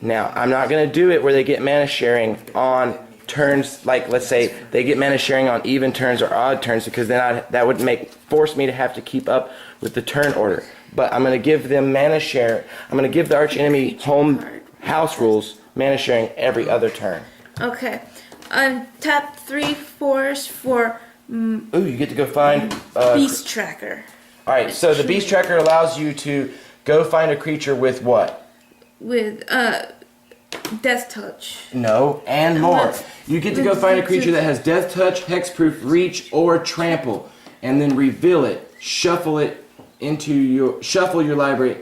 [SPEAKER 1] Now, I'm not going to do it where they get mana sharing on turns, like let's say they get mana sharing on even turns or odd turns, because then that would force me to have to keep up with the turn order. But I'm going to give them mana share. I'm going to give the archenemy home house rules mana sharing every other turn.
[SPEAKER 2] Okay. Tap 3 forest for
[SPEAKER 1] Ooh, you get to go find
[SPEAKER 2] Beast Tracker.
[SPEAKER 1] Alright, so the Beast Tracker allows you to go find a creature with what?
[SPEAKER 2] With Death Touch.
[SPEAKER 1] No, and more. You get to go find a creature that has Death Touch, Hexproof, Reach, or Trample, and then reveal it, shuffle your library,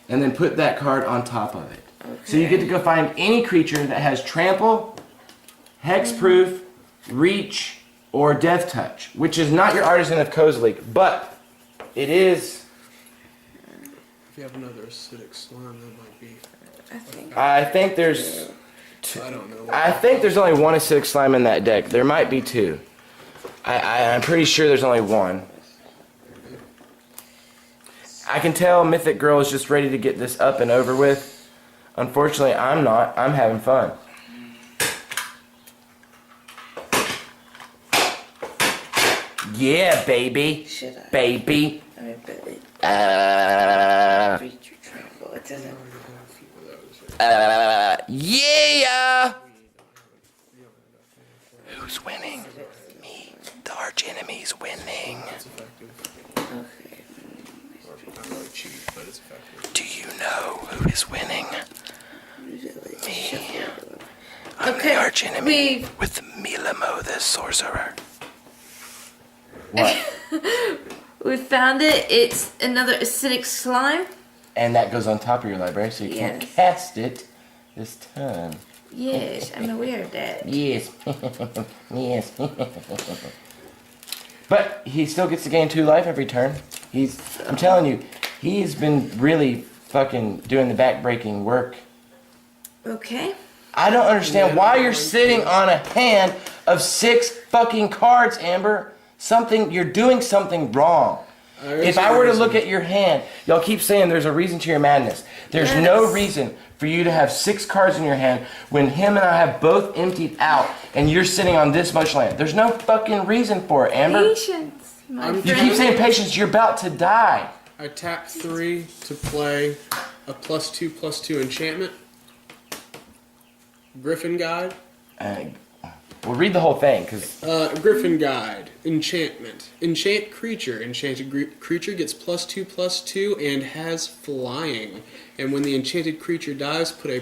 [SPEAKER 1] and then put that card on top of it. Okay. So you get to go find any creature that has Trample, Hexproof, Reach, or Death Touch, which is not your Artisan of Kozilek, but it is
[SPEAKER 3] you have another acidic slime, that might be.
[SPEAKER 1] I think there's.
[SPEAKER 3] I don't know.
[SPEAKER 1] I think there's only one acidic slime in that deck. There might be two. I'm pretty sure there's only one. I can tell Mythic Girl is just ready to get this up and over with. Unfortunately, I'm not. I'm having fun. Yeah, baby.
[SPEAKER 2] Should I?
[SPEAKER 1] Baby.
[SPEAKER 2] Alright, baby. Creature tremble. It doesn't.
[SPEAKER 1] Yeah! Who's winning? Me. The arch enemy's winning.
[SPEAKER 3] It's effective.
[SPEAKER 2] Okay.
[SPEAKER 3] Not really cheap, but it's effective.
[SPEAKER 1] Do you know who is winning? Me. I'm
[SPEAKER 2] Okay,
[SPEAKER 1] the arch enemy with Milamo the sorcerer. What?
[SPEAKER 2] We found it. It's another acidic slime.
[SPEAKER 1] And that goes on top of your library, so you can't
[SPEAKER 2] Yes.
[SPEAKER 1] cast it this time.
[SPEAKER 2] Yes, I'm aware of that.
[SPEAKER 1] Yes. Yes. But he still gets to gain 2 life every turn. I'm telling you, he's been really fucking doing the back-breaking work.
[SPEAKER 2] Okay.
[SPEAKER 1] I don't understand why you're sitting on a hand of 6 fucking cards, Amber. You're doing something wrong. If I were to look at your hand, y'all keep saying there's a reason to your madness. There's no reason for you to have 6 cards in your hand when him and I have both emptied out and you're sitting on this much land. There's no fucking reason for it, Amber.
[SPEAKER 2] Patience, my
[SPEAKER 1] You
[SPEAKER 2] friend.
[SPEAKER 1] keep saying patience, you're about to die.
[SPEAKER 3] I tap 3 to play a +2/+2 enchantment. Griffin Guide.
[SPEAKER 1] We'll read the whole thing, because
[SPEAKER 3] Griffin Guide. Enchantment. Enchant creature. Enchanted creature gets +2/+2 and has flying. And when the enchanted creature dies, put a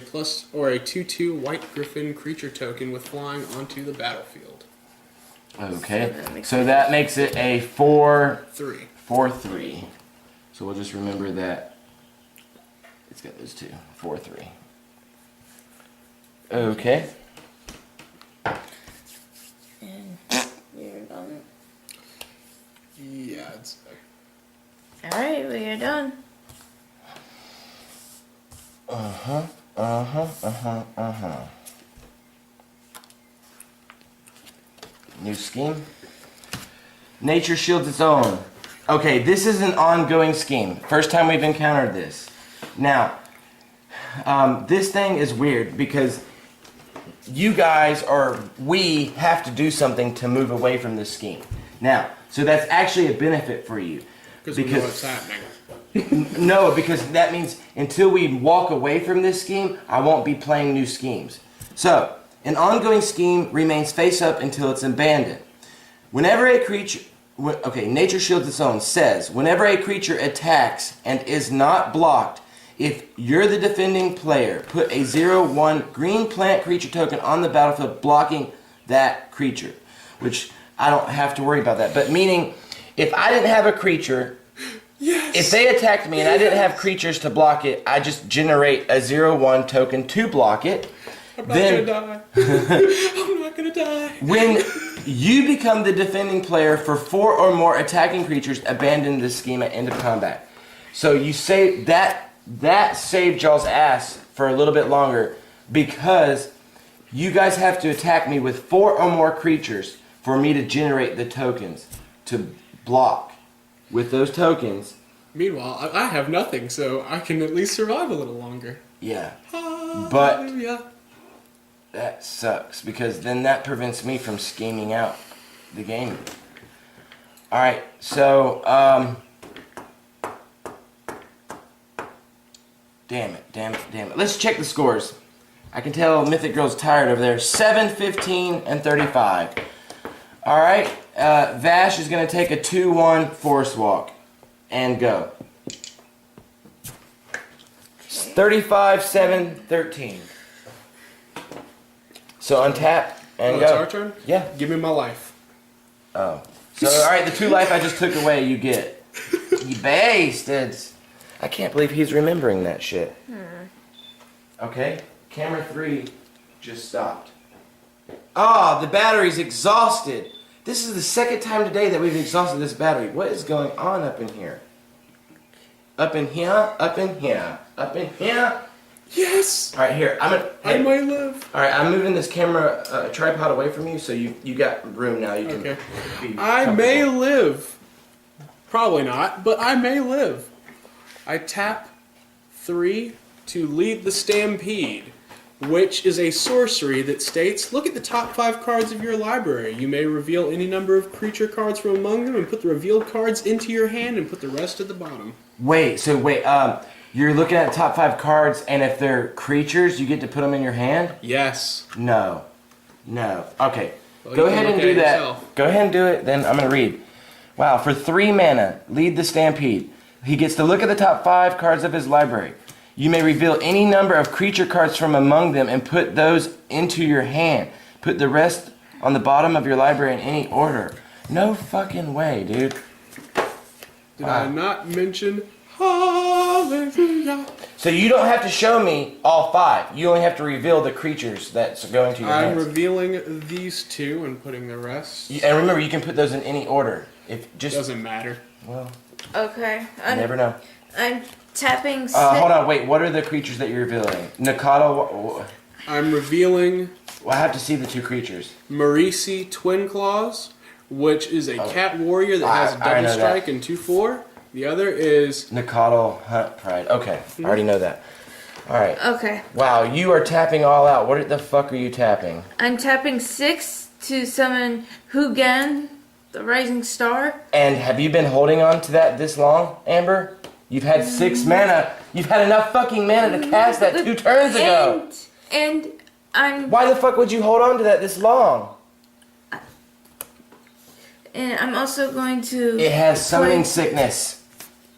[SPEAKER 3] +or a 2/2 white griffin creature token with flying onto the battlefield.
[SPEAKER 1] okay. So that makes it a 4/3.
[SPEAKER 3] 3.
[SPEAKER 1] So we'll just remember that it's got those 2. 4/3. Okay.
[SPEAKER 2] And you're done.
[SPEAKER 3] Yeah, it's.
[SPEAKER 2] Alright, we are done.
[SPEAKER 1] New scheme. Nature shields its own. Okay, this is an ongoing scheme. First time we've encountered this. Now, this thing is weird because you guys or we have to do something to move away from this scheme. Now, so that's actually a benefit for you.
[SPEAKER 3] Because we know what's happening.
[SPEAKER 1] No, because that means until we walk away from this scheme, I won't be playing new schemes. So, an ongoing scheme remains face up until it's abandoned. Whenever a creature... Okay, Nature Shields Its Own says, whenever a creature attacks and is not blocked, if you're the defending player, put a 0/1 green plant creature token on the battlefield blocking that creature. Which, I don't have to worry about that. But meaning, if I didn't have a creature...
[SPEAKER 3] Yes.
[SPEAKER 1] If they attacked me and I didn't have creatures to block it, I just generate a 0/1 token to block it.
[SPEAKER 3] I'm not gonna die. I'm not gonna die.
[SPEAKER 1] When you become the defending player for 4 or more attacking creatures, abandon this scheme at end of combat. So you say that saved y'all's ass for a little bit longer because you guys have to attack me with 4 or more creatures for me to generate the tokens to block. With those tokens.
[SPEAKER 3] Meanwhile, I have nothing, so I can at least survive a little longer.
[SPEAKER 1] Yeah.
[SPEAKER 3] But
[SPEAKER 1] That sucks because then that prevents me from scheming out the game. Alright, so, damn it. Let's check the scores. I can tell Mythic Girl's tired over there. 7, 15, and 35. Alright, Vash is going to take a 2/1 Force Walk and go. 35, 7, 13. So untap and
[SPEAKER 3] it's
[SPEAKER 1] go.
[SPEAKER 3] our turn?
[SPEAKER 1] Yeah.
[SPEAKER 3] Give me my life.
[SPEAKER 1] Oh. So, alright, the 2 life I just took away, you get. You bastards. I can't believe he's remembering that shit. Okay, camera 3 just stopped. Ah, the battery's exhausted. This is the second time today that we've exhausted this battery. What is going on up in here? up in here, up in here, up in here.
[SPEAKER 3] Yes!
[SPEAKER 1] All right, here.
[SPEAKER 3] I might live.
[SPEAKER 1] All right, I'm moving this camera tripod away from you, so you got room now. You can.
[SPEAKER 3] Okay.
[SPEAKER 1] Be
[SPEAKER 3] I may live. Probably not, but I may live. I tap 3 to lead the stampede, which is a sorcery that states, look at the top 5 cards of your library. You may reveal any number of creature cards from among them and put the revealed cards into your hand and put the rest at the bottom.
[SPEAKER 1] Wait, you're looking at the top 5 cards, and if they're creatures, you get to put them in your hand?
[SPEAKER 3] Yes.
[SPEAKER 1] No. Okay.
[SPEAKER 3] Well,
[SPEAKER 1] Go
[SPEAKER 3] you can
[SPEAKER 1] ahead and
[SPEAKER 3] look
[SPEAKER 1] do
[SPEAKER 3] at it
[SPEAKER 1] that.
[SPEAKER 3] yourself.
[SPEAKER 1] Go ahead and do it, then I'm going to read. Wow, for 3 mana, lead the stampede. He gets to look at the top 5 cards of his library. You may reveal any number of creature cards from among them and put those into your hand. Put the rest on the bottom of your library in any order. No fucking way, dude.
[SPEAKER 3] Did I not mention hallelujah?
[SPEAKER 1] So you don't have to show me all 5. You only have to reveal the creatures that's going to your
[SPEAKER 3] I'm
[SPEAKER 1] hands.
[SPEAKER 3] revealing these 2 and putting the rest.
[SPEAKER 1] And remember, you can put those in any order. If just
[SPEAKER 3] Doesn't matter.
[SPEAKER 1] well,
[SPEAKER 2] Okay.
[SPEAKER 1] you never know.
[SPEAKER 2] I'm tapping.
[SPEAKER 1] Hold on, wait. What are the creatures that you're revealing? Nakata.
[SPEAKER 3] I'm revealing
[SPEAKER 1] Well, I have to see the 2 creatures.
[SPEAKER 3] Marisi Twin Claws, which is a cat warrior that has a
[SPEAKER 1] I know
[SPEAKER 3] double strike and 2/4. The other is
[SPEAKER 1] Nakata Hunt Pride. Okay, I already know that. All right.
[SPEAKER 2] Okay.
[SPEAKER 1] Wow, you are tapping all out. What the fuck are you tapping?
[SPEAKER 2] I'm tapping 6 to summon Hugan, the Rising Star.
[SPEAKER 1] And have you been holding on to that this long, Amber? You've had 6 mana. You've had enough fucking mana to cast that 2 turns ago.
[SPEAKER 2] And I'm
[SPEAKER 1] Why the fuck would you hold on to that this long?
[SPEAKER 2] and I'm also going to.
[SPEAKER 1] It has summoning sickness.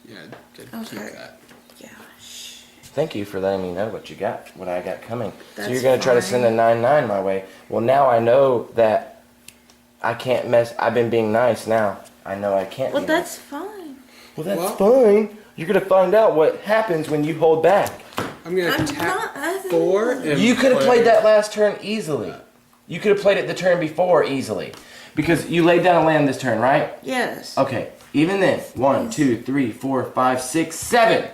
[SPEAKER 3] yeah. Keep
[SPEAKER 2] Okay.
[SPEAKER 3] that.
[SPEAKER 2] Yeah. Shh.
[SPEAKER 1] Thank you for letting me know what you got, what I got coming. So
[SPEAKER 2] That's
[SPEAKER 1] you're gonna try to
[SPEAKER 2] fine.
[SPEAKER 1] send a 9/9 my way. Well, now I know that I can't mess. I've been being nice now. I know I can't.
[SPEAKER 2] Well,
[SPEAKER 1] be
[SPEAKER 2] that's fine.
[SPEAKER 1] Well, that's fine. You're gonna find out what happens when you hold back.
[SPEAKER 3] I'm gonna
[SPEAKER 2] I'm
[SPEAKER 3] tap
[SPEAKER 2] not.
[SPEAKER 3] 4 and
[SPEAKER 1] You could have
[SPEAKER 3] play-
[SPEAKER 1] played that last turn easily. You could have played it the turn before easily, because you laid down a land this turn, right?
[SPEAKER 2] Yes.
[SPEAKER 1] Okay. Even then, 1, 2, 3, 4, 5, 6, 7.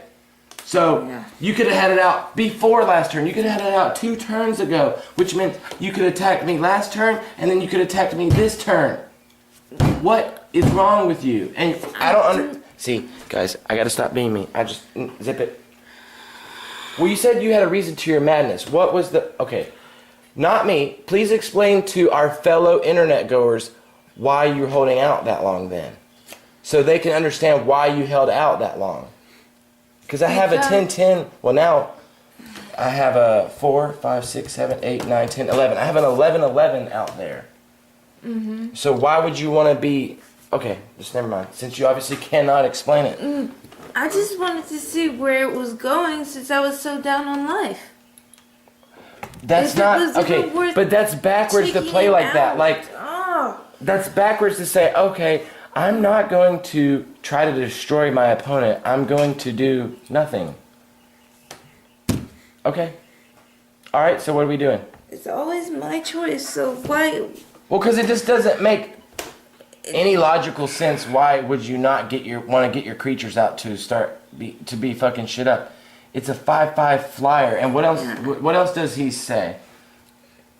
[SPEAKER 1] So
[SPEAKER 2] Yeah.
[SPEAKER 1] you could have had it out before last turn. You could have had it out 2 turns ago, which meant you could attack me last turn, and then you could attack me this turn. What is wrong with you? And I don't see, guys. I gotta stop being me. I just zip it. Well, you said you had a reason to your madness. What was the? Okay, not me. Please explain to our fellow internet goers why you're holding out that long then, so they can understand why you held out that long. Because I have a 10-10. Well, now I have a 4, 5, 6, 7, 8, 9, 10, 11. I have an 11-11 out there. Mm-hmm. So why would you want to be? Okay, just never mind. Since you obviously cannot explain it.
[SPEAKER 2] I just wanted to see where it was going since I was so down on life.
[SPEAKER 1] That's
[SPEAKER 2] If it
[SPEAKER 1] not
[SPEAKER 2] was
[SPEAKER 1] okay.
[SPEAKER 2] even worth
[SPEAKER 1] But that's backwards to
[SPEAKER 2] taking
[SPEAKER 1] play
[SPEAKER 2] it
[SPEAKER 1] like that.
[SPEAKER 2] out.
[SPEAKER 1] Like
[SPEAKER 2] Oh.
[SPEAKER 1] that's backwards to say, okay, I'm not going to try to destroy my opponent. I'm going to do nothing. Okay. All right. So what are we doing?
[SPEAKER 2] It's always my choice, so why?
[SPEAKER 1] Well, because it just doesn't make any logical sense. Why would you not want to get your creatures out to to be fucking shit up? It's a 5/5 flyer, and what else? What else does he say?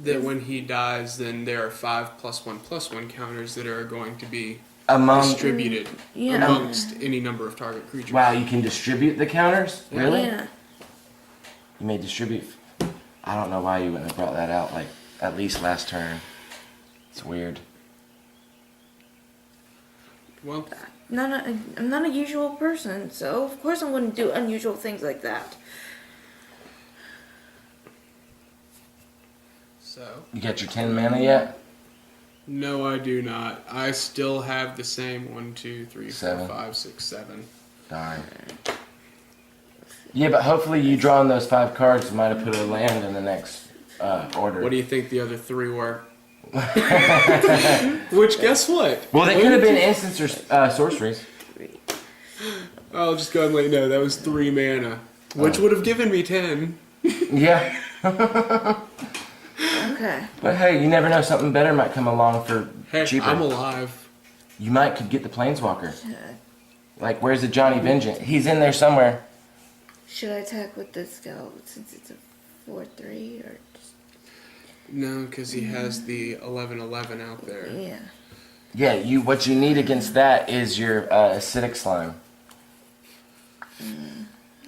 [SPEAKER 3] that when he dies, then there are 5+1/+1 counters that are going to be distributed
[SPEAKER 2] Yeah.
[SPEAKER 3] amongst any number of target creatures.
[SPEAKER 1] Wow, you can distribute the counters? Really?
[SPEAKER 2] Yeah.
[SPEAKER 1] You may distribute. I don't know why you wouldn't have brought that out like at least last turn. It's weird.
[SPEAKER 3] Well,
[SPEAKER 2] I'm not a usual person, so of course I'm going to do unusual things like that.
[SPEAKER 3] so
[SPEAKER 1] You got your 10 mana yet?
[SPEAKER 3] no, I do not. I still have the same 1, 2, 3, 4,
[SPEAKER 1] Seven.
[SPEAKER 3] 5, 6, 7.
[SPEAKER 1] Darn. Yeah, but hopefully you drawing those 5 cards might have put a land in the next order.
[SPEAKER 3] What do you think the other 3 were? Which, guess what?
[SPEAKER 1] Well, they could have been instants or sorceries.
[SPEAKER 3] I'll just go ahead and let you know that was 3 mana, which would have given me 10.
[SPEAKER 1] Yeah.
[SPEAKER 2] Okay.
[SPEAKER 1] But hey, you never know. Something better might come along for
[SPEAKER 3] Hey,
[SPEAKER 1] cheaper.
[SPEAKER 3] I'm alive.
[SPEAKER 1] You might could get the Planeswalker. Like, where's the Ajohnny Vengeance? He's in there somewhere.
[SPEAKER 2] Should I attack with this go since it's a 4/3 or just
[SPEAKER 3] No, because he has the 11/11 out there.
[SPEAKER 2] yeah?
[SPEAKER 1] Yeah, what you need against that is your acidic slime.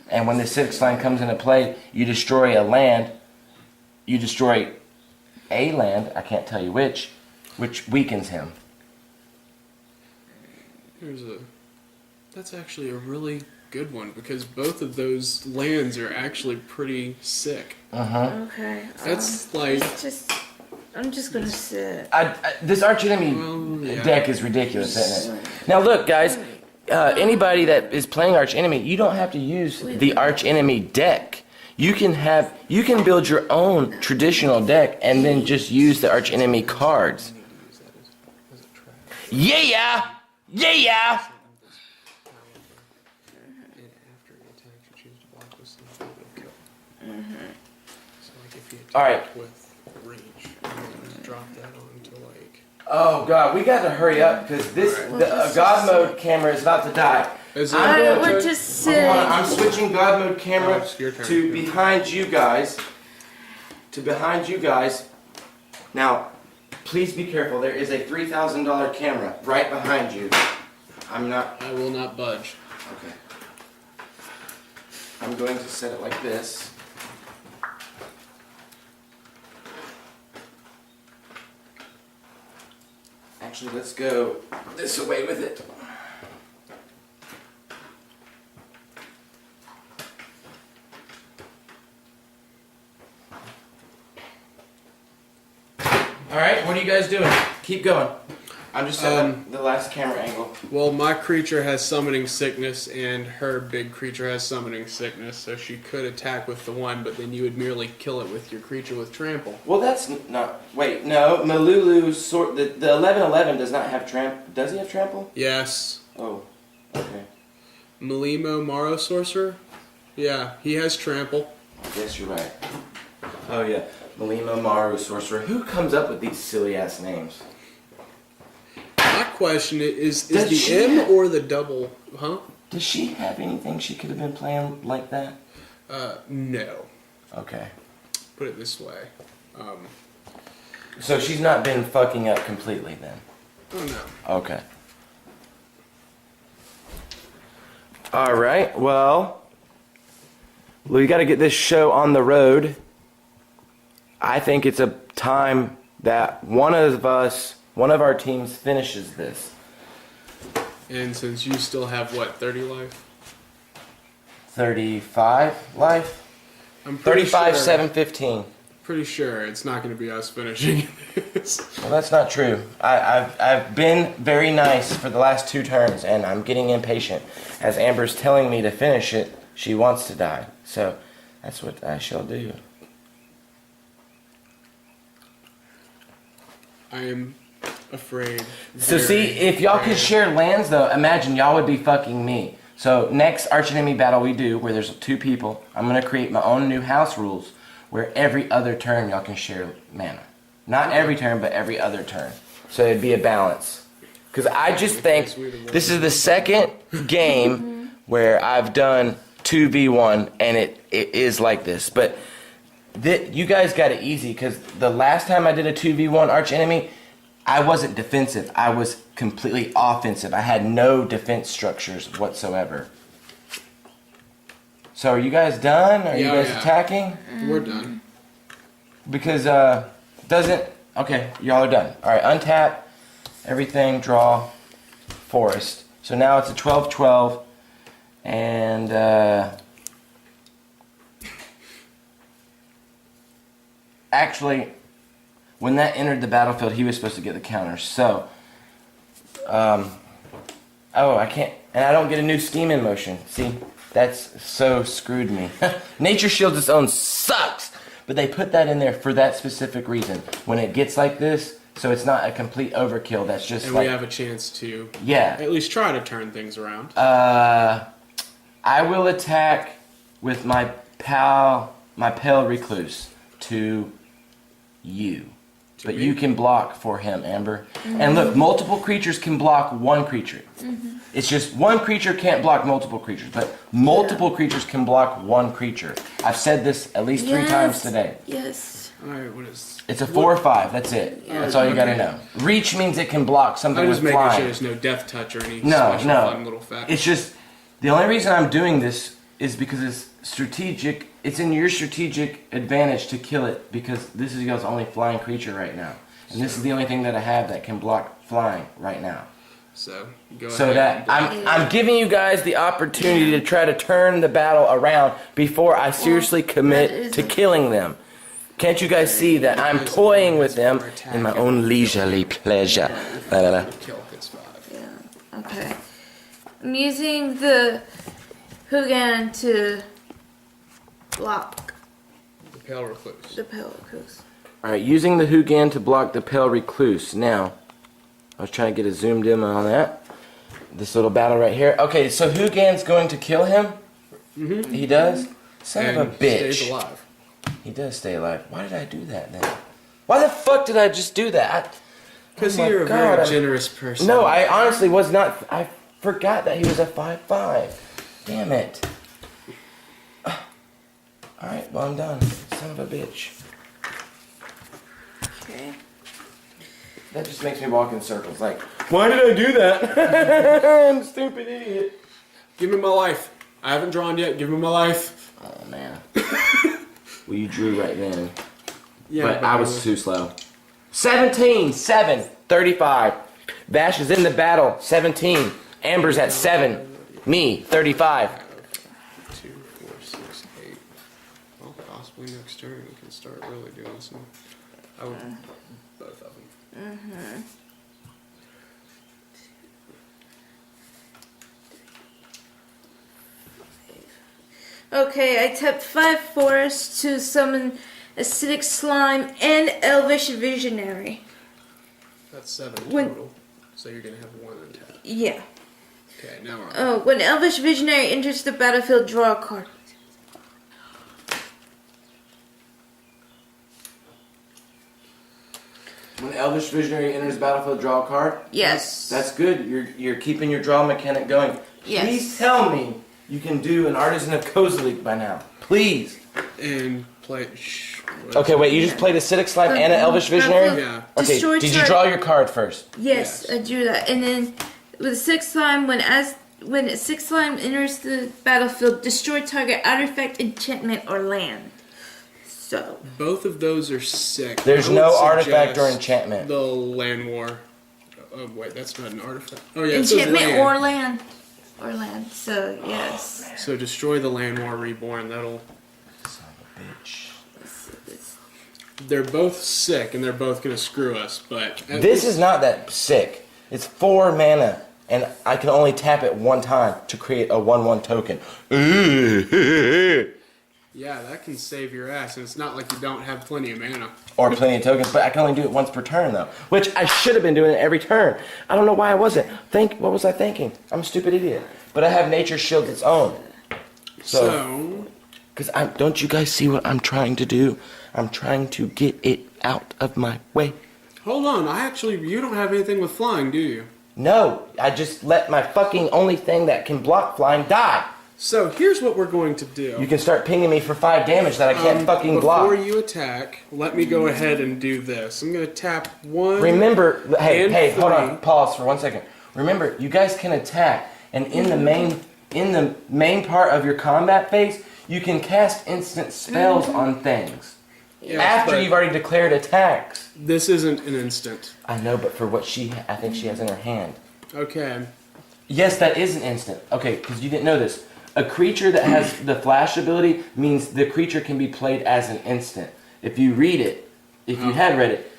[SPEAKER 1] And when the acidic slime comes into play, you destroy a land. You destroy a land, I can't tell you which weakens him.
[SPEAKER 3] That's actually a really good one because both of those lands are actually pretty sick.
[SPEAKER 2] Okay.
[SPEAKER 3] That's like
[SPEAKER 2] I'm just gonna sit.
[SPEAKER 1] This archenemy deck is ridiculous, isn't it? Now look, guys, anybody that is playing archenemy, you don't have to use the archenemy deck. You can build your own traditional deck and then just use the archenemy cards. Yeah! Yeah! Alright. Oh god, we got to hurry up because the God mode camera is about to die.
[SPEAKER 2] We're just sitting.
[SPEAKER 1] I'm switching God mode camera
[SPEAKER 3] it's your turn.
[SPEAKER 1] to behind you guys. Now, please be careful. There is a $3,000 camera right behind you.
[SPEAKER 3] I will not budge.
[SPEAKER 1] Okay. I'm going to set it like this. Actually, let's go this way with it. Alright, what are you guys doing? Keep going. I'm just setting the last camera angle.
[SPEAKER 3] Well, my creature has summoning sickness, and her big creature has summoning sickness, so she could attack with the one, but then you would merely kill it with your creature with trample.
[SPEAKER 1] Well, that's not. Wait, no. Malulu's sword. The 11/11 does not have trample. Does he have trample?
[SPEAKER 3] Yes.
[SPEAKER 1] Oh, okay.
[SPEAKER 3] Malimo Maro Sorcerer? Yeah, he has trample.
[SPEAKER 1] Yes, you're right. Oh yeah, Malima Maru Sorcerer. Who comes up with these silly ass names?
[SPEAKER 3] My question is
[SPEAKER 1] Does
[SPEAKER 3] the
[SPEAKER 1] she
[SPEAKER 3] M
[SPEAKER 1] have-
[SPEAKER 3] or the double, huh?
[SPEAKER 1] Does she have anything she could have been playing like that?
[SPEAKER 3] No.
[SPEAKER 1] Okay.
[SPEAKER 3] Put it this way.
[SPEAKER 1] So she's not been fucking up completely then.
[SPEAKER 3] Oh no.
[SPEAKER 1] Okay. All right. Well, we got to get this show on the road. I think it's a time that one of our teams finishes this.
[SPEAKER 3] And since you still have, what, 30 life?
[SPEAKER 1] 35 life?
[SPEAKER 3] I'm pretty
[SPEAKER 1] 35,
[SPEAKER 3] sure,
[SPEAKER 1] 715.
[SPEAKER 3] Pretty sure it's not going to be us finishing this.
[SPEAKER 1] Well, that's not true. I've been very nice for the last 2 turns, and I'm getting impatient. As Amber's telling me to finish it, she wants to die. So that's what I shall do.
[SPEAKER 3] I am afraid.
[SPEAKER 1] So see, if y'all could share lands though, imagine y'all would be fucking me. So next archenemy battle we do, where there's 2 people, I'm going to create my own new house rules, where every other turn y'all can share mana. Not every turn, but every other turn. So it'd be a balance. Because I just think this is the second game where I've done 2v1, and it is like this. But you guys got it easy, because the last time I did a 2v1 archenemy, I wasn't defensive. I was completely offensive. I had no defense structures whatsoever. So are you guys done? Are you guys attacking?
[SPEAKER 3] We're done.
[SPEAKER 1] Because okay, y'all are done. All right, untap everything, draw forest. So now it's a 12/12, and actually, when that entered the battlefield, he was supposed to get the counter. So, oh, I can't, and I don't get a new scheme in motion. See, that's so screwed me. Nature Shield its own sucks, but they put that in there for that specific reason. When it gets like this, so it's not a complete overkill. That's just
[SPEAKER 3] And
[SPEAKER 1] like,
[SPEAKER 3] we have a chance to
[SPEAKER 1] yeah.
[SPEAKER 3] at least try to turn things around.
[SPEAKER 1] I will attack with my pale recluse to you. But you can block for him, Amber. And look, multiple creatures can block one creature. It's just one creature can't block multiple creatures, but multiple creatures can block one creature. I've said this at least 3 times today.
[SPEAKER 2] Yes.
[SPEAKER 3] Alright, what is...
[SPEAKER 1] It's a 4 or 5, that's it.
[SPEAKER 2] Yeah.
[SPEAKER 1] That's all you gotta know. Reach means it can block something
[SPEAKER 3] I'm
[SPEAKER 1] with
[SPEAKER 3] just making
[SPEAKER 1] flying.
[SPEAKER 3] sure there's no death touch or any
[SPEAKER 1] No,
[SPEAKER 3] special
[SPEAKER 1] no.
[SPEAKER 3] fun little fact.
[SPEAKER 1] It's just, the only reason I'm doing this is because it's strategic. It's in your strategic advantage to kill it because this is y'all's only flying creature right now. And this is the only thing that I have that can block flying right now.
[SPEAKER 3] So, go
[SPEAKER 1] So
[SPEAKER 3] ahead.
[SPEAKER 1] that I'm giving you guys the opportunity to try to turn the battle around before I seriously commit to killing them. Can't you guys see that I'm toying with them in my own leisurely pleasure?
[SPEAKER 3] Kill gets 5.
[SPEAKER 2] Yeah. Okay. I'm using the Hugan to block
[SPEAKER 3] The Pale Recluse.
[SPEAKER 2] the Pellicus.
[SPEAKER 1] Alright, using the Hugan to block the Pale Recluse. Now, I was trying to get a zoomed in on that. This little battle right here. Okay, so Hugan's going to kill him?
[SPEAKER 3] Mm-hmm.
[SPEAKER 1] He does? Son
[SPEAKER 3] And
[SPEAKER 1] of a bitch.
[SPEAKER 3] stays alive.
[SPEAKER 1] He does stay alive. Why did I do that then? Why the fuck did I just do that?
[SPEAKER 3] Because
[SPEAKER 1] Oh my
[SPEAKER 3] you're a
[SPEAKER 1] God,
[SPEAKER 3] very generous person.
[SPEAKER 1] No, I honestly was not. I forgot that he was a 5/5. Damn it. Alright, well, I'm done. Son of a bitch.
[SPEAKER 2] Okay.
[SPEAKER 1] That just makes me walk in circles. Like, why did I do that? I'm a stupid idiot.
[SPEAKER 3] Give me my life. I haven't drawn yet. Give me my life.
[SPEAKER 1] Oh, man. Well, you drew right then.
[SPEAKER 3] Yeah,
[SPEAKER 1] but I was too slow. 17, 7, 35. Vash is in the battle, 17. Amber's at 7. Me, 35.
[SPEAKER 3] 2, 4, 6, 8. Well, possibly next turn we can start really doing some. I would both of them.
[SPEAKER 2] Okay, I tapped 5 forests to summon Acidic Slime and Elvish Visionary.
[SPEAKER 3] That's 7
[SPEAKER 2] When-
[SPEAKER 3] total. So you're gonna have 1 untap.
[SPEAKER 2] Yeah.
[SPEAKER 3] Okay, now we're on.
[SPEAKER 2] Oh, when Elvish Visionary enters the battlefield, draw a card.
[SPEAKER 1] When Elvish Visionary enters the battlefield, draw a card.
[SPEAKER 2] Yes.
[SPEAKER 1] That's good. You're keeping your draw mechanic going.
[SPEAKER 2] Yes.
[SPEAKER 1] Please tell me you can do an Artisan of Kozalik by now. Please.
[SPEAKER 3] And play.
[SPEAKER 1] Okay, wait. You just played Acidic Slime and an Elvish Visionary?
[SPEAKER 3] Yeah.
[SPEAKER 1] Okay,
[SPEAKER 2] Destroy
[SPEAKER 1] did you
[SPEAKER 2] target-
[SPEAKER 1] draw your card first?
[SPEAKER 2] Yes,
[SPEAKER 3] Yes.
[SPEAKER 2] I drew that. And then with 6 slime, when 6 slime enters the battlefield, destroy target artifact, enchantment, or land. So
[SPEAKER 3] Both of those are sick.
[SPEAKER 1] There's
[SPEAKER 3] I would
[SPEAKER 1] no artifact or
[SPEAKER 3] suggest
[SPEAKER 1] enchantment.
[SPEAKER 3] The Land War. Oh, wait, that's not an artifact. Oh, yeah, it says
[SPEAKER 2] enchantment
[SPEAKER 3] land.
[SPEAKER 2] or land. Or land. So yes.
[SPEAKER 3] So destroy the Land War Reborn. That'll.
[SPEAKER 1] Son of a bitch.
[SPEAKER 3] They're both sick, and they're both gonna screw us. But at
[SPEAKER 1] This
[SPEAKER 3] least-
[SPEAKER 1] is not that sick. It's 4 mana, and I can only tap it 1 time to create a 1/1 token.
[SPEAKER 3] Yeah, that can save your ass, and it's not like you don't have plenty of mana.
[SPEAKER 1] Or plenty of tokens, but I can only do it once per turn, though. Which I should have been doing it every turn. I don't know why I wasn't. What was I thinking? I'm a stupid idiot. But I have Nature's Shield its own.
[SPEAKER 3] So
[SPEAKER 1] Because don't you guys see what I'm trying to do? I'm trying to get it out of my way.
[SPEAKER 3] hold on. You don't have anything with flying, do you?
[SPEAKER 1] No, I just let my fucking only thing that can block flying die.
[SPEAKER 3] So here's what we're going to do.
[SPEAKER 1] You can start pinging me for 5 damage that I can't fucking block.
[SPEAKER 3] Before you attack, let me go ahead and do this. I'm going to tap 1.
[SPEAKER 1] Remember,
[SPEAKER 3] And
[SPEAKER 1] hey, hold
[SPEAKER 3] 3.
[SPEAKER 1] on, pause for 1 second. Remember, you guys can attack, and in the main part of your combat phase, you can cast instant spells on things.
[SPEAKER 3] Yes,
[SPEAKER 1] after
[SPEAKER 3] but
[SPEAKER 1] you've already declared attacks.
[SPEAKER 3] This isn't an instant.
[SPEAKER 1] I know, but for what I think she has in her hand.
[SPEAKER 3] Okay.
[SPEAKER 1] Yes, that is an instant. Okay, because you didn't know this. A creature that has the flash ability means the creature can be played as an instant. If you read it, if you had read it,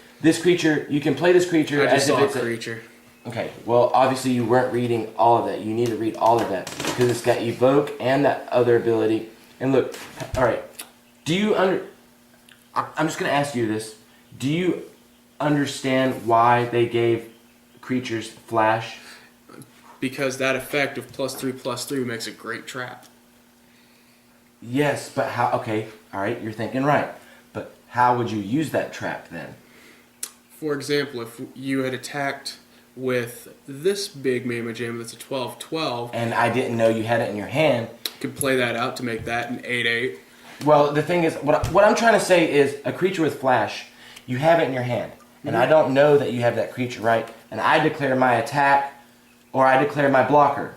[SPEAKER 1] you can play this creature
[SPEAKER 3] I just
[SPEAKER 1] as if
[SPEAKER 3] saw a
[SPEAKER 1] it's
[SPEAKER 3] creature.
[SPEAKER 1] Okay, well, obviously you weren't reading all of that. You need to read all of that because it's got evoke and that other ability. And look, all right, I'm just gonna ask you this: do you understand why they gave creatures flash?
[SPEAKER 3] Because that effect of +3/+3 makes a great trap.
[SPEAKER 1] Yes, but how? Okay, all right, you're thinking right. But how would you use that trap then?
[SPEAKER 3] For example, if you had attacked with this big Mama Jam that's a 12/12,
[SPEAKER 1] And I didn't know you had it in your hand.
[SPEAKER 3] you could play that out to make that an 8/8.
[SPEAKER 1] Well, the thing is, what I'm trying to say is a creature with flash, you have it in your hand. And I don't know that you have that creature, right? And I declare my attack, or I declare my blocker.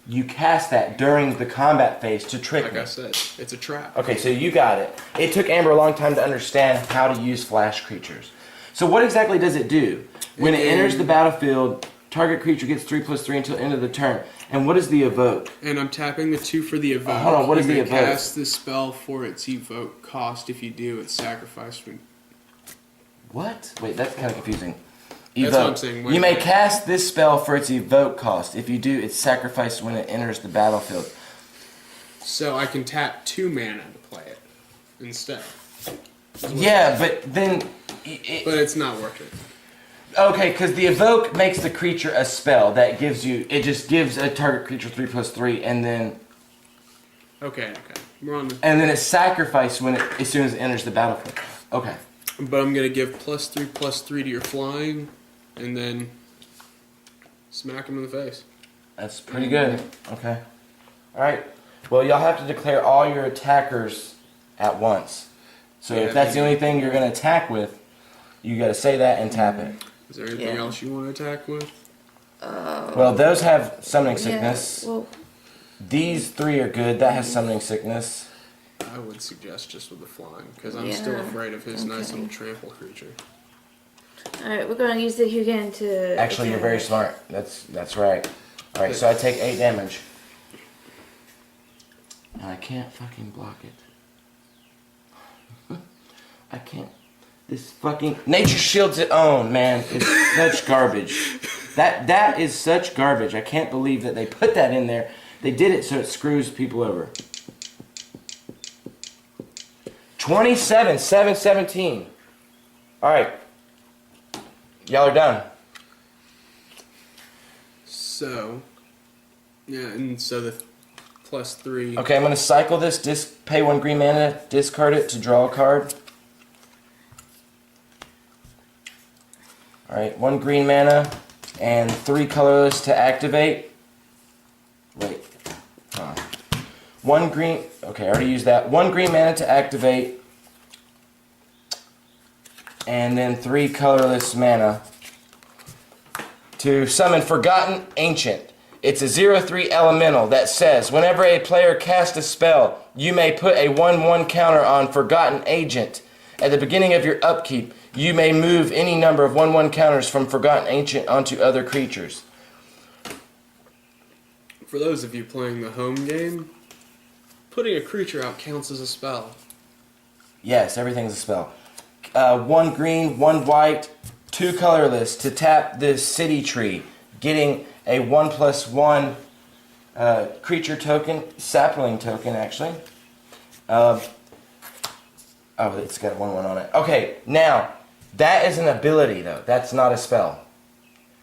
[SPEAKER 1] You cast that during the combat phase to trick
[SPEAKER 3] Like
[SPEAKER 1] me.
[SPEAKER 3] I said, it's a trap.
[SPEAKER 1] Okay, so you got it. It took Amber a long time to understand how to use flash creatures. So what exactly does it do? When it enters the battlefield, target creature gets 3/3 until end of the turn. And what is the evoke?
[SPEAKER 3] And I'm tapping the 2 for the evoke.
[SPEAKER 1] Hold on, what is
[SPEAKER 3] You
[SPEAKER 1] the
[SPEAKER 3] may
[SPEAKER 1] evoke?
[SPEAKER 3] cast this spell for its evoke cost. If you do, it's sacrificed when...
[SPEAKER 1] What? Wait, that's kind of confusing.
[SPEAKER 3] That's what I'm saying.
[SPEAKER 1] You may cast this spell for its evoke cost. If you do, it's sacrificed when it enters the battlefield.
[SPEAKER 3] So I can tap 2 mana to play it instead.
[SPEAKER 1] Yeah, but then...
[SPEAKER 3] But it's not working.
[SPEAKER 1] Okay, because the evoke makes the creature a spell that gives you... It just gives a target creature 3/3, and then...
[SPEAKER 3] Okay. We're on the...
[SPEAKER 1] And then it's sacrificed when as soon as it enters the battlefield. Okay.
[SPEAKER 3] But I'm going to give +3/+3 to your flying, and then smack him in the face.
[SPEAKER 1] That's pretty good. Okay. Alright. Well, y'all have to declare all your attackers at once. So
[SPEAKER 3] Yeah,
[SPEAKER 1] if that's the only thing you're going to attack with, you got to say that and tap it.
[SPEAKER 3] Is there anything else you want to attack with?
[SPEAKER 1] Well, those have summoning sickness.
[SPEAKER 2] Yeah, well,
[SPEAKER 1] These 3 are good. That has summoning sickness.
[SPEAKER 3] I would suggest just with the flying, because I'm still afraid of his nice little trample creature.
[SPEAKER 2] alright, we're gonna use the Hugan to...
[SPEAKER 1] Actually, you're very smart. That's right. Alright, so I take 8 damage. And I can't fucking block it. I can't. This fucking... Nature Shield's its own, man. It's such garbage. That is such garbage. I can't believe that they put that in there. They did it so it screws people over. 27, 7, 17. Alright. Y'all are done.
[SPEAKER 3] So, yeah, and so the +3.
[SPEAKER 1] Okay, I'm going to cycle this, pay 1 green mana, discard it to draw a card. Alright, 1 green mana and 3 colorless to activate. Wait. Huh. 1 green... Okay, I already used that. 1 green mana to activate. And then 3 colorless mana to summon Forgotten Ancient. It's a 0/3 elemental that says, whenever a player casts a spell, you may put a 1/1 counter on Forgotten Agent. At the beginning of your upkeep, you may move any number of 1/1 counters from Forgotten Ancient onto other creatures.
[SPEAKER 3] For those of you playing the home game, putting a creature out counts as a spell.
[SPEAKER 1] Yes, everything's a spell. 1 green, 1 white, 2 colorless to tap this city tree, getting a 1/1 creature token, sapling token actually. Oh, it's got 1/1 on it. Okay, now that is an ability though. That's not a spell.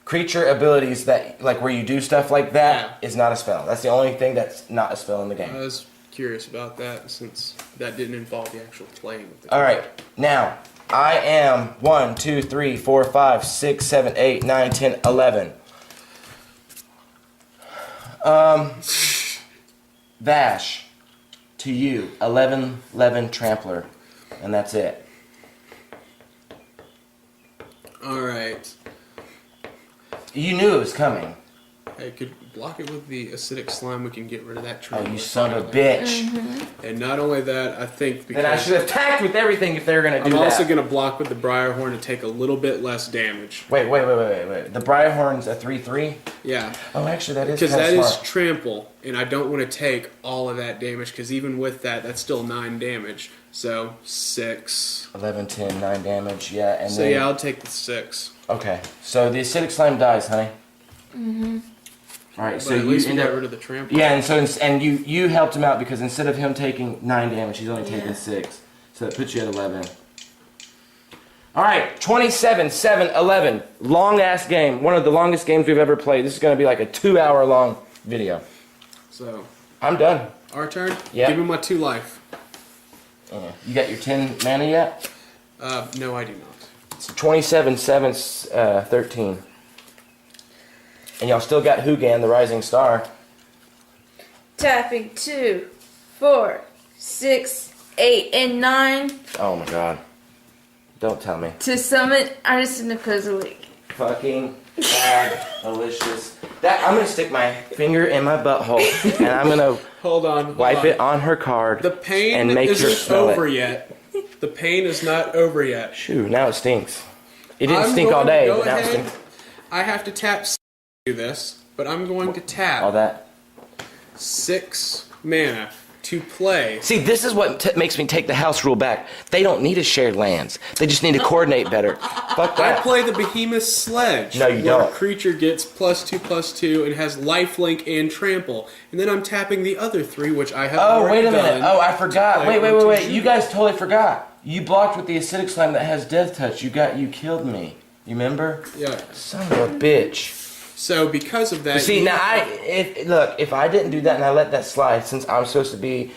[SPEAKER 1] Creature abilities that like where you do stuff like that is not a spell. That's the only thing that's not a spell in the game.
[SPEAKER 3] I was curious about that since that didn't involve the actual playing of the
[SPEAKER 1] All right, now I am 1, 2, 3, 4, 5, 6, 7, 8, 9, 10, 11. Vash to you, 11 Trampler, and that's it.
[SPEAKER 3] Alright.
[SPEAKER 1] You knew it was coming.
[SPEAKER 3] I could block it with the acidic slime. We can get rid of that tree.
[SPEAKER 1] Oh, you son of a bitch.
[SPEAKER 3] And not only that, I think because
[SPEAKER 1] Then I should have attacked with everything if they were going to do
[SPEAKER 3] I'm
[SPEAKER 1] that.
[SPEAKER 3] also going to block with the Briarhorn to take a little bit less damage.
[SPEAKER 1] Wait. The Briarhorn's a 3/3?
[SPEAKER 3] Yeah.
[SPEAKER 1] Oh, actually, that is
[SPEAKER 3] Because
[SPEAKER 1] kind
[SPEAKER 3] that
[SPEAKER 1] of
[SPEAKER 3] is
[SPEAKER 1] smart.
[SPEAKER 3] trample, and I don't want to take all of that damage, because even with that, that's still 9 damage. So, 6.
[SPEAKER 1] 11, 10, 9 damage, yeah. And
[SPEAKER 3] So
[SPEAKER 1] then,
[SPEAKER 3] yeah, I'll take the 6.
[SPEAKER 1] Okay, so the acidic slime dies, honey. Alright, so
[SPEAKER 3] But at
[SPEAKER 1] you
[SPEAKER 3] least we
[SPEAKER 1] end
[SPEAKER 3] got
[SPEAKER 1] up...
[SPEAKER 3] rid of the trample.
[SPEAKER 1] Yeah, and you helped him out because instead of him taking 9 damage, he's only taking 6. So that puts you at 11. Alright, 27, 7, 11. Long ass game. One of the longest games we've ever played. This is going to be like a 2-hour long video.
[SPEAKER 3] So,
[SPEAKER 1] I'm done.
[SPEAKER 3] our turn?
[SPEAKER 1] Yeah.
[SPEAKER 3] Give me my 2 life.
[SPEAKER 1] You got your 10 mana yet?
[SPEAKER 3] No, I do
[SPEAKER 1] It's 27, 7, 13. And y'all still got Hugan, the Rising Star.
[SPEAKER 2] Tapping 2, 4, 6, 8, and 9
[SPEAKER 1] Oh my god. Don't tell me.
[SPEAKER 2] to summon Artisan of Kozilek.
[SPEAKER 1] Fucking delicious. That I'm gonna stick my finger in my butthole and I'm gonna
[SPEAKER 3] Hold
[SPEAKER 1] wipe
[SPEAKER 3] on.
[SPEAKER 1] it on her card
[SPEAKER 3] The pain
[SPEAKER 1] and make her
[SPEAKER 3] isn't
[SPEAKER 1] smell
[SPEAKER 3] over
[SPEAKER 1] it.
[SPEAKER 3] yet. The pain is not over yet.
[SPEAKER 1] Shoo, now it stinks. It didn't
[SPEAKER 3] I'm
[SPEAKER 1] stink all
[SPEAKER 3] going to
[SPEAKER 1] day,
[SPEAKER 3] go
[SPEAKER 1] but now it
[SPEAKER 3] ahead.
[SPEAKER 1] stinks.
[SPEAKER 3] I have to tap to do this, but I'm going to
[SPEAKER 1] All
[SPEAKER 3] tap
[SPEAKER 1] that.
[SPEAKER 3] 6 mana to play.
[SPEAKER 1] See, this is what makes me take the house rule back. They don't need to share lands. They just need to coordinate better. Fuck
[SPEAKER 3] I
[SPEAKER 1] that.
[SPEAKER 3] play the Behemoth Sledge.
[SPEAKER 1] No, you
[SPEAKER 3] where
[SPEAKER 1] don't.
[SPEAKER 3] a creature gets +2/+2 and has lifelink and trample. And then I'm tapping the other 3, which I have
[SPEAKER 1] Oh,
[SPEAKER 3] already
[SPEAKER 1] wait a minute.
[SPEAKER 3] done
[SPEAKER 1] Oh, I
[SPEAKER 3] to
[SPEAKER 1] forgot.
[SPEAKER 3] play
[SPEAKER 1] Wait.
[SPEAKER 3] onto
[SPEAKER 1] You
[SPEAKER 3] Shiit.
[SPEAKER 1] guys totally forgot. You blocked with the acidic slime that has death touch. You killed me. You remember?
[SPEAKER 3] Yeah.
[SPEAKER 1] Son of a bitch.
[SPEAKER 3] So because of that,
[SPEAKER 1] See,
[SPEAKER 3] you-
[SPEAKER 1] now if I didn't do that and I let that slide, since I'm supposed to be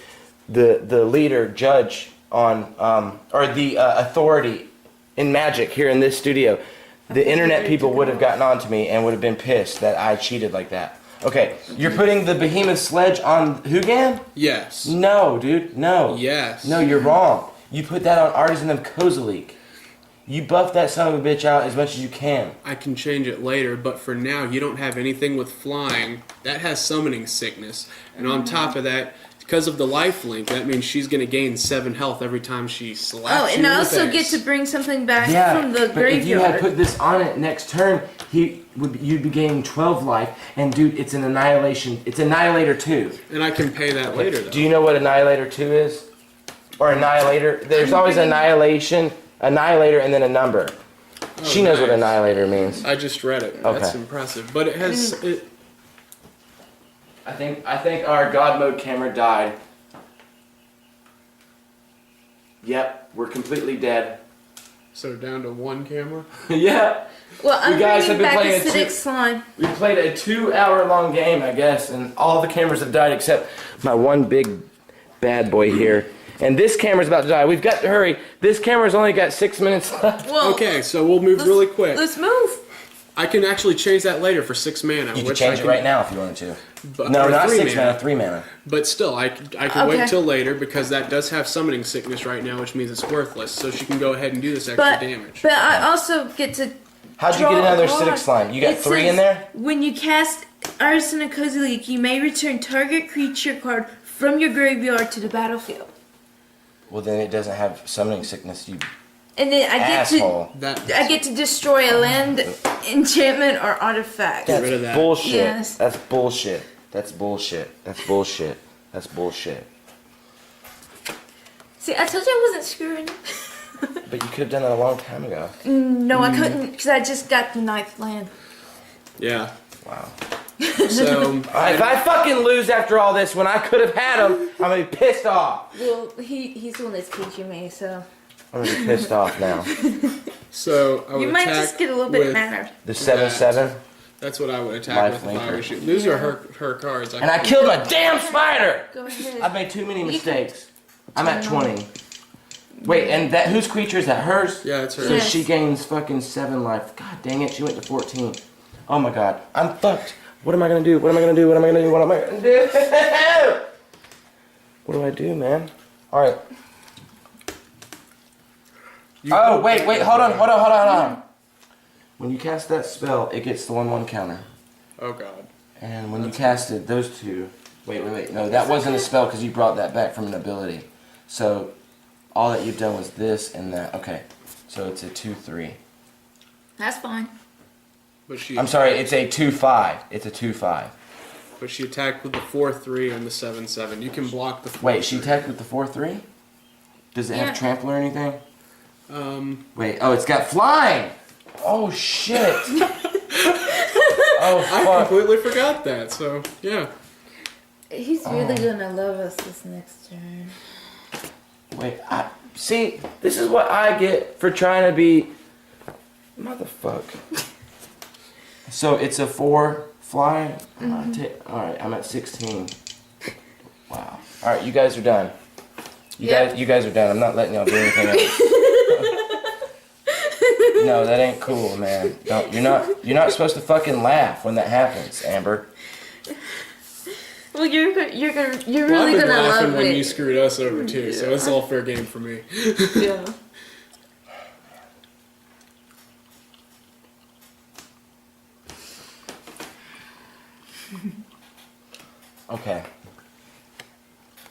[SPEAKER 1] the leader, judge on, or the authority in Magic here in this studio, the internet people would have gotten on to me and would have been pissed that I cheated like that. Okay, you're putting the Behemoth Sledge on Hugan?
[SPEAKER 3] yes,
[SPEAKER 1] No, dude, no.
[SPEAKER 3] yes,
[SPEAKER 1] No, you're wrong. You put that on Artisan of Kozilek. You buff that son of a bitch out as much as you can.
[SPEAKER 3] I can change it later, but for now, you don't have anything with flying. That has summoning sickness. And on top of that, because of the life link, that means she's going to gain 7 health every time she slaps
[SPEAKER 2] Oh,
[SPEAKER 3] you
[SPEAKER 2] and I
[SPEAKER 3] in the
[SPEAKER 2] also get
[SPEAKER 3] face.
[SPEAKER 2] to bring something back
[SPEAKER 1] Yeah,
[SPEAKER 2] from the
[SPEAKER 1] but if you had
[SPEAKER 2] graveyard.
[SPEAKER 1] put this on it next turn, you'd be gaining 12 life. And dude, it's an annihilation. It's Annihilator 2.
[SPEAKER 3] And I can pay that later, though.
[SPEAKER 1] Do you know what Annihilator 2 is? Or Annihilator? There's always Annihilation, Annihilator, and then a number. She knows what
[SPEAKER 3] nice.
[SPEAKER 1] Annihilator means.
[SPEAKER 3] I just read it.
[SPEAKER 1] Okay.
[SPEAKER 3] That's impressive. But it has... It,
[SPEAKER 1] I think our God mode camera died. Yep, we're completely dead.
[SPEAKER 3] so down to 1 camera?
[SPEAKER 1] Yeah.
[SPEAKER 2] Well, I'm
[SPEAKER 1] You guys have
[SPEAKER 2] bringing
[SPEAKER 1] been
[SPEAKER 2] back
[SPEAKER 1] playing
[SPEAKER 2] acidic slime.
[SPEAKER 1] We played a 2-hour-long game, I guess, and all the cameras have died except my one big bad boy here. And this camera's about to die. We've got to hurry. This camera's only got 6 minutes left.
[SPEAKER 2] Well,
[SPEAKER 3] Okay, so we'll move really quick.
[SPEAKER 2] Let's move.
[SPEAKER 3] I can actually change that later for 6 mana.
[SPEAKER 1] You can
[SPEAKER 3] which
[SPEAKER 1] change
[SPEAKER 3] I
[SPEAKER 1] it right now if you wanted to.
[SPEAKER 3] But,
[SPEAKER 1] No,
[SPEAKER 3] or
[SPEAKER 1] not
[SPEAKER 3] 3
[SPEAKER 1] 6 mana, 3 mana.
[SPEAKER 3] But still, I can
[SPEAKER 2] Okay.
[SPEAKER 3] wait till later because that does have summoning sickness right now, which means it's worthless. So she can go ahead and do this extra damage.
[SPEAKER 2] But I also get to.
[SPEAKER 1] How'd you
[SPEAKER 2] draw
[SPEAKER 1] get another
[SPEAKER 2] a card.
[SPEAKER 1] acidic slime? You got
[SPEAKER 2] It
[SPEAKER 1] 3
[SPEAKER 2] says,
[SPEAKER 1] in there?
[SPEAKER 2] When you cast Artisan of Kozilek, you may return target creature card from your graveyard to the battlefield.
[SPEAKER 1] Well, then it doesn't have summoning sickness, you
[SPEAKER 2] And then I
[SPEAKER 1] asshole.
[SPEAKER 2] I get to destroy a land, enchantment, or artifact.
[SPEAKER 3] Get rid of that.
[SPEAKER 1] Bullshit.
[SPEAKER 2] Yes.
[SPEAKER 1] That's bullshit. That's bullshit. That's bullshit. That's bullshit.
[SPEAKER 2] See, I told you I wasn't screwing.
[SPEAKER 1] But you could have done that a long time ago.
[SPEAKER 2] No, I couldn't because I just got the 9th land.
[SPEAKER 3] Yeah.
[SPEAKER 1] Wow.
[SPEAKER 3] So
[SPEAKER 1] If I fucking lose after all this when I could have had him, I'm gonna be pissed off.
[SPEAKER 2] Well, he's the one that's teaching me, so
[SPEAKER 1] I'm gonna be pissed off now.
[SPEAKER 3] I would
[SPEAKER 2] you might
[SPEAKER 3] attack
[SPEAKER 2] just get a little bit
[SPEAKER 3] with-
[SPEAKER 2] mad.
[SPEAKER 1] The 7/7,
[SPEAKER 3] That's what I would attack with if I
[SPEAKER 1] Lifelinker.
[SPEAKER 3] was you. These are her cards.
[SPEAKER 1] and I killed my damn spider.
[SPEAKER 2] Go ahead.
[SPEAKER 1] I've made too many mistakes. I'm at 20. Wait, and that whose creature is that? Hers?
[SPEAKER 3] Yeah, it's her.
[SPEAKER 1] So
[SPEAKER 2] Yes.
[SPEAKER 1] she gains fucking 7 life. God dang it, she went to 14. Oh my god, I'm fucked. What am I gonna do? What am I gonna do? What am I gonna do? What am I gonna do? What do I do, man? All right. Oh wait, hold on. When you cast that spell, it gets the 1/1 counter.
[SPEAKER 3] Oh god.
[SPEAKER 1] And when you casted those two, wait. No, that wasn't a spell because you brought that back from an ability. So all that you've done was this and that. Okay, so it's a 2/3.
[SPEAKER 2] That's fine.
[SPEAKER 3] But she
[SPEAKER 1] I'm sorry, it's a 2/5. It's a 2/5.
[SPEAKER 3] But she attacked with the 4/3 and the 7/7. You can block the 4/3.
[SPEAKER 1] Wait, she attacked with the 4/3? Does it
[SPEAKER 2] Yeah.
[SPEAKER 1] have trample or anything? Wait, oh, it's got flying! Oh shit! Oh
[SPEAKER 3] I
[SPEAKER 1] fuck!
[SPEAKER 3] completely forgot that. So yeah.
[SPEAKER 2] He's really gonna love us this next turn.
[SPEAKER 1] Wait, see, this is what I get for trying to be motherfuck. So it's a 4 fly. All right, I'm at 16. Wow. All right, you guys are done. You guys are done. I'm not letting y'all do anything else. No, that ain't cool, man. Don't, you're not supposed to fucking laugh when that happens, Amber.
[SPEAKER 2] Well, you're
[SPEAKER 3] Well,
[SPEAKER 2] really
[SPEAKER 3] I've been
[SPEAKER 2] gonna
[SPEAKER 3] laughing
[SPEAKER 2] love
[SPEAKER 3] when
[SPEAKER 2] it.
[SPEAKER 3] you screwed us over too, so it's all fair game for me.
[SPEAKER 2] Yeah.
[SPEAKER 1] Okay.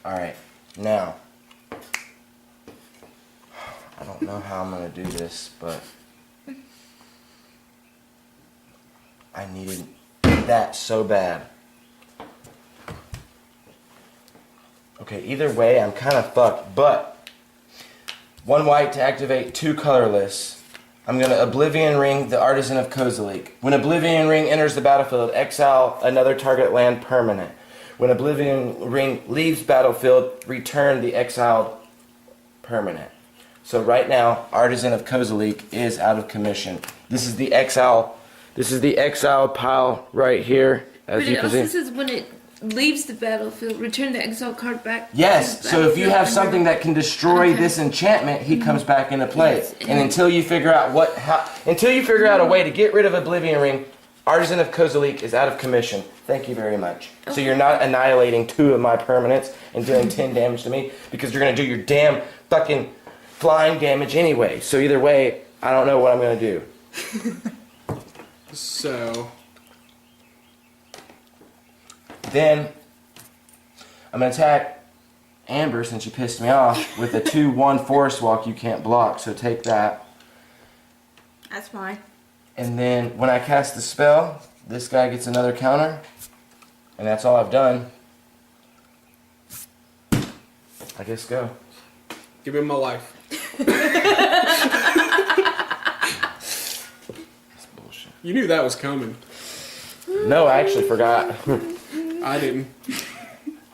[SPEAKER 1] Alright. Now. I don't know how I'm gonna do this, but I needed that so bad. Okay, either way, I'm kind of fucked, but 1 white to activate 2 colorless. I'm going to Oblivion Ring the Artisan of Kozilek. When Oblivion Ring enters the battlefield, exile another target land permanent. When Oblivion Ring leaves battlefield, return the exiled permanent. So right now, Artisan of Kozilek is out of commission. This is the exile pile right here, as
[SPEAKER 2] But
[SPEAKER 1] you
[SPEAKER 2] it
[SPEAKER 1] can
[SPEAKER 2] also
[SPEAKER 1] see.
[SPEAKER 2] says when it leaves the battlefield, return the exile card back.
[SPEAKER 1] Yes,
[SPEAKER 2] to the
[SPEAKER 1] so if you
[SPEAKER 2] battlefield
[SPEAKER 1] have
[SPEAKER 2] and
[SPEAKER 1] something
[SPEAKER 2] then-
[SPEAKER 1] that can destroy
[SPEAKER 2] Okay.
[SPEAKER 1] this enchantment, he comes back into play.
[SPEAKER 2] Yes,
[SPEAKER 1] And until you figure out until you figure out a way to get rid of Oblivion Ring, Artisan of Kozilek is out of commission. Thank you very much. So you're not annihilating 2 of my permanents and doing 10 damage to me because you're gonna do your damn fucking flying damage anyway. So either way, I don't know what I'm gonna do.
[SPEAKER 3] So,
[SPEAKER 1] Then I'm gonna attack Amber since you pissed me off with a 2/1 Forest Walk you can't block. So take that.
[SPEAKER 2] That's fine.
[SPEAKER 1] And then when I cast the spell, this guy gets another counter. And that's all I've done. I guess go.
[SPEAKER 3] give him my life.
[SPEAKER 1] That's bullshit.
[SPEAKER 3] You knew that was coming.
[SPEAKER 1] No, I actually forgot.
[SPEAKER 3] I didn't.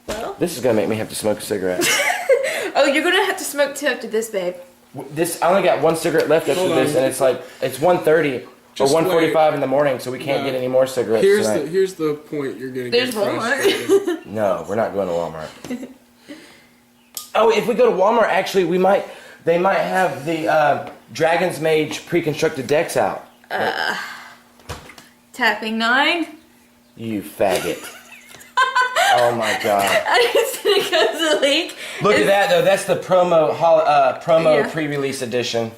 [SPEAKER 2] Well.
[SPEAKER 1] This is gonna make me have to smoke a cigarette.
[SPEAKER 2] Oh, you're gonna have to smoke 2 after this, babe.
[SPEAKER 1] I only got 1 cigarette left after
[SPEAKER 3] Hold on.
[SPEAKER 1] this, and it's like it's 1:30 or
[SPEAKER 3] Just
[SPEAKER 1] 1:45 in the morning, so we can't
[SPEAKER 3] No.
[SPEAKER 1] get any more cigarettes tonight.
[SPEAKER 3] Here's the point you're gonna
[SPEAKER 2] There's
[SPEAKER 3] get
[SPEAKER 2] Walmart.
[SPEAKER 3] frustrated.
[SPEAKER 1] No, we're not going to Walmart. Oh, if we go to Walmart, actually, they might have the Dragon's Mage pre-constructed decks out.
[SPEAKER 2] Tapping 9.
[SPEAKER 1] You faggot. Oh my god.
[SPEAKER 2] I just think it's a leak.
[SPEAKER 1] Look at that though. That's the promo
[SPEAKER 2] Yeah.
[SPEAKER 1] pre-release edition.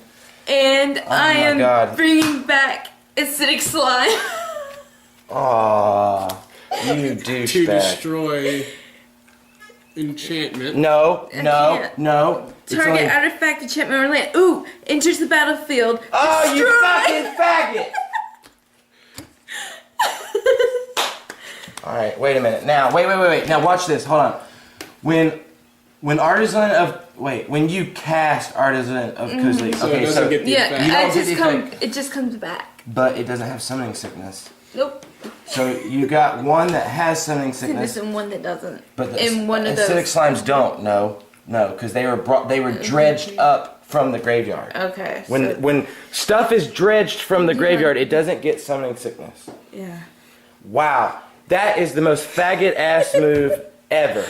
[SPEAKER 2] And I
[SPEAKER 1] my
[SPEAKER 2] am
[SPEAKER 1] God.
[SPEAKER 2] bringing back acidic slime.
[SPEAKER 1] Aw, you
[SPEAKER 3] To
[SPEAKER 1] douchebag.
[SPEAKER 3] destroy enchantment.
[SPEAKER 1] No. It's
[SPEAKER 2] Target
[SPEAKER 1] only-
[SPEAKER 2] artifact, enchantment, or land. Ooh, enters the battlefield.
[SPEAKER 1] Oh, you
[SPEAKER 2] Destroy!
[SPEAKER 1] fucking faggot! All right, wait a minute. Now, wait. Now, watch this. Hold on. When you cast Artisan of Kozilek,
[SPEAKER 3] So it doesn't get the
[SPEAKER 2] Yeah,
[SPEAKER 3] effect.
[SPEAKER 1] You don't
[SPEAKER 2] it
[SPEAKER 1] get
[SPEAKER 2] just
[SPEAKER 1] the
[SPEAKER 2] it just comes back.
[SPEAKER 1] but it doesn't have summoning sickness.
[SPEAKER 2] Nope.
[SPEAKER 1] So you got one that has summoning
[SPEAKER 2] This
[SPEAKER 1] sickness,
[SPEAKER 2] and one that doesn't.
[SPEAKER 1] but the
[SPEAKER 2] and one of
[SPEAKER 1] acidic
[SPEAKER 2] those.
[SPEAKER 1] slimes don't. No, because they were dredged up from the graveyard.
[SPEAKER 2] Okay.
[SPEAKER 1] When stuff is dredged from the graveyard, it doesn't get summoning sickness.
[SPEAKER 2] Yeah.
[SPEAKER 1] Wow, that is the most faggot ass move ever.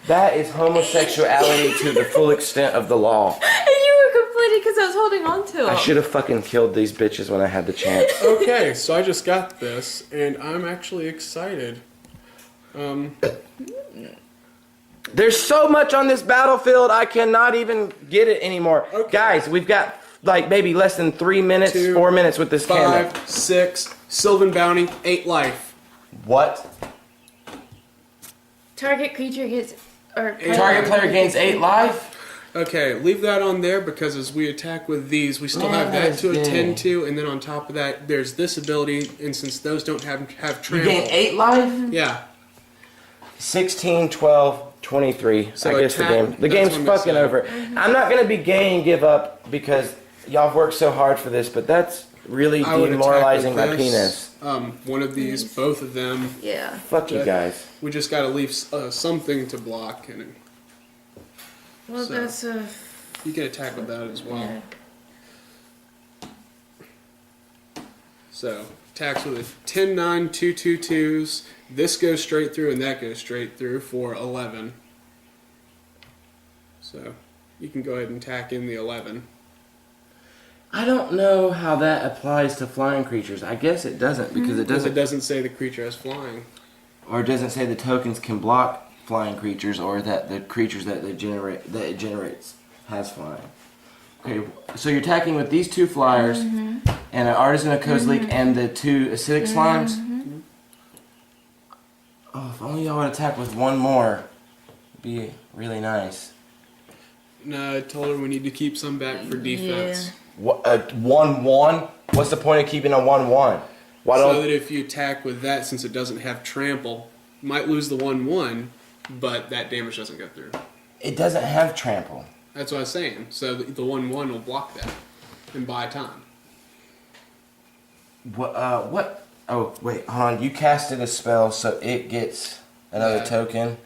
[SPEAKER 1] That is homosexuality to the full extent of the law.
[SPEAKER 2] And you were complaining because I was holding on to it.
[SPEAKER 1] I should have fucking killed these bitches when I had the chance.
[SPEAKER 3] Okay, so I just got this, and I'm actually excited.
[SPEAKER 1] There's so much on this battlefield, I cannot even get it anymore.
[SPEAKER 3] Okay.
[SPEAKER 1] Guys, we've got like maybe less than 3 minutes,
[SPEAKER 3] 2,
[SPEAKER 1] 4 minutes with this camera.
[SPEAKER 3] 5, 6, Sylvan Bounty, 8 life.
[SPEAKER 1] What?
[SPEAKER 2] Target creature gets. Or
[SPEAKER 1] Target player gains 8 life?
[SPEAKER 3] Okay, leave that on there because as we attack with these, we still have that to attend to, and then on top of that, there's this ability, and since those don't have
[SPEAKER 1] You
[SPEAKER 3] trample.
[SPEAKER 1] gain 8 life?
[SPEAKER 3] Yeah.
[SPEAKER 1] 16, 12, 23.
[SPEAKER 3] So
[SPEAKER 1] I guess the
[SPEAKER 3] attack-
[SPEAKER 1] game. The
[SPEAKER 3] that's
[SPEAKER 1] game's
[SPEAKER 3] what I'm
[SPEAKER 1] fucking
[SPEAKER 3] saying.
[SPEAKER 1] over. I'm not gonna be gay and give up because y'all have worked so hard for this, but that's really
[SPEAKER 3] I would attack
[SPEAKER 1] demoralizing
[SPEAKER 3] with
[SPEAKER 1] my
[SPEAKER 3] this,
[SPEAKER 1] penis.
[SPEAKER 3] One of these, both of them.
[SPEAKER 2] Yeah.
[SPEAKER 1] Fuck you guys.
[SPEAKER 3] We just gotta leave something to block, and
[SPEAKER 2] Well,
[SPEAKER 3] So.
[SPEAKER 2] that's a.
[SPEAKER 3] you can attack with that as well.
[SPEAKER 2] Yeah.
[SPEAKER 3] So, attacks with a 10, 9, 2, 2, 2s. This goes straight through, and that goes straight through for 11. So, you can go ahead and tack in the 11.
[SPEAKER 1] I don't know how that applies to flying creatures. I guess it doesn't because it
[SPEAKER 3] Because
[SPEAKER 1] doesn't.
[SPEAKER 3] it doesn't say the creature has flying.
[SPEAKER 1] Or it doesn't say the tokens can block flying creatures, or that the creatures that it generates has flying. Okay, so you're attacking with these 2 flyers and an Artisan of Kozilek and the 2 acidic slimes. Oh, if only y'all would attack with 1 more, it'd be really nice.
[SPEAKER 3] No, I told her we need to keep some back for defense.
[SPEAKER 1] What, 1/1? What's the point of keeping a 1/1? Why
[SPEAKER 3] So
[SPEAKER 1] don't?
[SPEAKER 3] that if you attack with that, since it doesn't have trample, you might lose the 1/1, but that damage doesn't go through.
[SPEAKER 1] It doesn't have trample.
[SPEAKER 3] That's what I was saying. So the 1/1 will block that and buy time.
[SPEAKER 1] What? What? Oh, wait, hold on. You casted a spell, so it gets another
[SPEAKER 3] Yeah.
[SPEAKER 1] token,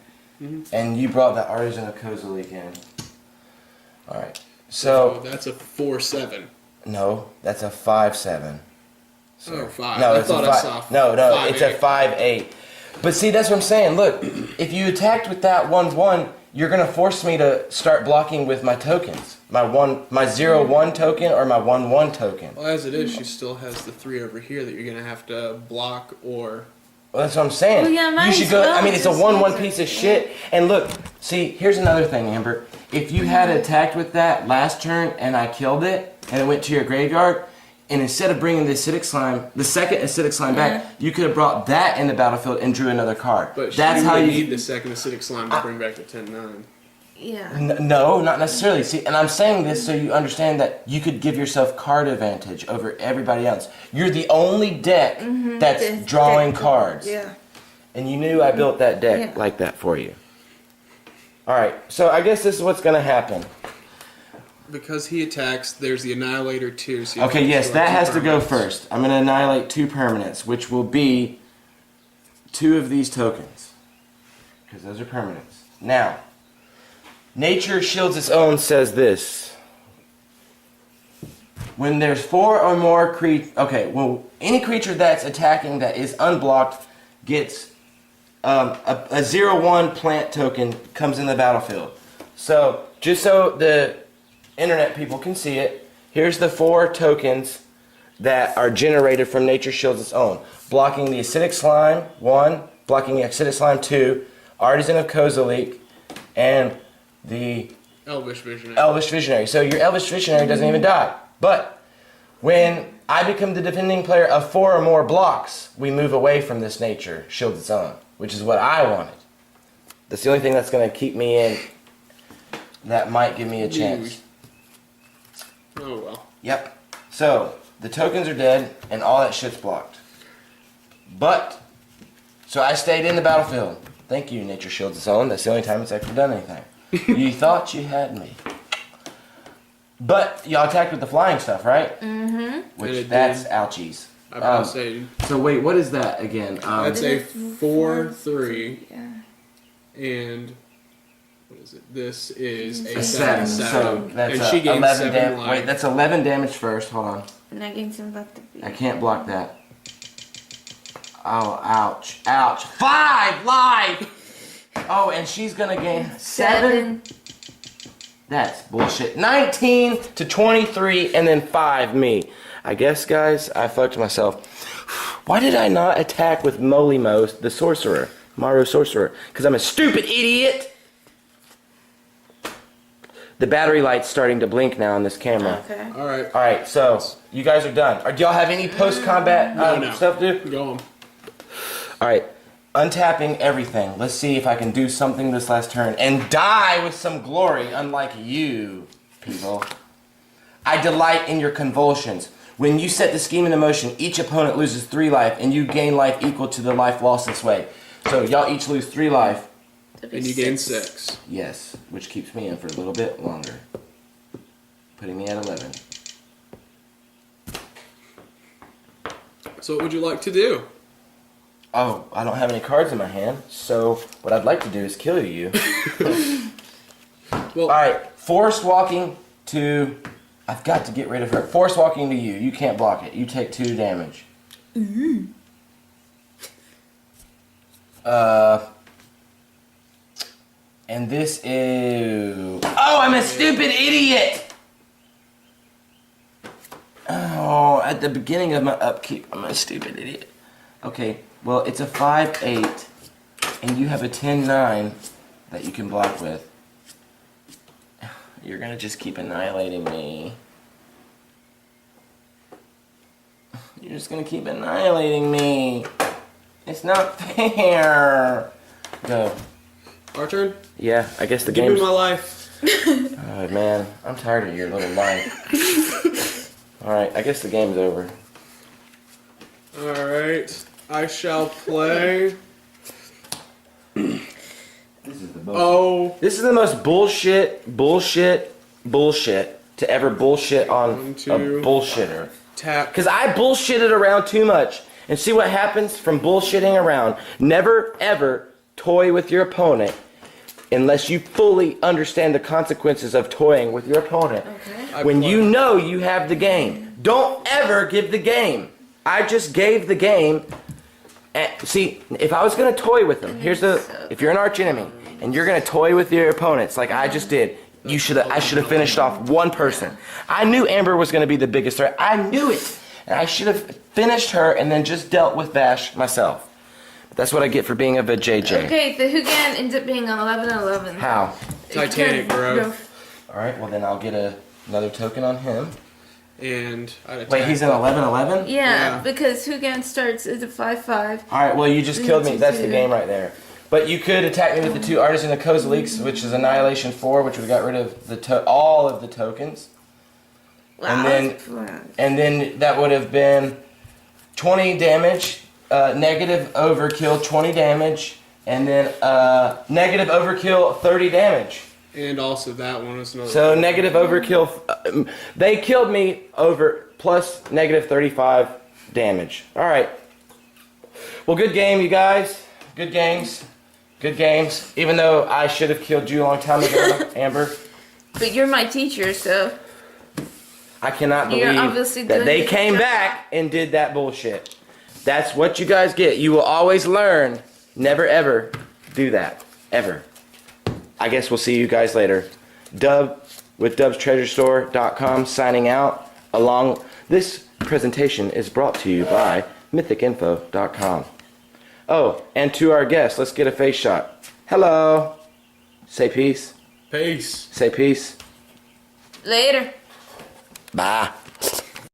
[SPEAKER 1] and you brought the Artisan of Kozilek in. All right.
[SPEAKER 3] So
[SPEAKER 1] So
[SPEAKER 3] that's a 4/7.
[SPEAKER 1] no, that's a 5/7.
[SPEAKER 3] Oh, 5.
[SPEAKER 1] No,
[SPEAKER 3] I
[SPEAKER 1] it's
[SPEAKER 3] thought
[SPEAKER 1] a
[SPEAKER 3] I
[SPEAKER 1] five.
[SPEAKER 3] saw
[SPEAKER 1] No,
[SPEAKER 3] 5/8.
[SPEAKER 1] it's a 5/8. But see, that's what I'm saying. Look, if you attacked with that 1/1, you're gonna force me to start blocking with my tokens. My 0/1 token or my 1/1 token.
[SPEAKER 3] Well, as it is, she still has the 3 over here that you're going to have to block or...
[SPEAKER 1] Well, that's what I'm saying.
[SPEAKER 2] Well, yeah,
[SPEAKER 1] you
[SPEAKER 2] might
[SPEAKER 1] should
[SPEAKER 2] as
[SPEAKER 1] go.
[SPEAKER 2] well
[SPEAKER 1] I mean, it's a
[SPEAKER 2] just
[SPEAKER 1] 1/1
[SPEAKER 2] use it.
[SPEAKER 1] piece of shit. And look, see, here's another thing, Amber. If you had attacked with that last turn and I killed it and it went to your graveyard, and instead of bringing the acidic slime, the second acidic slime back, you could have brought that in the battlefield and drew another card.
[SPEAKER 3] But
[SPEAKER 1] that's
[SPEAKER 3] she
[SPEAKER 1] how
[SPEAKER 3] would
[SPEAKER 1] you
[SPEAKER 3] need the second acidic slime to bring back the 10/9.
[SPEAKER 2] Yeah.
[SPEAKER 1] No, not necessarily. See, and I'm saying this so you understand that you could give yourself card advantage over everybody else. You're the only deck that's
[SPEAKER 2] This
[SPEAKER 1] drawing
[SPEAKER 2] deck-
[SPEAKER 1] cards.
[SPEAKER 2] Yeah.
[SPEAKER 1] And you knew I built that deck
[SPEAKER 2] Yeah.
[SPEAKER 1] like that for you. Alright, so I guess this is what's going to happen.
[SPEAKER 3] Because he attacks, there's the Annihilator too. So you
[SPEAKER 1] Okay,
[SPEAKER 3] can
[SPEAKER 1] yes,
[SPEAKER 3] select
[SPEAKER 1] that
[SPEAKER 3] 2
[SPEAKER 1] has to go
[SPEAKER 3] permanents.
[SPEAKER 1] first. I'm going to annihilate 2 permanents, which will be 2 of these tokens. Because those are permanents. Now, Nature Shields Its Own says this. When there's 4 or more any creature that's attacking that is unblocked gets a 0/1 plant token comes in the battlefield. So, just so the internet people can see it, here's the 4 tokens that are generated from Nature Shields Its Own. Blocking the Acidic Slime, 1. Blocking the Acidic Slime, 2. Artisan of Kozilek, and the
[SPEAKER 3] Elvish Visionary.
[SPEAKER 1] Elvish Visionary. So your Elvish Visionary doesn't even die. But when I become the defending player of 4 or more blocks, we move away from this Nature Shields Its Own, which is what I wanted. That's the only thing that's going to keep me in. That might give me a chance.
[SPEAKER 3] Oh well.
[SPEAKER 1] Yep. So the tokens are dead, and all that shit's blocked. But so I stayed in the battlefield. Thank you, Nature Shields Its Own. That's the only time it's actually done anything. You thought you had me. But y'all attacked with the flying stuff, right?
[SPEAKER 3] And
[SPEAKER 1] Which
[SPEAKER 3] it
[SPEAKER 1] that's
[SPEAKER 3] did.
[SPEAKER 1] ouchies.
[SPEAKER 3] I about to say
[SPEAKER 1] So wait, what is that again?
[SPEAKER 3] that's a 4/3,
[SPEAKER 2] Yeah.
[SPEAKER 3] and what is it? This is a
[SPEAKER 1] a
[SPEAKER 3] 7/7.
[SPEAKER 1] 7. So that's
[SPEAKER 3] and she gains
[SPEAKER 1] 11
[SPEAKER 3] 7
[SPEAKER 1] damage.
[SPEAKER 3] life.
[SPEAKER 1] Wait, that's 11 damage first. Hold on.
[SPEAKER 2] And I gained some left to be.
[SPEAKER 1] I can't block that. Oh, ouch. Ouch. 5 life! Oh, and she's gonna gain 7? That's bullshit. 19 to 23 and then 5 me. I guess, guys, I fucked myself. Why did I not attack with Molimo, the sorcerer? Mario Sorcerer. Because I'm a stupid idiot! The battery light's starting to blink now on this camera.
[SPEAKER 2] Okay.
[SPEAKER 3] All right.
[SPEAKER 1] Alright, so you guys are done. Do y'all have any post-combat
[SPEAKER 3] No.
[SPEAKER 1] stuff to do?
[SPEAKER 3] Go on.
[SPEAKER 1] Alright, untapping everything. Let's see if I can do something this last turn and die with some glory, unlike you, people. I delight in your convulsions. When you set the scheme into motion, each opponent loses 3 life, and you gain life equal to the life lost this way. So y'all each lose 3 life.
[SPEAKER 3] And you gain 6.
[SPEAKER 1] Yes, which keeps me in for a little bit longer. Putting me at 11.
[SPEAKER 3] So what would you like to do?
[SPEAKER 1] Oh, I don't have any cards in my hand, so what I'd like to do is kill you.
[SPEAKER 3] Well,
[SPEAKER 1] Alright, forced walking to... I've got to get rid of her. Forced walking to you. You can't block it. You take 2 damage. And this is... Oh, I'm a stupid idiot! the beginning of my upkeep. I'm a stupid idiot. Okay, well, it's a 5/8, and you have a 10/9 that you can block with. You're gonna just keep annihilating me. You're just gonna keep annihilating me. It's not fair. Go.
[SPEAKER 3] Our turn?
[SPEAKER 1] Yeah, I guess the
[SPEAKER 3] Give
[SPEAKER 1] game's...
[SPEAKER 3] me my life.
[SPEAKER 1] Oh, man, I'm tired of your little life. Alright, I guess the game's over.
[SPEAKER 3] Alright. I shall play.
[SPEAKER 1] This is the most...
[SPEAKER 3] Oh.
[SPEAKER 1] This is the most bullshit to ever bullshit on
[SPEAKER 3] One,
[SPEAKER 1] a
[SPEAKER 3] two.
[SPEAKER 1] bullshitter.
[SPEAKER 3] Tap.
[SPEAKER 1] Because I bullshitted around too much. And see what happens from bullshitting around. Never, ever toy with your opponent unless you fully understand the consequences of toying with your opponent.
[SPEAKER 2] Okay.
[SPEAKER 1] When you know you have the game. Don't ever give the game. I just gave the game. See, if I was going to toy with them, if you're an arch enemy and you're going to toy with your opponents like I just did, I should have finished off one person. I knew Amber was going to be the biggest threat. I knew it. And I should have finished her and then just dealt with Vash myself. But that's what I get for being a JJ.
[SPEAKER 2] Okay, the Hugan ends up being 11/11.
[SPEAKER 1] How?
[SPEAKER 3] Titanic growth.
[SPEAKER 1] Alright, well then I'll get another token on him.
[SPEAKER 3] And I'd attack.
[SPEAKER 1] Wait, he's an 11/11?
[SPEAKER 2] Yeah,
[SPEAKER 3] Yeah.
[SPEAKER 2] because Hugan starts as a 5/5.
[SPEAKER 1] Alright, well you just killed me. That's the
[SPEAKER 2] 2/2.
[SPEAKER 1] game right there. But you could attack me with the 2 Artisan of Kozaleeks, which is Annihilation 4, which would have got rid of all of the tokens.
[SPEAKER 2] Wow,
[SPEAKER 1] And then that would have been 20 damage, negative overkill 20 damage, and then negative overkill 30 damage.
[SPEAKER 3] And also that one was another.
[SPEAKER 1] So negative overkill, they killed me over plus negative 35 damage. Alright. Well, good game, you guys. Good games. Good games. Even though I should have killed you a long time ago, Amber.
[SPEAKER 2] But you're my teacher, so...
[SPEAKER 1] I cannot
[SPEAKER 2] You're
[SPEAKER 1] believe
[SPEAKER 2] obviously
[SPEAKER 1] that
[SPEAKER 2] doing
[SPEAKER 1] they
[SPEAKER 2] a
[SPEAKER 1] came
[SPEAKER 2] good job.
[SPEAKER 1] back and did that bullshit. That's what you guys get. You will always learn. Never ever do that. Ever. I guess we'll see you guys later. Dub with dubstreasurestore.com signing out. This presentation is brought to you by mythicinfo.com. Oh, and to our guest, let's get a face shot. Hello. Say peace.
[SPEAKER 3] Peace.
[SPEAKER 1] Say peace.
[SPEAKER 2] Later.
[SPEAKER 1] Bye.